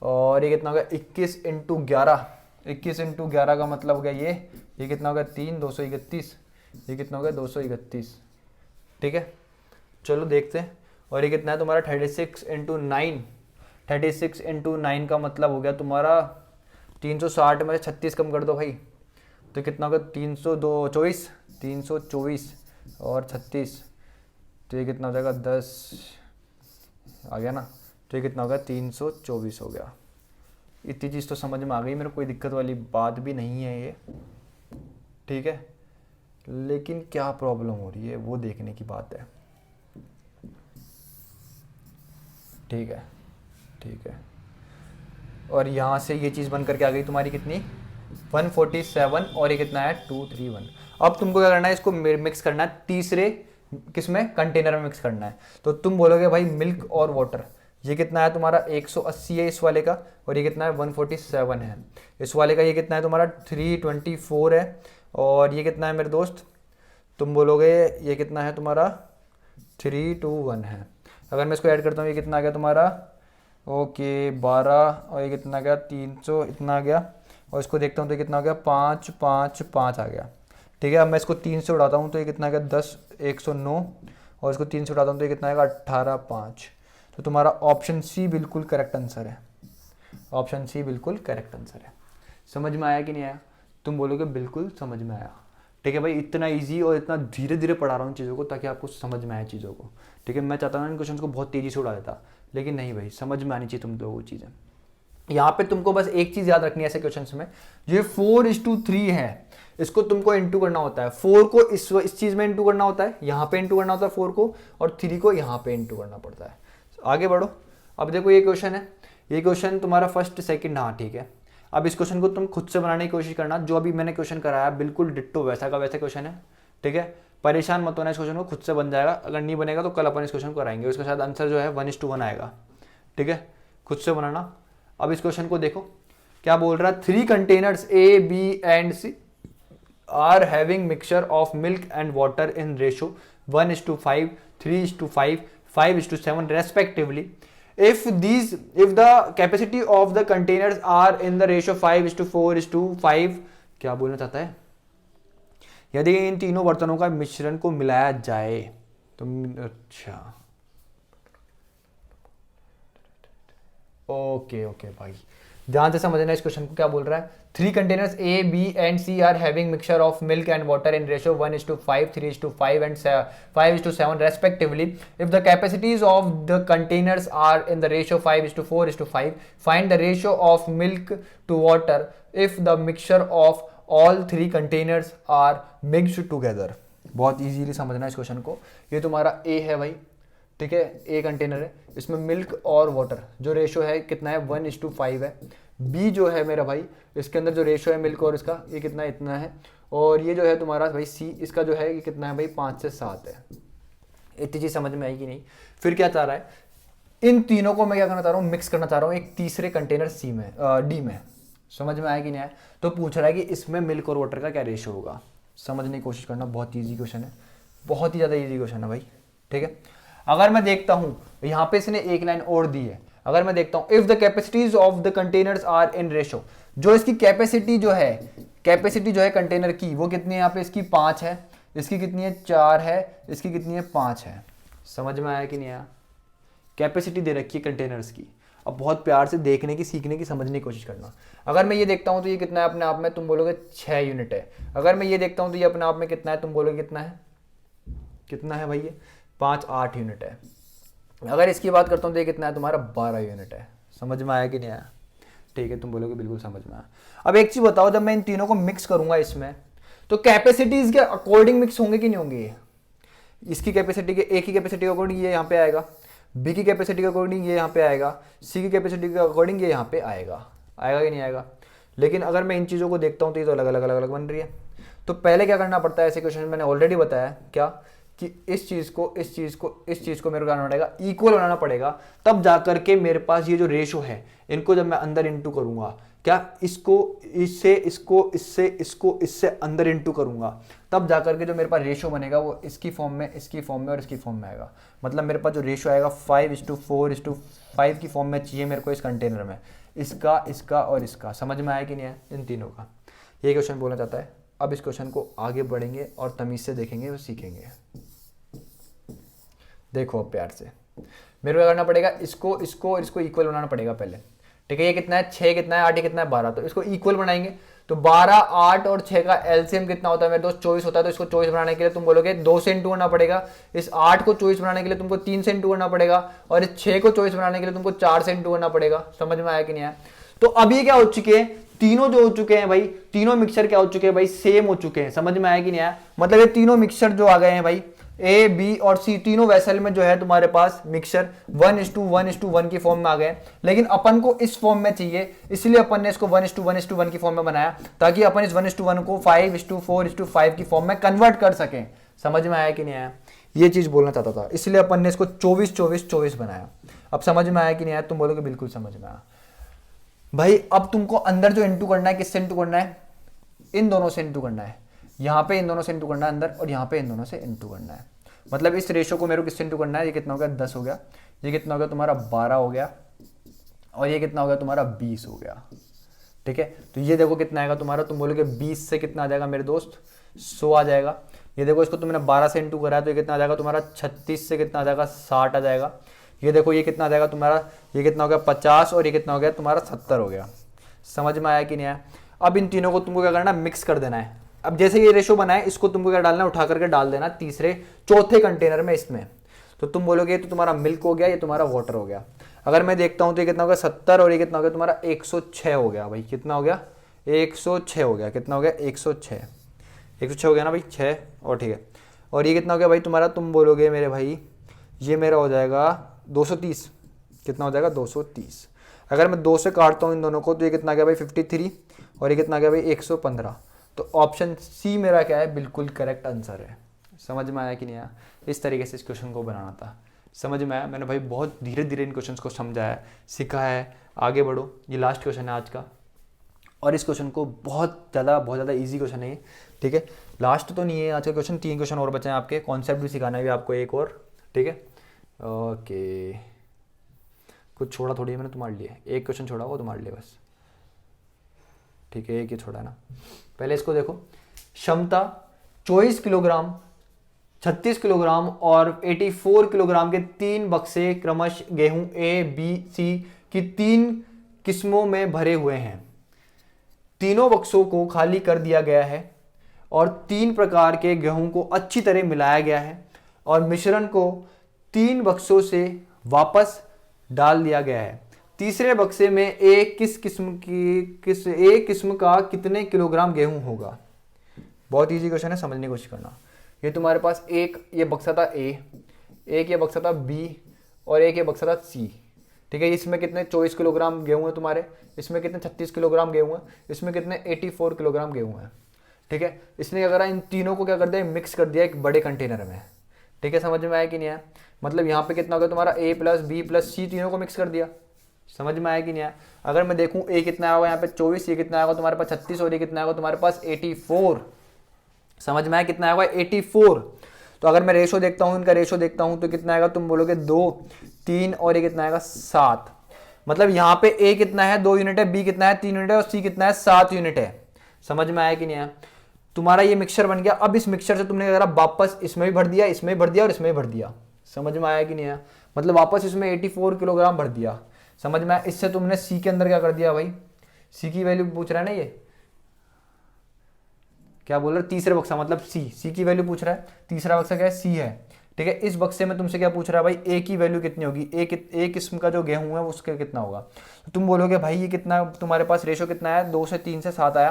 और ये कितना हो गया 21 × 11, 21 × 11 का मतलब हो गया ये कितना हो गया 3 231, ये कितना हो गया 231। ठीक है। चलो देखते हैं। और ये कितना है तुम्हारा 36 × 9, 36 × 9 का मतलब हो गया तुम्हारा 360 में से 36 कम कर दो भाई, तो कितना होगा 324 और 36, तो ये कितना हो जाएगा 10 आ गया ना। तो ये कितना हो गया 324 हो गया। इतनी चीज़ तो समझ में आ गई मेरे, कोई दिक्कत वाली बात भी नहीं है ये। ठीक है। लेकिन क्या प्रॉब्लम हो रही है वो देखने की बात है। ठीक है। ठीक है। और यहाँ से ये चीज़ बन करके आ गई तुम्हारी कितनी 147 और ये कितना है 231। अब तुमको क्या करना है, इसको मिक्स करना है तीसरे किसमें, कंटेनर में मिक्स करना है। तो तुम बोलोगे भाई मिल्क और वाटर, ये कितना है तुम्हारा 180 है इस वाले का, और ये कितना है 147 है इस वाले का, ये कितना है तुम्हारा 324 है, और ये कितना है मेरे दोस्त, तुम बोलोगे ये कितना है तुम्हारा 321 है। अगर मैं इसको ऐड करता हूँ ये कितना आ गया तुम्हारा, ओके 12, और ये कितना आ गया 300 इतना आ गया, और इसको देखता हूँ तो ये कितना आ गया 555 आ गया। ठीक है, अब मैं इसको 3 से उड़ाता हूँ तो ये कितना आ गया 10 109, और इसको 3 से उड़ाता हूँ तो ये कितना आएगा 18,5। तो तुम्हारा ऑप्शन सी बिल्कुल करेक्ट आंसर है, ऑप्शन सी बिल्कुल करेक्ट आंसर है। समझ में आया कि नहीं आया? तुम बोलोगे बिल्कुल समझ में आया। ठीक है भाई, इतना इजी और इतना धीरे धीरे पढ़ा रहा हूँ चीज़ों को ताकि आपको समझ में आए चीज़ों को। ठीक है, मैं चाहता हूँ इन क्वेश्चन को बहुत तेज़ी से उड़ा देता, लेकिन नहीं भाई, समझ में आनी चाहिए तुम लोगों को चीज़ें। यहाँ पे तुमको बस एक चीज़ याद रखनी है ऐसे क्वेश्चन में, ये 4:3 है, इसको तुमको इंटू करना होता है। 4 को इस चीज़ में इंटू करना होता है, यहाँ पे इंटू करना होता है 4 को, और 3 को यहाँ पे इंटू करना पड़ता है। आगे बढ़ो। अब देखो ये क्वेश्चन है, ये क्वेश्चन तुम्हारा फर्स्ट सेकंड, हाँ ठीक है। अब इस क्वेश्चन को तुम खुद से बनाने की कोशिश करना, जो अभी मैंने क्वेश्चन कराया बिल्कुल डिट्टो वैसा का वैसा क्वेश्चन है। ठीक है, परेशान मत होना, इस क्वेश्चन को खुद से बन जाएगा। अगर नहीं बनेगा तो कल अपन इस क्वेश्चन को कराएंगे, उसके साथ आंसर जो है 1:1 आएगा। ठीक है, खुद से बनाना। अब इस क्वेश्चन को देखो क्या बोल रहा है, 3 containers A, B and C are having mixture of milk and water in ratio 1:5, 3:5, 5:7 respectively. If the capacity of the containers are in the ratio 5:4:5, क्या बोलना चाहता है, यदि इन तीनों बर्तनों का मिश्रण को मिलाया जाए तो, अच्छा ओके भाई, ध्यान से समझना इस क्वेश्चन को क्या बोल रहा है। 3 containers A, B and C are having mixture of milk and water in ratio 1:5, 3:5 and 5:7 respectively. If the capacities of the containers are in the ratio 5:4:5, find the ratio of milk to water if the mixture of all 3 containers are mixed together. बहुत easily समझना इस question को। ये तुम्हारा A है भाई, ठीक है, ए कंटेनर है, इसमें मिल्क और वाटर जो रेशो है कितना है 1:5 है। बी जो है मेरा भाई, इसके अंदर जो रेशो है मिल्क और इसका, ये कितना इतना है, और ये जो है तुम्हारा भाई सी, इसका जो है ये कितना है भाई 5 से 7 है। इतनी चीज़ समझ में आएगी नहीं। फिर क्या चाह रहा है, इन तीनों को मैं क्या करना चाह रहा हूँ, मिक्स करना चाह रहा हूँ एक तीसरे कंटेनर सी में, डी में। समझ में आया कि नहीं आया? तो पूछ रहा है कि इसमें मिल्क और वाटर का क्या रेशो होगा। समझने की कोशिश करना, बहुत ईजी क्वेश्चन है, बहुत ही ज़्यादा ईजी क्वेश्चन है भाई। ठीक है, अगर मैं देखता हूं यहां पे इसने एक लाइन और दी है, अगर मैं देखता हूं if the capacities of the containers are in ratio, जो इसकी कैपेसिटी जो है कंटेनर की, वो कितनी है यहाँ पे, इसकी 5 है, इसकी कितनी है 4 है, इसकी कितनी है 5 है। समझ में आया कि नहीं आया? कैपेसिटी दे रखी है कंटेनर्स की। अब बहुत प्यार से देखने की, सीखने की, समझने की कोशिश करना। अगर मैं ये देखता हूं तो ये कितना है अपने आप में, तुम बोलोगे 6 यूनिट है। अगर मैं ये देखता हूं तो ये अपने आप में कितना है, तुम बोलोगे कितना है भाई, ये 5-8 यूनिट है। अगर इसकी बात करता हूँ तो ये कितना है तुम्हारा 12 यूनिट है। समझ में आया कि नहीं आया? ठीक है, तुम बोलोगे बिल्कुल समझ में आया। अब एक चीज बताओ, जब मैं इन तीनों को मिक्स करूंगा इसमें, तो कैपेसिटीज के अकॉर्डिंग मिक्स होंगे कि नहीं होंगे? इसकी कैपेसिटी के, ए की कैपेसिटी के अकॉर्डिंग ये यहाँ पे आएगा, बी की कैपेसिटी के अकॉर्डिंग ये यहाँ पे आएगा, सी की कैपेसिटी के अकॉर्डिंग ये यहाँ पे आएगा कि नहीं आएगा? लेकिन अगर मैं इन चीज़ों को देखता हूँ तो ये तो अलग अलग बन रही है। तो पहले क्या करना पड़ता है ऐसे क्वेश्चन में, मैंने ऑलरेडी बताया क्या, कि इस चीज़ को मेरे को बनाना पड़ेगा, इक्वल बनाना पड़ेगा, तब जाकर के मेरे पास ये जो रेशो है, इनको जब मैं अंदर इंटू करूंगा, क्या इसको इससे अंदर इंटू करूंगा, तब जाकर के जो मेरे पास रेशो बनेगा वो इसकी फॉर्म में और इसकी फॉर्म में आएगा। मतलब मेरे पास जो रेशो आएगा 5:4:5 की फॉर्म में चाहिए मेरे को इस कंटेनर में, इसका और इसका। समझ में आया कि नहीं है? इन तीनों का ये क्वेश्चन बोलना चाहता है। अब इस क्वेश्चन को आगे बढ़ेंगे और तमीज़ से देखेंगे, वो सीखेंगे। देखो प्यार से, मेरे को करना पड़ेगा, इसको इक्वल बनाना पड़ेगा पहले। ठीक है, ये कितना है 6, कितना है 8, ये कितना है 12, तो इसको इक्वल बनाएंगे। तो 12, 8 और 6 का एलसीएम कितना होता है मेरे दोस्त? 24 होता है। तो इसको 24 बनाने के लिए तुम बोलोगे 2 से इंटू करना पड़ेगा, इस 8 को 24 बनाने के लिए तुमको 3 से इंटू करना पड़ेगा, और इस 6 को 24 बनाने के लिए तुमको 4 से इंटू करना पड़ेगा। समझ में आया कि नहीं आया? तो अभी क्या हो चुके हैं, तीनों जो हो चुके हैं भाई, तीनों मिक्सचर क्या हो चुके हैं भाई, सेम हो चुके हैं। समझ में आया कि नहीं आया? मतलब ये तीनों मिक्सचर जो आ गए हैं भाई, ए बी और सी, तीनों वेसल में जो है तुम्हारे पास मिक्सचर 1:1:1 की फॉर्म में आ गए। लेकिन अपन को इस फॉर्म में चाहिए, इसलिए अपन ने इसको 1:1:1 की फॉर्म में बनाया, ताकि अपन इस 1:1 को 5:4:5 की फॉर्म में कन्वर्ट कर सकें। समझ में आया कि नहीं आया? ये चीज बोलना चाहता था, इसलिए अपन ने इसको 24:24:24 बनाया। अब समझ में आया कि नहीं आया? तुम बोलोगे बिल्कुल समझ में आया भाई। अब तुमको अंदर जो इंटू करना है, किससे इंटू करना है? इन दोनों से इंटू करना है। यहाँ पे इन दोनों से इंटू करना है अंदर, और यहाँ पे इन दोनों से इंटू करना है। मतलब इस रेशो को मेरे को किससे इंटू करना है? ये कितना हो गया? 10 हो गया। ये कितना हो गया तुम्हारा? 12 हो गया। और ये कितना हो गया तुम्हारा? 20 हो गया। ठीक है, तो ये देखो कितना आएगा तुम्हारा। तुम बोलोगे 20 से कितना आ जाएगा मेरे दोस्त? 100 आ जाएगा। ये देखो, इसको तुमने 12 से इंटू करा है, तो ये कितना आ जाएगा तुम्हारा? 36 से कितना आ जाएगा? 60 आ जाएगा। ये देखो, ये कितना आ जाएगा तुम्हारा? ये कितना हो गया? 50। और ये कितना हो गया तुम्हारा? 70 हो गया। समझ में आया कि नहीं आया? अब इन तीनों को तुमको क्या करना है? मिक्स कर देना है। अब जैसे ये रेशो बना है, इसको तुमको क्या डालना है? उठा करके डाल देना तीसरे चौथे कंटेनर में इसमें। तो तुम बोलोगे ये तो तुम्हारा मिल्क हो गया, ये तुम्हारा वाटर हो गया। अगर मैं देखता हूं तो ये कितना हो गया? 70। और ये कितना हो गया तुम्हारा? 106 हो गया भाई। कितना हो गया? 106 हो गया। कितना हो गया? 106। 106 हो गया ना भाई, 6 और ठीक है। और ये कितना हो गया भाई तुम्हारा? तुम बोलोगे मेरे भाई ये मेरा हो जाएगा 230। कितना हो जाएगा? 230। अगर मैं 2 से काटता हूँ इन दोनों को, तो ये कितना आ गया भाई? 53। और ये कितना आ गया भाई? 115। तो ऑप्शन सी मेरा क्या है? बिल्कुल करेक्ट आंसर है। समझ में आया कि नहीं आया? इस तरीके से इस क्वेश्चन को बनाना था। समझ में आया? मैंने भाई बहुत धीरे धीरे इन क्वेश्चंस को समझाया, सिखाया है। आगे बढ़ो, ये लास्ट क्वेश्चन है आज का। और इस क्वेश्चन को बहुत ज़्यादा ईजी क्वेश्चन है ये। ठीक है, लास्ट तो नहीं है आज का क्वेश्चन, 3 क्वेश्चन और बचे हैं आपके। कॉन्सेप्ट भी सिखाना है भी आपको एक और। ठीक है, ओके। कुछ छोड़ा थोड़ी है मैंने तुम्हारे लिए, एक क्वेश्चन छोड़ा वो तुम्हारे लिए बस। ठीक है, एक ही छोड़ा है ना। पहले इसको देखो, क्षमता 24 किलोग्राम, 36 किलोग्राम और 84 किलोग्राम के 3 बक्से क्रमशः गेहूं ए बी सी की 3 किस्मों में भरे हुए हैं। तीनों बक्सों को खाली कर दिया गया है और 3 प्रकार के गेहूं को अच्छी तरह मिलाया गया है और मिश्रण को 3 बक्सों से वापस डाल दिया गया है। तीसरे बक्से में एक किस्म का कितने किलोग्राम गेहूं होगा? बहुत इजी क्वेश्चन है, समझने की कोशिश करना। ये तुम्हारे पास एक ये बक्सा था ए, एक ये बक्सा था बी और एक ये बक्सा था सी। ठीक है, इसमें कितने 24 किलोग्राम गेहूं है तुम्हारे, इसमें कितने 36 किलोग्राम गेहूं है, इसमें कितने 84 किलोग्राम गेहूं है। ठीक है, इसने क्या करा? इन तीनों को क्या कर दिया? मिक्स कर दिया एक बड़े कंटेनर में। ठीक है, समझ में आया कि नहीं आया? मतलब यहाँ पे कितना हो गया तुम्हारा? ए प्लस बी प्लस सी, तीनों को मिक्स कर दिया। समझ में आया कि नहीं आया? अगर मैं देखूं ए कितना आएगा यहाँ पे 24, ये कितना आएगा तुम्हारे पास 36 और ये कितना आएगा तुम्हारे पास 84। समझ में आया कितना आएगा? 84। तो अगर मैं रेशो देखता हूँ, इनका रेशो देखता हूँ तो कितना आएगा? तुम बोलोगे 2, 3 और ये कितना आएगा? 7। मतलब यहाँ पे ए कितना है? 2 यूनिट है, बी कितना है? 3 यूनिट है और सी कितना है? 7 यूनिट है। समझ में आया कि नहीं आया? तुम्हारा ये मिक्सचर बन गया। अब इस मिक्सचर से तुमने क्या करा? वापस इसमें भी भर दिया, इसमें भी भर दिया और इसमें भी भर दिया। समझ में आया कि नहीं आया? मतलब वापस इसमें 84 किलोग्राम भर दिया। समझ में आया? इससे तुमने सी के अंदर क्या कर दिया भाई? सी की वैल्यू पूछ रहा है ना, ये क्या बोल रहा है? तीसरे बक्सा मतलब सी की वैल्यू पूछ रहा है। तीसरा बक्सा क्या है? सी है। ठीक है, इस बक्से में तुमसे क्या पूछ रहा है भाई? ए की वैल्यू कितनी होगी? एक किस्म का जो गेहूं है उसके कितना होगा? तो तुम बोलोगे भाई ये कितना तुम्हारे पास रेशो कितना है? 2 से 3 से 7 आया।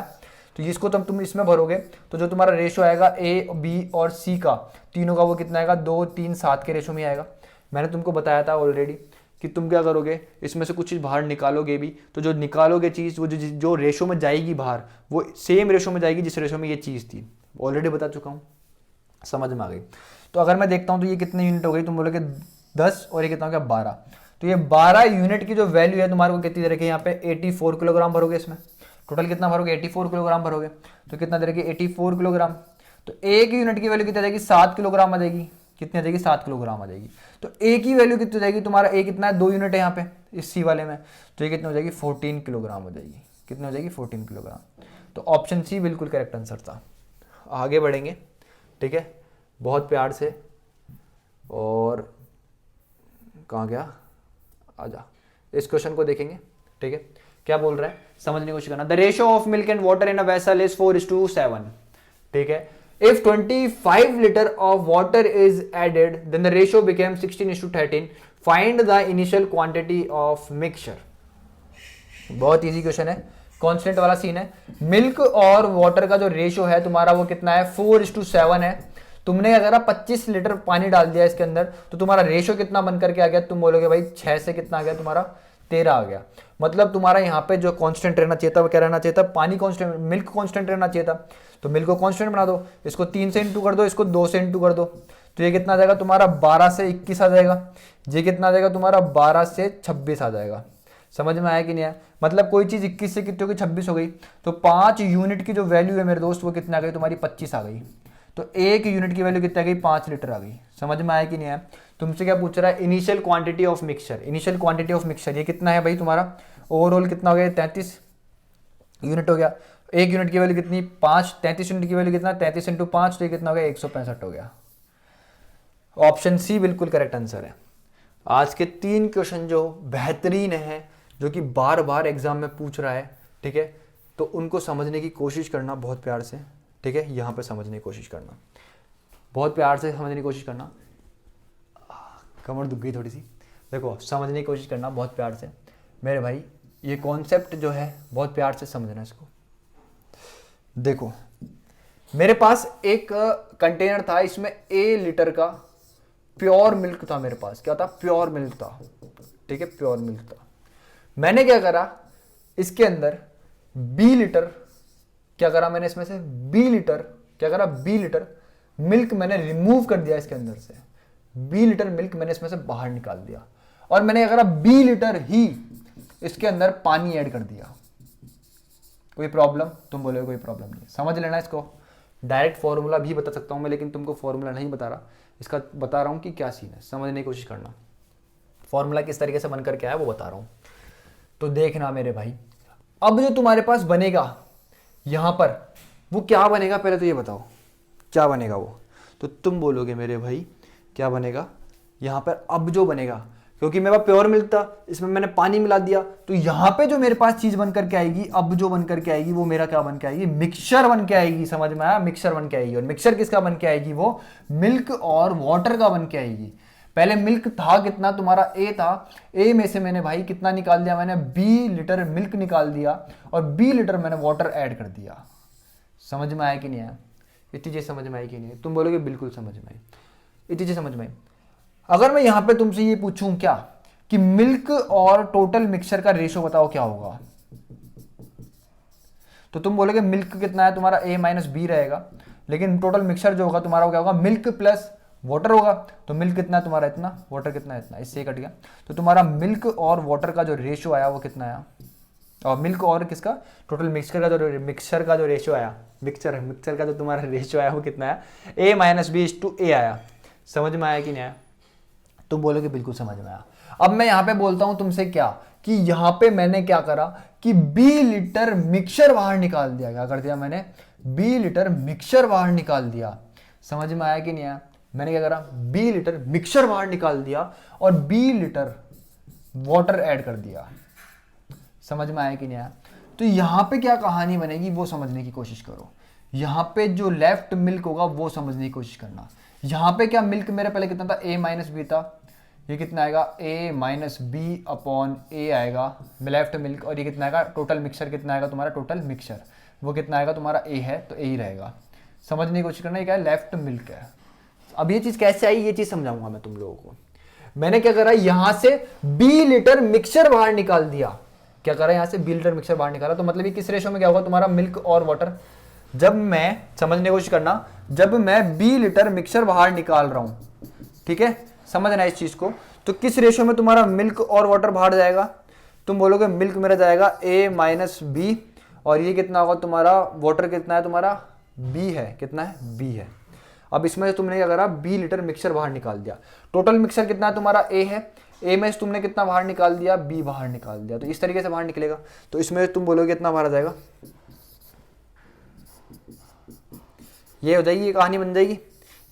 तो इसको तुम इसमें भरोगे तो जो तुम्हारा रेशो आएगा ए बी और सी का, तीनों का, वो कितना आएगा? 2, 3, 7 के रेशो में आएगा। मैंने तुमको बताया था ऑलरेडी कि तुम क्या करोगे, इसमें से कुछ चीज़ बाहर निकालोगे भी, तो जो निकालोगे चीज़ वो जो रेशो में जाएगी बाहर, वो सेम रेशो में जाएगी जिस रेशो में ये चीज़ थी। ऑलरेडी बता चुका हूँ, समझ में आ गई। तो अगर मैं देखता हूँ तो ये कितने यूनिट हो गई? तुम बोलोगे 10 और ये कितना हो गया? 12। तो ये 12 यूनिट की जो वैल्यू है तुम्हारे को कितनी दे रखी है? यहाँ पे 84 किलोग्राम भरोगे। इसमें टोटल कितना भरोगे? 84 किलोग्राम भरोगे। तो कितना दे रखी है? 84 किलोग्राम। तो एक यूनिट की वैल्यू कितनी आ जाएगी? 7 किलोग्राम आ जाएगी। कितनी आ जाएगी? 7 किलोग्राम आ जाएगी। तो ए की वैल्यू कितनी हो जाएगी? तुम्हारा ए कितना है? 2 यूनिट है यहाँ पे इस सी वाले में, तो ये कितनी हो जाएगी? 14 किलोग्राम हो जाएगी। कितनी हो जाएगी? 14 किलोग्राम। तो ऑप्शन सी बिल्कुल करेक्ट आंसर था। आगे बढ़ेंगे, ठीक है, बहुत प्यार से। और कहाँ गया? आजा, इस क्वेश्चन को देखेंगे। ठीक है, क्या बोल रहा है समझने की कोशिश करना। The ratio of milk and water in a vessel is 4:7। ठीक है, if 25 liter of water is added then the ratio became 16:13. Find the initial quantity of mixture. बहुत इजी क्वेश्चन है, कांस्टेंट वाला सीन है। मिल्क और water का जो ratio है तुम्हारा वो कितना है, 4:7 है। तुमने अगर 25 लीटर पानी डाल दिया इसके अंदर तो तुम्हारा रेशियो कितना बन करके आ गया, तुम बोलोगे भाई 6 से कितना आ गया तुम्हारा, 13 आ गया। मतलब तुम्हारा यहाँ पे जो कांस्टेंट रहना चाहिए था वो क्या रहना चाहिए था, पानी कांस्टेंट, मिल्क कांस्टेंट रहना चाहिए था। तो मिल्क को कांस्टेंट बना दो, इसको 3 से इंटू कर दो, इसको 2 से इंटू कर दो, तो ये कितना आ जाएगा तुम्हारा 12 से 21 आ जाएगा। ये कितना आ जाएगा तुम्हारा 12 से 26 आ जाएगा। समझ में आया कि नहीं आया? मतलब कोई चीज 21 से कितनी हो गई, 26 हो गई, तो 5 यूनिट की जो वैल्यू है मेरे दोस्त वो कितना आ गई तुम्हारी, 25 आ गई। तो 1 यूनिट की वैल्यू कितना आ गई, 5 लीटर आ गई। समझ में आया कि नहीं आया? तुमसे क्या पूछ रहा है, initial quantity of mixture. Initial quantity of mixture ये कितना है भाई तुम्हारा, ओवरऑल कितना हो गया, 33 यूनिट हो गया। 1 यूनिट की वैल्यू कितनी, 5, 33 यूनिट की वैल्यू कितना, 33 इंटू 5, तो ये कितना हो गया, 165 हो गया। ऑप्शन सी बिल्कुल करेक्ट आंसर है। आज के 3 क्वेश्चन जो बेहतरीन है, जो कि बार बार एग्जाम में पूछ रहा है, ठीक है, तो उनको समझने की कोशिश करना बहुत प्यार से, ठीक है, यहाँ पे समझने की कोशिश करना, बहुत प्यार से समझने की कोशिश करना। कमर दुख गई थोड़ी सी, देखो समझने की कोशिश करना बहुत प्यार से मेरे भाई। ये कॉन्सेप्ट जो है बहुत प्यार से समझना इसको। देखो मेरे पास एक कंटेनर था, इसमें A लीटर का प्योर मिल्क था मेरे पास। क्या था, प्योर मिल्क था, ठीक है, प्योर मिल्क था। मैंने क्या करा, इसके अंदर B लीटर, क्या करा मैंने इसमें से B लीटर, क्या करा, B लीटर मिल्क मैंने रिमूव कर दिया इसके अंदर से। B लीटर मिल्क मैंने इसमें से बाहर निकाल दिया, और मैंने क्या करा, B लीटर ही इसके अंदर पानी ऐड कर दिया। कोई प्रॉब्लम, तुम बोलोगे कोई प्रॉब्लम नहीं, समझ लेना इसको। डायरेक्ट फॉर्मूला भी बता सकता हूं मैं, लेकिन तुमको फॉर्मूला नहीं बता रहा, इसका बता रहा हूं कि क्या सीन है, समझने की कोशिश करना। फॉर्मूला किस तरीके से बनकर के आया वो बता रहा हूं, तो देखना मेरे भाई। अब जो तुम्हारे पास बनेगा यहां पर, वो क्या बनेगा, पहले तो ये बताओ क्या बनेगा वो। तो तुम बोलोगे मेरे भाई क्या बनेगा यहां पर, अब जो बनेगा, क्योंकि मेरे पास प्योर मिल्क था, इसमें मैंने पानी मिला दिया, तो यहां पे जो मेरे पास चीज बन करके आएगी, अब जो बन करके आएगी वो मेरा क्या बन के आएगी, मिक्सचर बन के आएगी। समझ में आया, मिक्सचर बन के आएगी। और मिक्सचर किसका बन के आएगी, वो मिल्क और वाटर का बन के आएगी। पहले मिल्क था कितना तुम्हारा, A था, A में से मैंने भाई कितना निकाल दिया, मैंने B लीटर मिल्क निकाल दिया, और B लीटर मैंने वाटर ऐड कर दिया। समझ में आया कि नहीं आया? इतनी चीज समझ में आई कि नहीं? तुम बोलोगे बिल्कुल समझ में आई, इतनी चीज समझ में आई। अगर मैं यहां पे तुमसे ये पूछूं क्या, कि मिल्क और टोटल मिक्सचर का रेशियो बताओ क्या होगा, तो तुम बोलोगे मिल्क कितना है तुम्हारा, A माइनस B रहेगा, लेकिन टोटल मिक्सचर जो होगा तुम्हारा वो क्या होगा, मिल्क प्लस वाटर होगा। तो मिल्क कितना है तुम्हारा, इतना, वाटर कितना है, इतना, इससे कट गया। तो तुम्हारा मिल्क और वाटर का जो रेशियो आया वो कितना आया, और मिल्क और किसका, टोटल मिक्सचर का जो रेशियो आया, मिक्सचर का जो तुम्हारा रेशियो आया वो कितना आया, A minus B is to A आया। समझ में आया कि नहीं आया? तुम बोलोगे बिल्कुल समझ में आया। अब मैं यहां पे बोलता हूं तुमसे क्या, कि यहां पे मैंने क्या करा, कि B लीटर मिक्सचर बाहर निकाल दिया। क्या कर दिया मैंने, B लीटर मिक्सचर बाहर निकाल दिया। समझ में आया कि नहीं आया? मैंने क्या करा, B लीटर मिक्सचर बाहर निकाल दिया और B लीटर वाटर ऐड कर दिया। समझ में आया कि नहीं आया? तो यहां पे क्या कहानी बनेगी वो समझने की कोशिश करो। यहां पे जो लेफ्ट मिल्क होगा वो समझने की कोशिश करना। यहां पे क्या मिल्क मेरा पहले कितना था, A माइनस बी था, ये कितना आएगा, A minus B upon A आएगा लेफ्ट मिल्क, और ये कितना आएगा, टोटल मिक्सचर कितना आएगा तुम्हारा, टोटल मिक्सचर वो कितना आएगा तुम्हारा, A है तो A ही रहेगा। समझने की कोशिश करना, ये क्या है, लेफ्ट मिल्क है। अब ये चीज कैसे आई, ये चीज समझाऊंगा मैं तुम लोगों को। मैंने क्या करा, यहां से B लीटर मिक्सचर बाहर निकाल दिया। क्या करा, यहां से B लीटर मिक्सचर बाहर निकाला, तो मतलब ये किस रेशो में क्या होगा तुम्हारा, मिल्क और वाटर। जब मैं, समझने की कोशिश करना, जब मैं B लीटर मिक्सचर बाहर निकाल रहा हूं, ठीक है, समझना इस चीज को, तो किस रेशो में तुम्हारा मिल्क और वाटर बाहर जाएगा। तुम बोलोगे मिल्क मेरा जाएगा A माइनस B, और ये कितना होगा तुम्हारा, वाटर कितना है तुम्हारा, B है, कितना है, B है। अब इसमें तुमने क्या करा, B लीटर मिक्सचर बाहर निकाल दिया। टोटल मिक्सचर कितना है तुम्हारा, A है, A में तुमने कितना बाहर निकाल दिया, B बाहर निकाल दिया। तो इस तरीके से बाहर निकलेगा। तो इसमें तुम बोलोगे कितना बाहर आ जाएगा, ये हो जाएगी, ये कहानी बन जाएगी,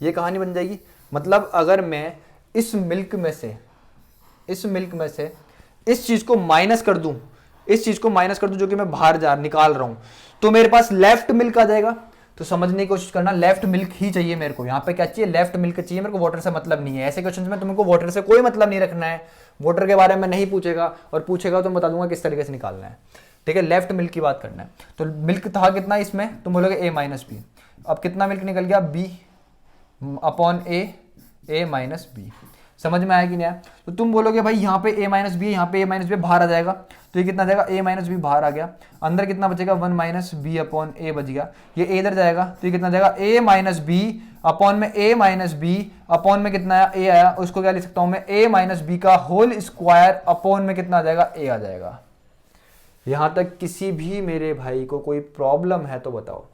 ये कहानी बन जाएगी। मतलब अगर मैं इस मिल्क में से इस चीज को माइनस कर दूं, इस चीज को माइनस कर दूं जो कि मैं बाहर जा निकाल रहा हूं, तो मेरे पास लेफ्ट मिल्क आ जाएगा। तो समझने की कोशिश करना, लेफ्ट मिल्क ही चाहिए मेरे को, यहाँ पे क्या चाहिए, लेफ्ट मिल्क चाहिए मेरे को, वाटर से मतलब नहीं है। ऐसे क्वेश्चन में तुमको वाटर से कोई मतलब नहीं रखना है, वाटर के बारे में नहीं पूछेगा, और पूछेगा तो मैं बता दूंगा किस तरीके से निकालना है, ठीक है। लेफ्ट मिल्क की बात करना है, तो मिल्क था कितना इसमें, तुम बोलोगे ए माइनस बी। अब कितना मिल्क निकल गया, बी अपॉन ए माइनस बी। समझ में आया कि नहीं आया? तो तुम बोलोगे भाई यहाँ पे a माइनस बी, यहाँ पे a माइनस बी बाहर आ जाएगा, तो ये कितना आ जाएगा, a माइनस बी बाहर आ गया, अंदर कितना बचेगा, 1 माइनस बी अपॉन ए बच गया, ये a इधर जाएगा, तो ये कितना जाएगा, a माइनस बी अपॉन में a माइनस बी अपॉन में कितना आया, a आया, उसको क्या लिख सकता हूं मैं, a माइनस बी का होल स्क्वायर अपॉन में कितना आ जाएगा, a आ जाएगा। यहां तक किसी भी मेरे भाई को कोई प्रॉब्लम है तो बताओ?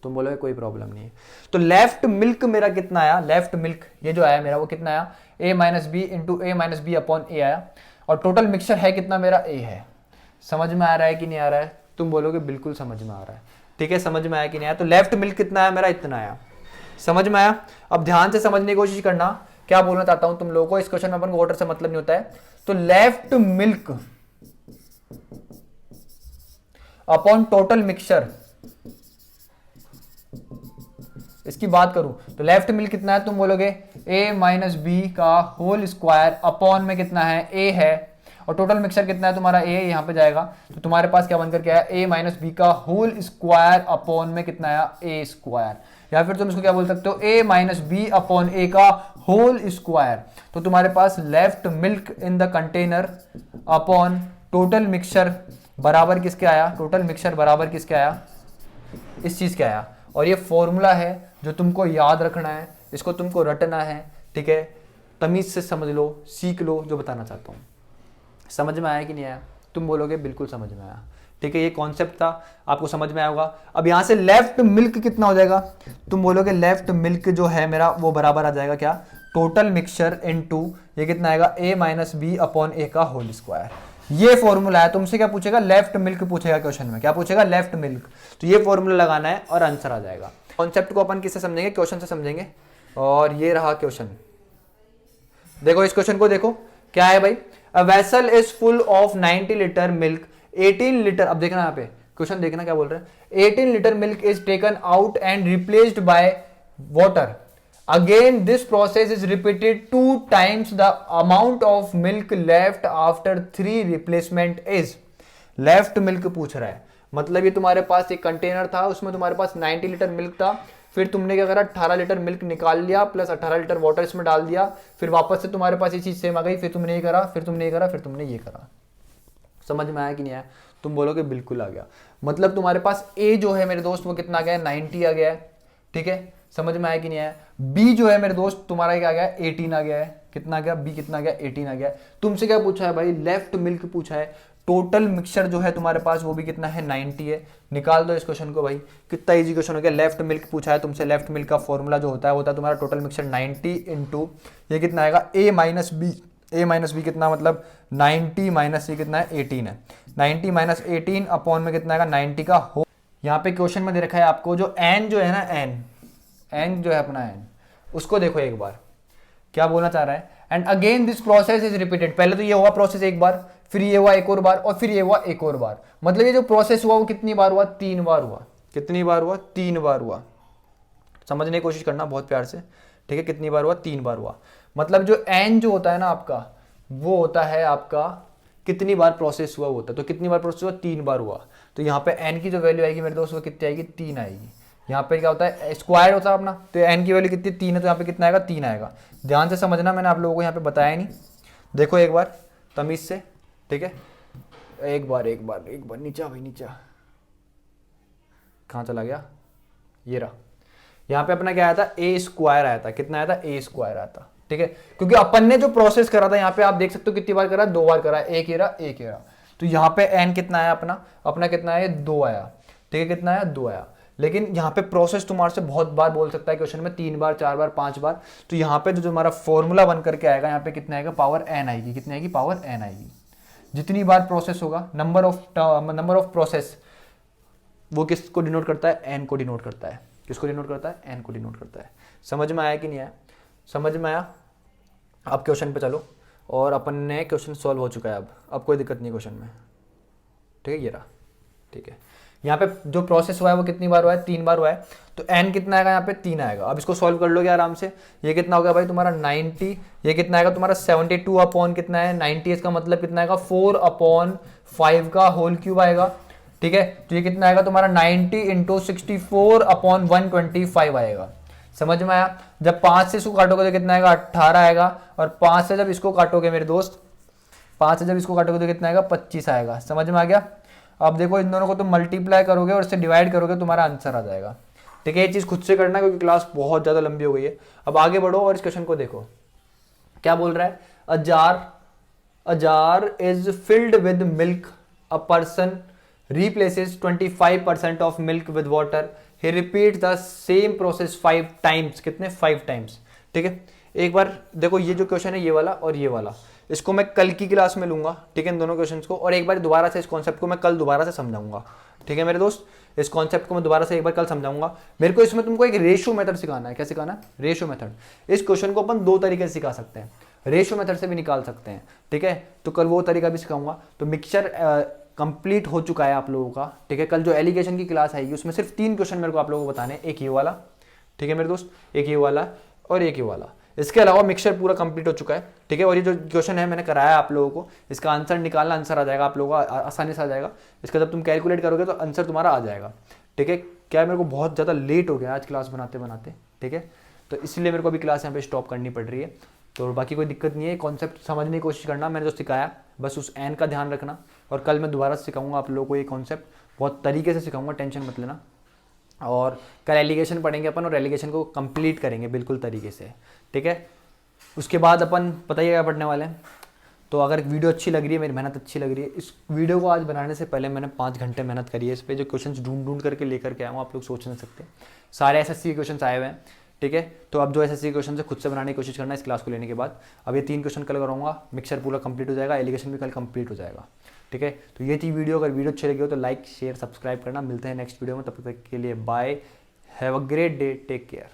तुम बोलोगे कोई प्रॉब्लम नहीं है। तो लेफ्ट मिल्क मेरा कितना आया, लेफ्ट मिल्क ये जो आया मेरा वो कितना आया, a minus B into A minus B upon A आया, और टोटल मिक्सचर है कितना मेरा, a है। समझ में आ रहा है कि नहीं आ रहा है? तुम बोलोगे बिल्कुल समझ में आ रहा है, ठीक है। समझ में आया कि नहीं आया? तो लेफ्ट मिल्क कितना आया मेरा, इतना आया। समझ में आया? अब ध्यान से समझने की कोशिश करना, क्या बोलना चाहता हूं तुम लोगों को। इस क्वेश्चन में अपन को वाटर से मतलब नहीं होता है, तो left milk upon total mixture, इसकी बात करूं तो लेफ्ट मिल्क कितना है, तुम बोलोगे a माइनस बी का होल स्क्वायर अपॉन में कितना है, a है, और टोटल मिक्सचर कितना है तुम्हारा, a यहां पे जाएगा, तो तुम्हारे पास क्या बनकर के आया, a माइनस बी का होल स्क्वायर अपॉन में कितना आया, a स्क्वायर, या फिर तुम इसको क्या बोल सकते हो, a minus B upon A का होल स्क्वायर। तो तुम्हारे पास left milk in the container upon total mixture बराबर किसके आया, टोटल मिक्सचर बराबर किसके आया, इस चीज के आया। और ये फॉर्मूला है जो तुमको याद रखना है, इसको तुमको रटना है, ठीक है। तमीज से समझ लो, सीख लो जो बताना चाहता हूँ। समझ में आया कि नहीं आया? तुम बोलोगे बिल्कुल समझ में आया, ठीक है। ये कॉन्सेप्ट था, आपको समझ में आया होगा। अब यहां से लेफ्ट मिल्क कितना हो जाएगा, तुम बोलोगे लेफ्ट मिल्क जो है मेरा वो बराबर आ जाएगा क्या, टोटल मिक्सचर इनटू ये कितना आएगा, a minus B upon A का होल स्क्वायर। ये फॉर्मूला है। तुमसे क्या पूछेगा, लेफ्ट मिल्क पूछेगा क्वेश्चन में, क्या पूछेगा, लेफ्ट मिल्क। तो ये फॉर्मूला लगाना है और आंसर आ जाएगा। कॉन्सेप्ट को अपन किससे समझेंगे, क्वेश्चन से समझेंगे। और ये रहा क्वेश्चन, देखो इस क्वेश्चन को देखो, क्या है भाई, अ vessel is full of 90 litre milk, 18 litre, अब देखना यहाँ पे क्वेश्चन देखना क्या बोल रहे हैं, 18 litre milk is taken out and replaced by water, again this process is repeated 2 times the amount of milk left after 3 replacement is. Left milk पूछ रहा है, मतलब ये तुम्हारे पास एक कंटेनर था, उसमें तुम्हारे पास 90 लीटर मिल्क था, फिर तुमने क्या करा, 18 लीटर मिल्क निकाल लिया प्लस 18 लीटर वाटर इसमें डाल दिया, फिर वापस से तुम्हारे पास ये चीज सेम आ गई, फिर तुमने ये करा, फिर तुमने ये करा, फिर तुमने ये करा। समझ में आया कि नहीं आया? तुम बोलोगे बिल्कुल आ गया। मतलब तुम्हारे पास ए जो है मेरे दोस्त वो कितना आ गया, 90 आ गया है, ठीक है। समझ में आया कि नहीं आया? बी जो है मेरे दोस्त तुम्हारा क्या आ गया, 18 आ गया है, कितना आ गया, बी कितना आ गया, 18 आ गया है। तुमसे क्या पूछा है भाई, लेफ्ट मिल्क पूछा है, टोटल मिक्सचर जो है तुम्हारे पास वो भी कितना है, 90 है। निकाल दो इस क्वेश्चन को भाई, कितना इजी क्वेश्चन हो गया। लेफ्ट मिल्क पूछा है तुमसे, लेफ्ट मिल्क का फॉर्मूला जो होता है तुम्हारा टोटल मिक्सचर 90 इंटू ये कितना आएगा, ए माइनस बी कितना, मतलब 90 माइनस ये कितना है, 18 है, 90 माइनस 18 अपॉन में कितना आएगा, 90 का हो। यहाँ पे क्वेश्चन में दे रखा है आपको जो एन जो है ना, एन जो है अपना एन, उसको देखो एक बार क्या बोलना चाह रहा है, and again this process is repeated. पहले तो ये हुआ प्रोसेस एक बार, फिर ये हुआ एक और बार, और फिर ये हुआ एक और बार। मतलब ये जो प्रोसेस हुआ वो कितनी बार हुआ, 3 बार हुआ। कितनी बार हुआ, 3 बार हुआ। समझने की कोशिश करना बहुत प्यार से, ठीक है। कितनी बार हुआ, 3 बार हुआ। मतलब जो एन जो होता है ना आपका, वो होता है आपका कितनी बार प्रोसेस हुआ होता है। तो कितनी बार प्रोसेस हुआ, 3 बार हुआ। तो यहाँ पे एन की जो वैल्यू आएगी मेरे दोस्त वो कितनी आएगी, 3 आएगी। यहाँ पे क्या होता है, स्क्वायर होता है अपना, तो एन की वैल्यू कितनी, 3 है, तो यहाँ पे कितना आएगा, 3 आएगा। ध्यान से समझना, मैंने आप लोगों को यहाँ पे बताया नहीं, देखो एक बार तमीज से, ठीक है। एक बार नीचा भाई, नीचा कहाँ चला गया, ये रहा। यहाँ पे अपना क्या आया था, ए स्क्वायर आया था। कितना आया था, ए स्क्वायर आया था, ठीक है। क्योंकि अपन ने जो प्रोसेस करा था यहाँ पे आप देख सकते हो कितनी बार करा, 2 बार करा, एक ही रहा। तो यहाँ पे एन कितना आया अपना कितना है, 2 आया, ठीक है। कितना आया, 2 आया। लेकिन यहाँ पे प्रोसेस तुम्हारे से बहुत बार बोल सकता है क्वेश्चन में, 3 बार, 4 बार, 5 बार। तो यहाँ पे जो हमारा फॉर्मूला बन करके आएगा, यहाँ पे कितना आएगा, पावर एन आएगी। कितनी आएगी, पावर एन आएगी। जितनी बार प्रोसेस होगा, नंबर ऑफ प्रोसेस, वो किसको डिनोट करता है, एन को डिनोट करता है। किसको डिनोट करता है, एन को डिनोट करता है। समझ में आया कि नहीं आया? समझ में आया? अब क्वेश्चन पे चलो, और अपन ने क्वेश्चन सॉल्व हो चुका है। अब कोई दिक्कत नहीं क्वेश्चन में, ठीक है। ये रहा, ठीक है। यहाँ पे जो प्रोसेस हुआ है वो कितनी बार हुआ है, 3 बार हुआ है, तो n कितना आएगा यहाँ पे 3 आएगा। अब इसको सॉल्व कर लोगे आराम से। ये कितना हो गया भाई तुम्हारा 90, ये कितना आएगा तुम्हारा 72 अपॉन कितना है 90, इसका मतलब कितना आएगा 4/5 का होल क्यूब आएगा। ठीक है, तो ये कितना आएगा तुम्हारा 90 इंटू 64/125 आएगा। समझ में आया? जब 5 से इसको काटोगे तो कितना आएगा 18 आएगा, और 5 से जब इसको काटोगे मेरे दोस्त, 5 से जब इसको काटोगे तो कितना आएगा 25 आएगा। समझ में आ गया? अब देखो इन दोनों को तुम मल्टीप्लाई करोगे और इससे डिवाइड करोगे, तुम्हारा आंसर आ जाएगा। ठीक है, ये चीज़ खुद से करना क्योंकि क्लास बहुत ज़्यादा लंबी हो गई है। अब आगे बढ़ो और इस क्वेश्चन को देखो क्या बोल रहा है। A jar is filled with milk, a person replaces 25% of milk with water, he repeats the same process 5 times। कितने? 5 times। ठीक है, एक बार देखो ये जो क्वेश्चन है ये वाला और ये वाला, इसको मैं कल की क्लास में लूंगा। ठीक है, इन दोनों क्वेश्चंस को, और एक बार दोबारा से इस कॉन्सेप्ट को मैं कल दोबारा से समझाऊंगा। ठीक है मेरे दोस्त, इस कॉन्सेप्ट को मैं दोबारा से एक बार कल समझाऊंगा। मेरे को इसमें तुमको एक रेशियो मेथड सिखाना है। क्या सिखाना है? Ratio method. इस क्वेश्चन को अपन 2 तरीके से सिखा सकते हैं, रेशियो मेथड से भी निकाल सकते हैं। ठीक है, तो कल वो तरीका भी सिखाऊंगा। तो मिक्सचर कंप्लीट हो चुका है आप लोगों का। ठीक है, कल जो एलिगेशन की क्लास आएगी उसमें सिर्फ 3 क्वेश्चन मेरे को आप लोगों को बताने हैं, एक ये वाला, ठीक है मेरे दोस्त, एक ये वाला और एक ये वाला। इसके अलावा मिक्सचर पूरा कंप्लीट हो चुका है। ठीक है, और ये जो क्वेश्चन है मैंने कराया आप लोगों को, इसका आंसर निकालना, आंसर आ जाएगा आप लोगों का आसानी से आ जाएगा। इसका जब तुम कैलकुलेट करोगे तो आंसर तुम्हारा आ जाएगा। ठीक है, क्या मेरे को बहुत ज़्यादा लेट हो गया आज क्लास बनाते बनाते। ठीक है, तो इसलिए मेरे को अभी क्लास यहाँ पे स्टॉप करनी पड़ रही है। तो बाकी कोई दिक्कत नहीं है, कॉन्सेप्ट समझने की कोशिश करना। मैंने जो सिखाया बस उस एन का ध्यान रखना, और कल मैं दोबारा सिखाऊंगा आप लोगों को ये कॉन्सेप्ट, बहुत तरीके से सिखाऊंगा, टेंशन मत लेना। और कल एलिगेशन पढ़ेंगे अपन, और एलिगेशन को कंप्लीट करेंगे बिल्कुल तरीके से। ठीक है, उसके बाद अपन पता ही क्या पढ़ने वाले हैं। तो अगर वीडियो अच्छी लग रही है, मेरी मेहनत अच्छी लग रही है, इस वीडियो को आज बनाने से पहले मैंने 5 घंटे मेहनत करी है इस पर। जो क्वेश्चंस ढूंढ करके लेकर के आया हूँ, आप लोग सोच नहीं सकते, सारे एसएससी के क्वेश्चंस आए हुए हैं। ठीक है, तो अब जो एसएससी क्वेश्चन है खुद से बनाने की कोशिश करना इस क्लास को लेने के बाद। अब ये 3 क्वेश्चन कल कराऊंगा, मिक्सचर पूरा कंप्लीट हो जाएगा, एलिगेशन भी कल कंप्लीट हो जाएगा। ठीक है, तो ये थी वीडियो। अगर वीडियो अच्छी लगी हो तो लाइक शेयर सब्सक्राइब करना। मिलते हैं नेक्स्ट वीडियो में, तब तक के लिए bye, have a great day, take care.